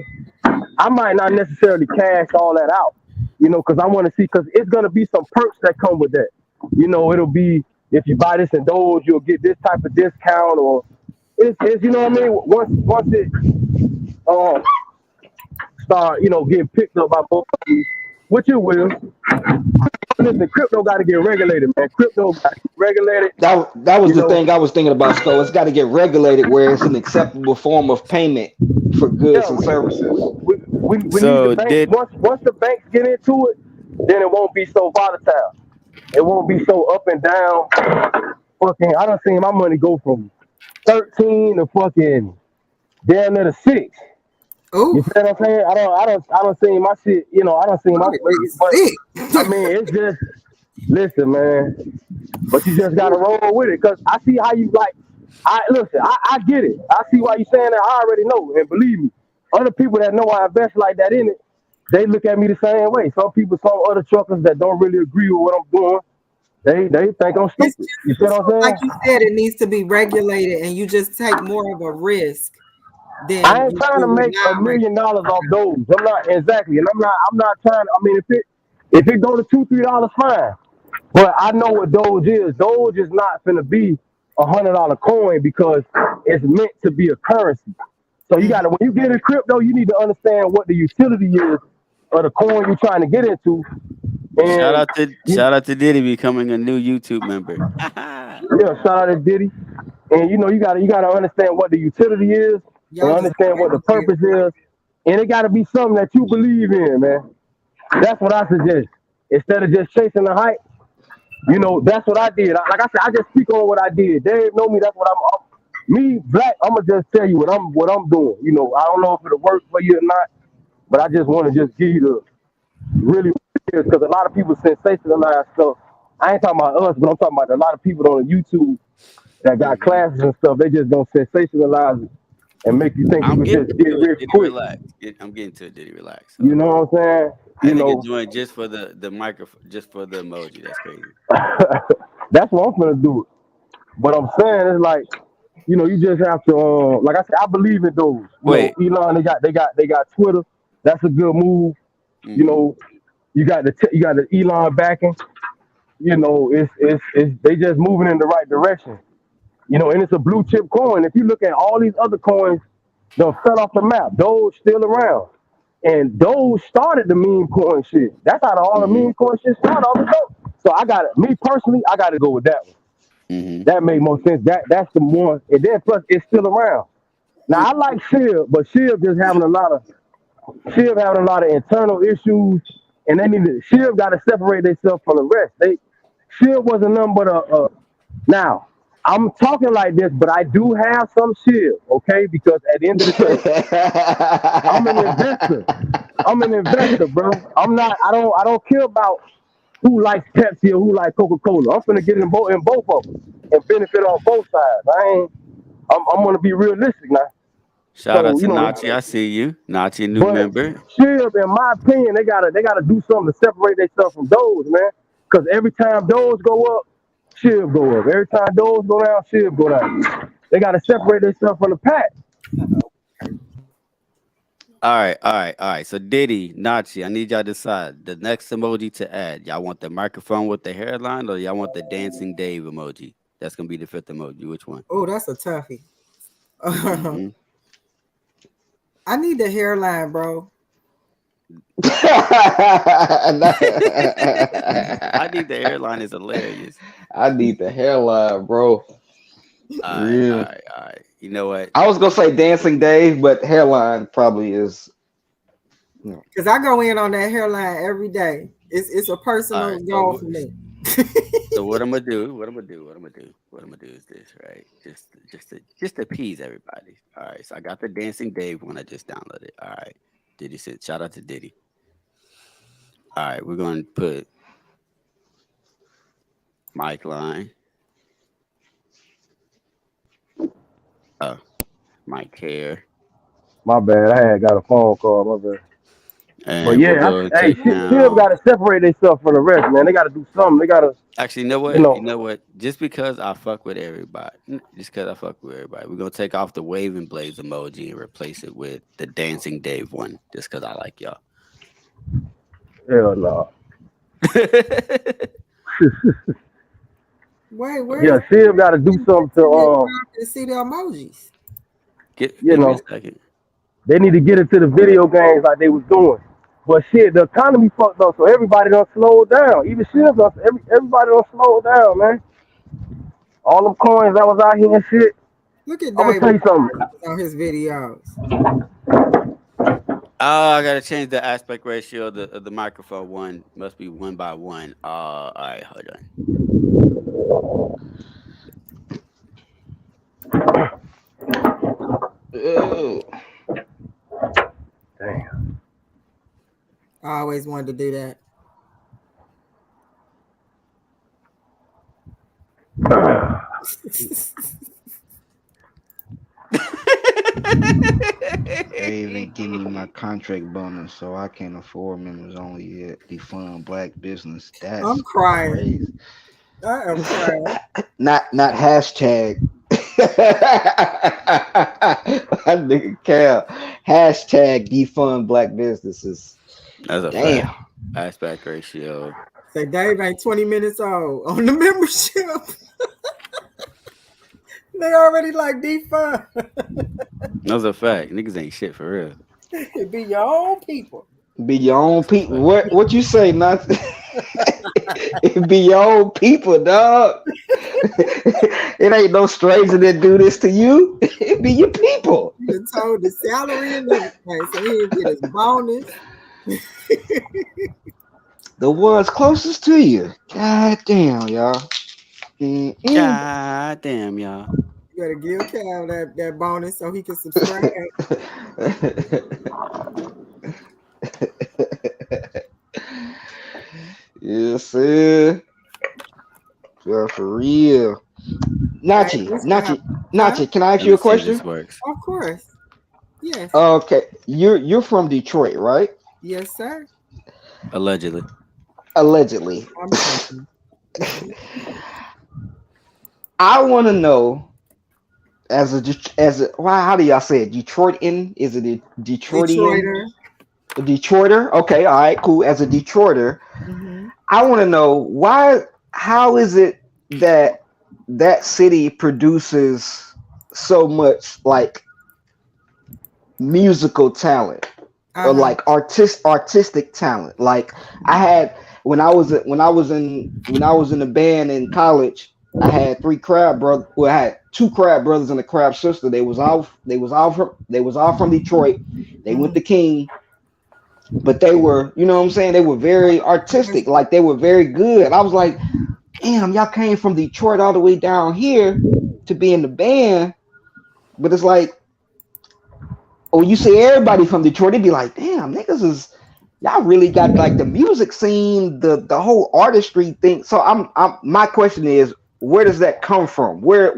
I might not necessarily cash all that out, you know, because I want to see, because it's going to be some perks that come with that. You know, it'll be, if you buy this in Doge, you'll get this type of discount, or it's you know what I mean? Once it start, you know, getting picked up by both of these, which it will. Listen, crypto got to get regulated, man. Crypto got to get regulated. That was the thing I was thinking about, Sko. It's got to get regulated where it's an acceptable form of payment for goods and services. We need the banks. Once the banks get into it, then it won't be so volatile. It won't be so up and down. Fucking, I done seen my money go from 13 to fucking down to 6. Ooh. You feel what I'm saying? I don't see my shit, you know, I don't see my, but I mean, it's just, listen, man, but you just gotta roll with it, because I see how you like, I get it. I see why you saying that. I already know, and believe me, other people that know I invest like that in it, they look at me the same way. Some other truckers that don't really agree with what I'm doing, they think I'm stupid. You see what I'm saying? Like you said, it needs to be regulated, and you just take more of a risk then I ain't trying to make $1 million off those. I'm not exactly, and I'm not trying. I mean, if it go to $2-3, fine. But I know what Doge is. Doge is not finna be $100 coin because it's meant to be a currency. So you gotta, when you get in crypto, you need to understand what the utility is of the coin you're trying to get into. And shout out to Diddy becoming a new YouTube member. Yeah, shout out to Diddy. And you know, you gotta understand what the utility is and understand what the purpose is. And it gotta be something that you believe in, man. That's what I suggest. Instead of just chasing the hype, you know, that's what I did. Like I said, I just speak on what I did. Dave know me. That's what me, Black. I'm gonna just tell you what I'm doing. You know, I don't know if it'll work for you or not, but I just want to just give you the really, because a lot of people sensationalize stuff. I ain't talking about us, but I'm talking about a lot of people on YouTube that got classes and stuff. They just don't sensationalize it and make you think you can just get rich quick. I'm getting to it, Diddy. Relax. You know what I'm saying? You know, doing just for the microphone, just for the emoji. That's crazy. That's what I'm gonna do. But I'm saying it's like, you know, you just have to, like I said, I believe in those. You know, Elon, they got Twitter. That's a good move. Mm-hmm. You know, you got the Elon backing. You know, it's they just moving in the right direction. You know, and it's a blue chip coin. If you look at all these other coins, they'll fell off the map. Doge still around. And Doge started the meme coin shit. That's how all the meme coin shit started off the top. So I got it. Me personally, I got to go with that one. Mm-hmm. That made more sense. That's the one. And then plus, it's still around. Now I like Shiv, but Shiv just having a lot of internal issues, and Shiv got to separate themselves from the rest. Shiv wasn't nothing but now. I'm talking like this, but I do have some Shiv, okay? Because at the end of the day, I'm an investor. I'm an investor, bro. I don't care about who likes Pepsi or who likes Coca-Cola. I'm gonna get in both of them and benefit on both sides. I'm gonna be realistic now. Shout out to Nachi. I see you. Nachi, new member. Shiv, in my opinion, they gotta do something to separate themselves from Doge, man. Because every time Doge go up, Shiv go up. Every time Doge go down, Shiv go down. They gotta separate themselves from the pack. All right. So Diddy, Nachi, I need y'all to decide the next emoji to add. Y'all want the microphone with the hairline, or y'all want the dancing Dave emoji? That's gonna be the fifth emoji. Which one? Oh, that's a toughie. I need the hairline, bro. I need the hairline. Is hilarious. I need the hairline, bro. All right. You know what? I was gonna say Dancing Dave, but hairline probably is. Because I go in on that hairline every day. It's a personal goal for me. So what I'm gonna do is this, right? Just to appease everybody. All right. So I got the Dancing Dave one. I just downloaded. All right. Diddy said, shout out to Diddy. All right, we're gonna put mic line. Mic hair. My bad. I had got a phone call. My bad. And but yeah, Shiv got to separate themselves from the rest, man. They got to do something. They got to. Actually, you know what? Just because I fuck with everybody, we're gonna take off the waving blades emoji and replace it with the Dancing Dave one, just because I like y'all. Hell no. Wait. Yeah, Shiv got to do something to see the emojis. Give me a second. They need to get into the video games like they was doing. But shit, the economy fucked up, so everybody done slowed down. Even Shiv, everybody done slowed down, man. All them coins that was out here and shit. Look at David tell you something on his videos. I gotta change the aspect ratio of the microphone. One must be 1:1. All right, hold on. Ew. Damn. I always wanted to do that. They even give me my contract bonus, so I can't afford members only yet. Defund black business. I'm crying. Crazy. I am crying. Not hashtag. Nigga Cal. Hashtag defund black businesses. That's a fact. Aspect ratio. Say Dave ain't 20 minutes old on the membership. They already like defund. That's a fact. Niggas ain't shit for real. It be your own people. Be your own people. What you say, not it be your own people, dog. It ain't no stranger that do this to you. It be your people. You told the salary and everything, so he didn't get his bonus. The ones closest to you. God damn, y'all. God damn, y'all. You gotta give Cal that bonus so he can subscribe. Yes, sir. Yeah, for real. Nachi, can I ask you a question? Of course. Yes. Okay. You're from Detroit, right? Yes, sir. Allegedly. I want to know as a how do y'all say it? Detroitan? Is it a Detroitian? A Detroiter? Okay, all right, cool. As a Detroiter, I want to know how is it that city produces so much like musical talent or like artistic talent? Like I had when I was in the band in college, I had three Crab brothers. Well, I had two Crab brothers and a Crab sister. They was all from Detroit. They went to King, but they were, you know what I'm saying? They were very artistic. Like they were very good. I was like, damn, y'all came from Detroit all the way down here to be in the band. But it's like, oh, you say everybody from Detroit, it'd be like, damn, niggas is y'all really got like the music scene, the whole artistry thing. So I'm my question is, where does that come from? Where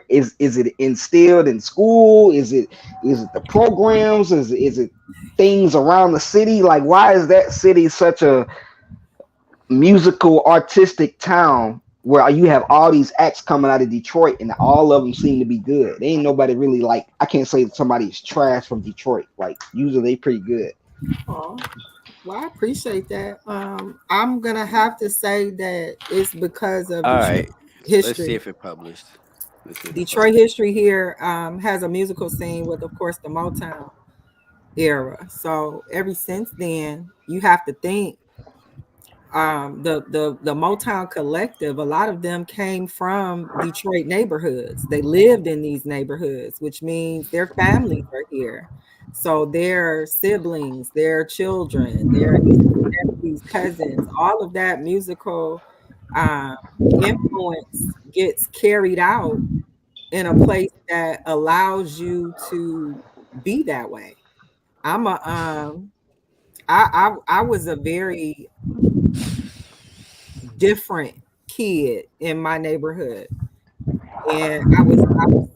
is it instilled in school? Is it the programs? Is it things around the city? Like, why is that city such a musical artistic town where you have all these acts coming out of Detroit and all of them seem to be good? There ain't nobody really like, I can't say that somebody's trash from Detroit. Like usually they pretty good. Oh, well, I appreciate that. I'm gonna have to say that it's because of history. Let's see if it published. Detroit history here has a musical scene with, of course, the Motown era. So ever since then, you have to think the Motown collective, a lot of them came from Detroit neighborhoods. They lived in these neighborhoods, which means their families are here. So their siblings, their children, their nephews, cousins, all of that musical influence gets carried out in a place that allows you to be that way. I was a very different kid in my neighborhood, and I was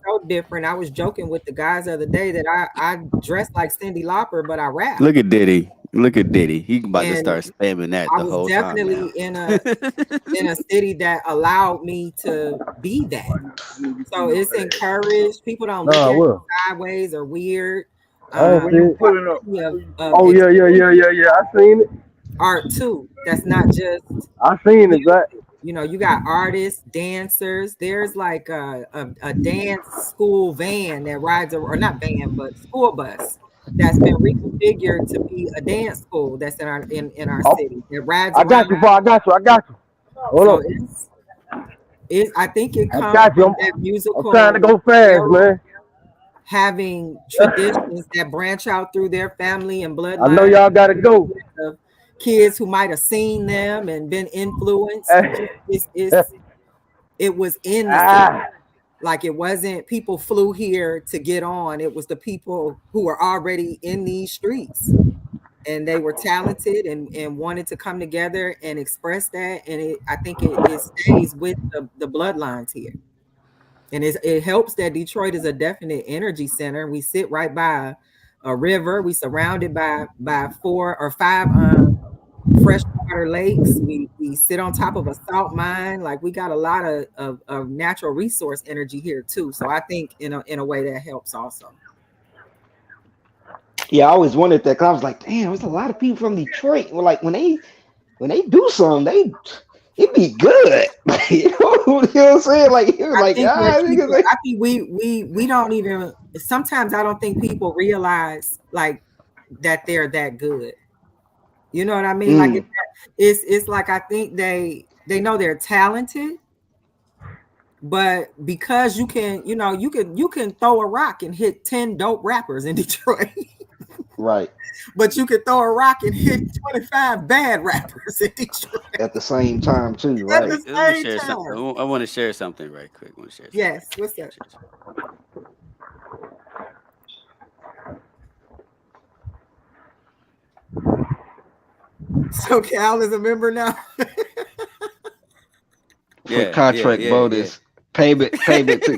so different. I was joking with the guys the other day that I dressed like Cyndi Lauper, but I rap. Look at Diddy. He about to start spamming that the whole time. I was definitely in a city that allowed me to be that. So it's encouraged. People don't look at it sideways or weird. Yeah. I seen it. Art too. That's not just. I seen it. That. You know, you got artists, dancers. There's like a dance school van that rides, or not van, but school bus that's been reconfigured to be a dance school that's in our city. It rides. I got you. Hold on. I think it comes from that musical. I'm trying to go fast, man. Having traditions that branch out through their family and bloodline. I know y'all gotta go. Kids who might have seen them and been influenced. It was in the city. Like it wasn't people flew here to get on. It was the people who were already in these streets, and they were talented and wanted to come together and express that. And I think it stays with the bloodlines here. And it helps that Detroit is a definite energy center. We sit right by a river. We surrounded by 4 or 5 freshwater freshwater lakes. We sit on top of a salt mine. Like we got a lot of natural resource energy here too. So I think in a way that helps also. Yeah, I always wondered that because I was like, damn, there's a lot of people from Detroit. Well, like when they do something, it be good. you know what I'm saying? Like, I think we don't even. Sometimes I don't think people realize like that they're that good. You know what I mean? Like it's like I think they know they're talented, but because you can throw a rock and hit 10 dope rappers in Detroit. Right. But you could throw a rock and hit 25 bad rappers in Detroit at the same time too, right? I want to share something right quick. Yes, what's that? So Cal is a member now. Yeah, contract bonus. Payment to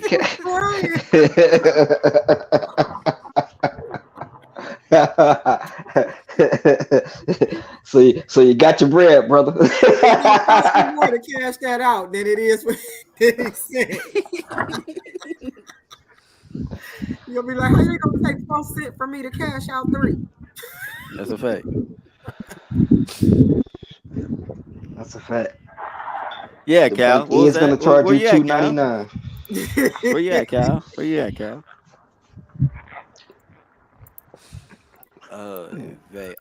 so you got your bread, brother. It's more to cash that out than it is what he said. You'll be like, how you gonna take 4 cents from me to cash out 3? That's a fact. That's a fact. Yeah, Cal. He's gonna charge you $2.99. Where you at, Cal?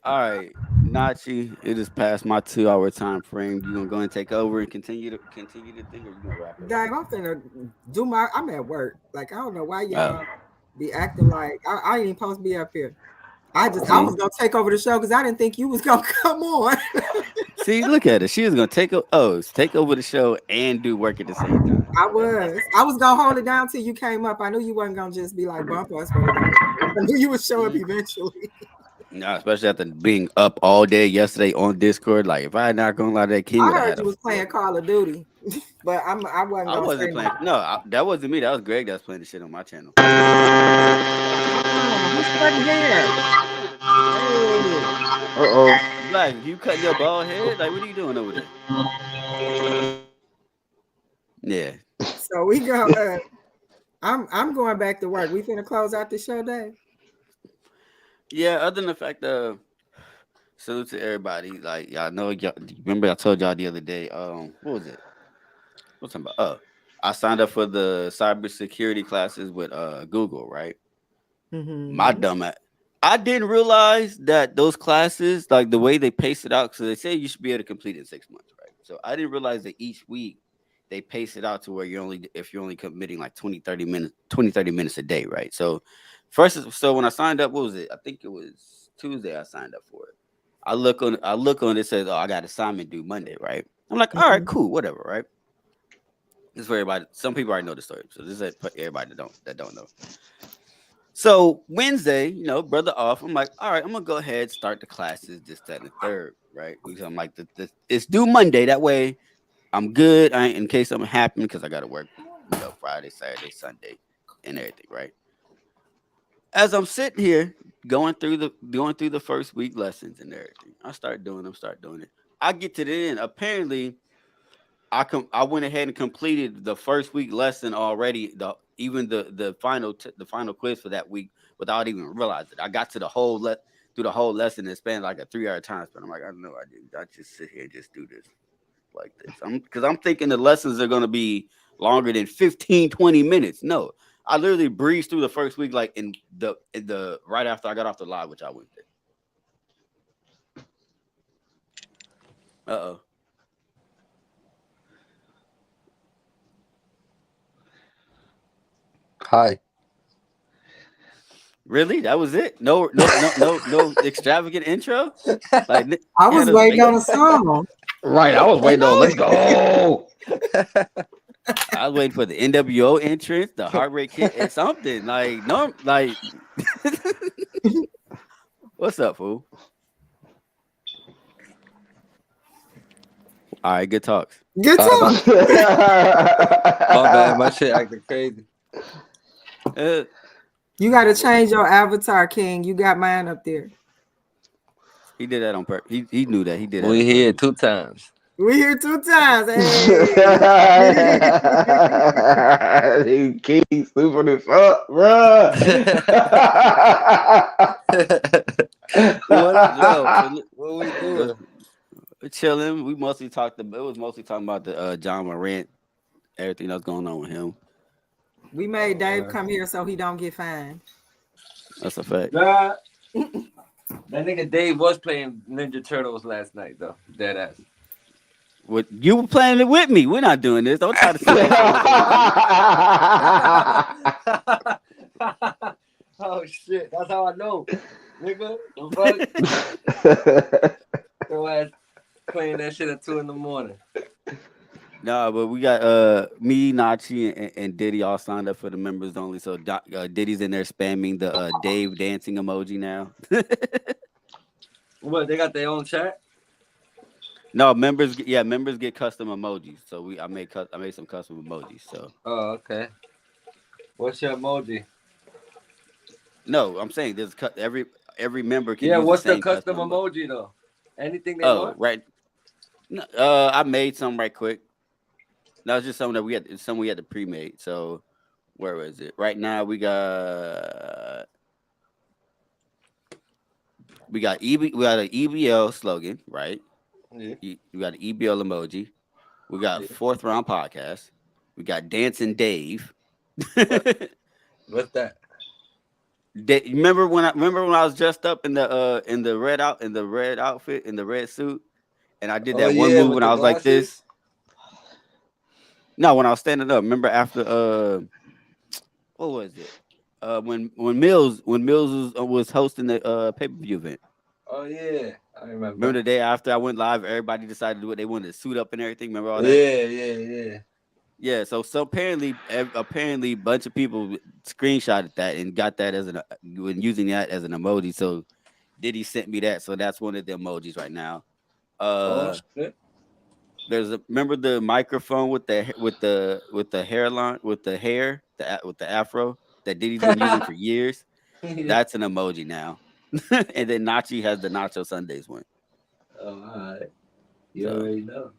All right, Nachi, it is past my 2-hour time frame. You gonna go and take over and continue the thing, or you gonna wrap it up? Dang, I'm finna do I'm at work. Like I don't know why y'all be acting like I ain't even supposed to be up here. I was gonna take over the show because I didn't think you was gonna come on. See, look at her. She was gonna take over the show and do work at the same time. I was gonna hold it down till you came up. I knew you wasn't gonna just be like bump us. I knew you would show up eventually. No, especially after being up all day yesterday on Discord. Like, if I had not gonna lie to that King, I heard you was playing Call of Duty, but I wasn't playing. No, that wasn't me. That was Greg that was playing the shit on my channel. Who's cutting hair? Hey. Black, you cutting your bald head? Like, what are you doing over there? Yeah. So we go. I'm going back to work. We finna close out the show, Dave. Yeah, other than the fact of salute to everybody. Like, y'all know, remember I told y'all the other day, what was it? What's about? Oh, I signed up for the cybersecurity classes with Google, right? Mm-hmm. My dumb ass. I didn't realize that those classes, like the way they pace it out, so they say you should be able to complete it in 6 months, right? So I didn't realize that each week they pace it out to where you're only committing like 30 minutes a day, right? So when I signed up, what was it? I think it was Tuesday I signed up for it. I look on it, it says, oh, I got assignment due Monday, right? I'm like, all right, cool, whatever, right? This is for everybody. Some people already know the story, so this is for everybody that don't know. So Wednesday, brother off. I'm like, all right, I'm gonna go ahead, start the classes, this, that, and the third, right? Because I'm like, it's due Monday. That way, I'm good. In case something happens, because I gotta work, Friday, Saturday, Sunday, and everything, right? As I'm sitting here going through the first week lessons and everything, I start doing it. I get to the end. Apparently, I went ahead and completed the first week lesson already. The final quiz for that week without even realizing it. I got to the whole lesson and spent like a 3-hour time span. I'm like, I know I didn't. I just sit here and just do this like this. Because I'm thinking the lessons are gonna be longer than 15-20 minutes. No, I literally breezed through the first week like in the right after I got off the live, which I went there. Uh-oh. Hi. Really? That was it? No extravagant intro? Like, I was waiting on a song. Right, I was waiting on let's go. I was waiting for the NWO entrance, the Heartbreak Kid, and something. What's up, fool? All right, good talks. Good talks. My bad, my shit acting crazy. You got to change your avatar, King. You got mine up there. He did that on purpose. He knew that. He did that. We here 2 times. We here 2 times. Hey. King stupid as fuck, bro. What we doing? We're chilling. We mostly talked about. It was mostly talking about the John Morant, everything that's going on with him. We made Dave come here so he don't get fined. That's a fact. That nigga Dave was playing Ninja Turtles last night, though. Dead ass. What you were playing it with me? We're not doing this. Don't try to say Oh shit! That's how I know, nigga. The fuck? Your ass playing that shit at 2 a.m. No, but we got me, Nachi, and Diddy all signed up for the members only. So Diddy's in there spamming the Dave dancing emoji now. What? They got their own chat? No, members get custom emojis. So I made some custom emojis. So. Oh, okay. What's your emoji? No, I'm saying there's every member can. Yeah, use what's the the custom emoji though? Anything they want? Right. No, I made some right quick. That was just something that we had to pre-made. So where is it? Right now we got an EBL slogan, right? Yeah. We got an EBL emoji. We got 4th Round Podcast. We got Dancing Dave. What's that? Remember when I was dressed up in the red outfit in the red suit, and I did that one move when I was like this. No, when I was standing up. Remember after what was it? When Mills was hosting the pay-per-view event. Oh yeah, I remember. Remember the day after I went live, everybody decided to do what they wanted to suit up and everything. Remember all that? Yeah. Yeah, so apparently a bunch of people screenshotted that and got that when using that as an emoji. So Diddy sent me that, so that's one of the emojis right now. Shit. Remember the microphone with the hairline with the afro that Diddy's been using for years. That's an emoji now. And then Nachi has the Nacho Sundays one. Oh, all right. You already know.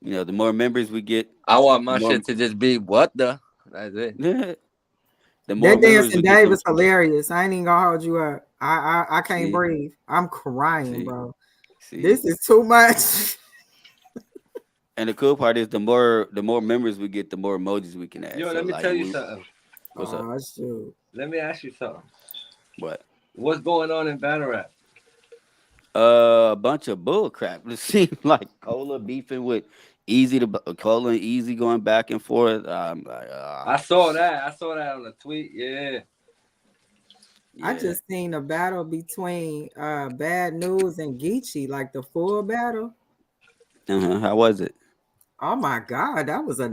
You know, the more members we get, I want my shit to just be what the. That's it. Yeah. The more that dancing Dave is hilarious. I ain't even gonna hold you up. I can't breathe. I'm crying, bro. This is too much. And the cool part is the more members we get, the more emojis we can add. Yo, let me tell you something. What's up? Shoot. Let me ask you something. What? What's going on in battle rap? A bunch of bull crap. It seems like Cola beefing with Cola and Easy going back and forth. I saw that on the tweet. Yeah. I just seen a battle between Bad News and Geechee, like the full battle. How was it? Oh my God, that was a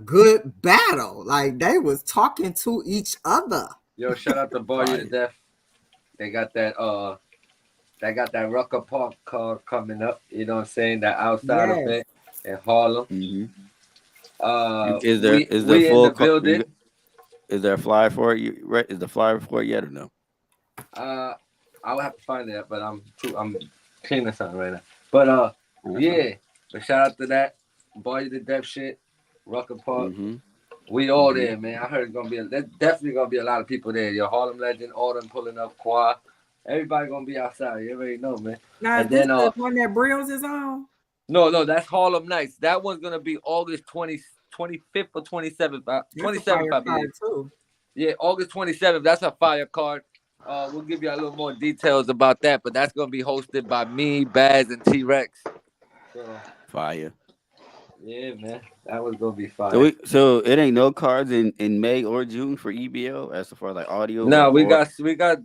good battle. Like they was talking to each other. Yo, shout out to Bar You to Death. They got that Rucker Park car coming up. You know what I'm saying? That outside event in Harlem. Mm-hmm. Is there full in the building? Is there a flyer for it? Is the flyer for it yet or no? I will have to find it, but I'm cleaning something right now. But yeah. But shout out to that Bar You to Death shit. Rucker Park. Mm-hmm. We all there, man. I heard there's definitely gonna be a lot of people there. Your Harlem legend, all them pulling up, Qua. Everybody gonna be outside. You already know, man. Now, is this the one that Brills is on? No, that's Harlem Nights. That one's gonna be August 25th or 27th. 27th, I believe. Too. Yeah, August 27th. That's a fire card. We'll give you a little more details about that, but that's gonna be hosted by me, Baz, and T-Rex. So, fire. Yeah, man, that was gonna be fire. So it ain't no cards in May or June for EBO as far as like audio. No, we got the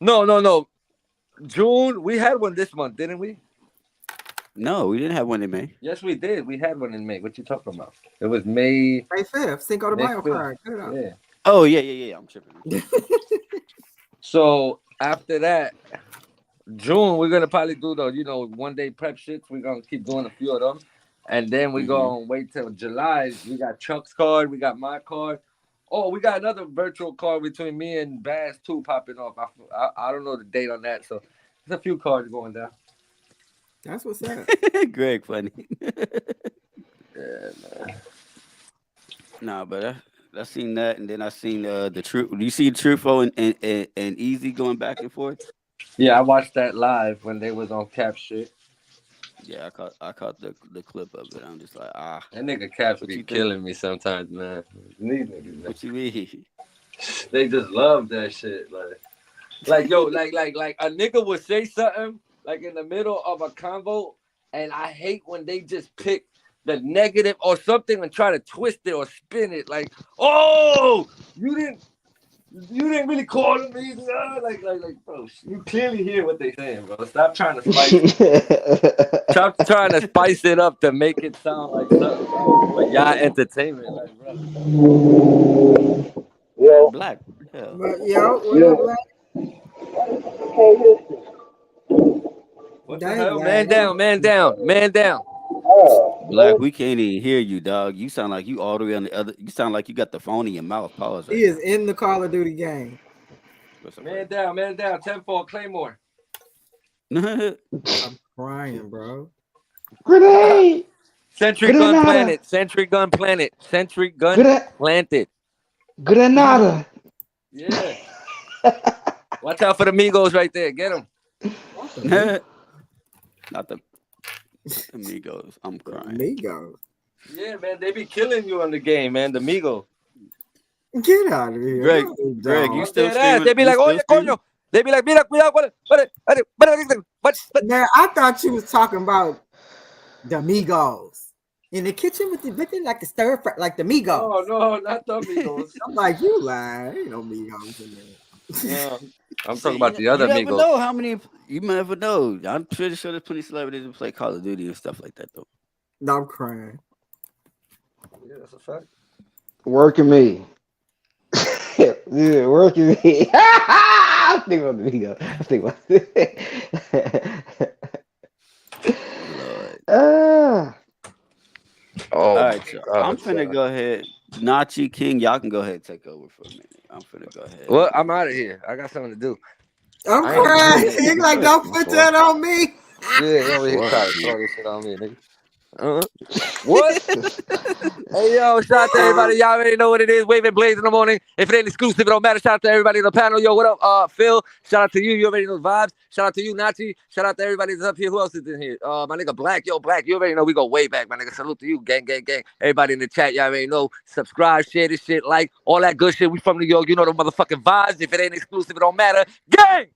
no. June, we had one this month, didn't we? No, we didn't have one in May. Yes, we did. We had one in May. What you talking about? It was May 5th. Cinco de Mayo card. Yeah. Oh yeah. I'm tripping. So after that. June, we're gonna probably do the 1 day prep shits. We're gonna keep doing a few of them, and then we're gonna wait till July. We got Chuck's card, we got my card, Oh, we got another virtual card between me and Baz 2 popping off. I don't know the date on that, so there's a few cards going down. That's what's up. Greg funny. Yeah, man. Nah, but I seen that, and then I seen the truth. Do you see Truffaut and Easy going back and forth? Yeah, I watched that live when they was on Cap shit. Yeah, I caught the clip of it. I'm just like, that nigga Caps be killing me sometimes, man. These niggas, man. What you mean? They just love that shit, like yo, like a nigga would say something like in the middle of a convo, and I hate when they just pick the negative or something and try to twist it or spin it. Like, oh, you didn't really call him either. Like, bro, you clearly hear what they saying, bro. Stop trying to spice it. Stop trying to spice it up to make it sound like something like y'all entertainment, like, bro. Yo, Black. Hell. What the hell? Man down. Black, we can't even hear you, dog. You sound like you all the way on the other. You sound like you got the phone in your mouth. Pause. He is in the Call of Duty game. Man down. 10-4 Claymore. I'm crying, bro. Grenade. Sentry gun planet. Sentry gun planted. Granada. Yeah. Watch out for the Migos right there. Get them. Not the Amigos. I'm crying. Amigos. Yeah, man, they be killing you on the game, man. The Migos. Get out of here, Greg, you still streaming? They be like, oye, coño. They be like, mira, cuidado, but now I thought you was talking about the Migos in the kitchen with like the stir fry, like the Migos. Oh no, not the Migos. I'm like, you lying? Ain't no Migos in there. Yeah. I'm talking about the other Migos. Migos. You never know how many. You never know. I'm pretty sure there's plenty of celebrities who play Call of Duty and stuff like that, though. No, I'm crying. Yeah, that's a fact. Working me. Yeah, working me. I think about the Migos. I think about all right, so I'm finna go ahead. Nachi King, y'all can go ahead and take over for a minute. I'm finna go ahead. Well, I'm out of here. I got something to do. I'm crying. He's like, don't put that on me. Yeah, over here trying to throw this shit on me, nigga. What? Hey, yo, shout out to everybody. Y'all already know what it is. Waving Blaze in the morning. If it ain't exclusive, it don't matter. Shout out to everybody in the panel. Yo, what up, Phil? Shout out to you. You already know the vibes. Shout out to you, Nachi. Shout out to everybody that's up here. Who else is in here? My nigga Black. Yo, Black. You already know we go way back, my nigga. Salute to you. Gang. Everybody in the chat, y'all already know. Subscribe, share this shit, like, all that good shit. We from New York. You know the motherfucking vibes. If it ain't exclusive, it don't matter. Gang!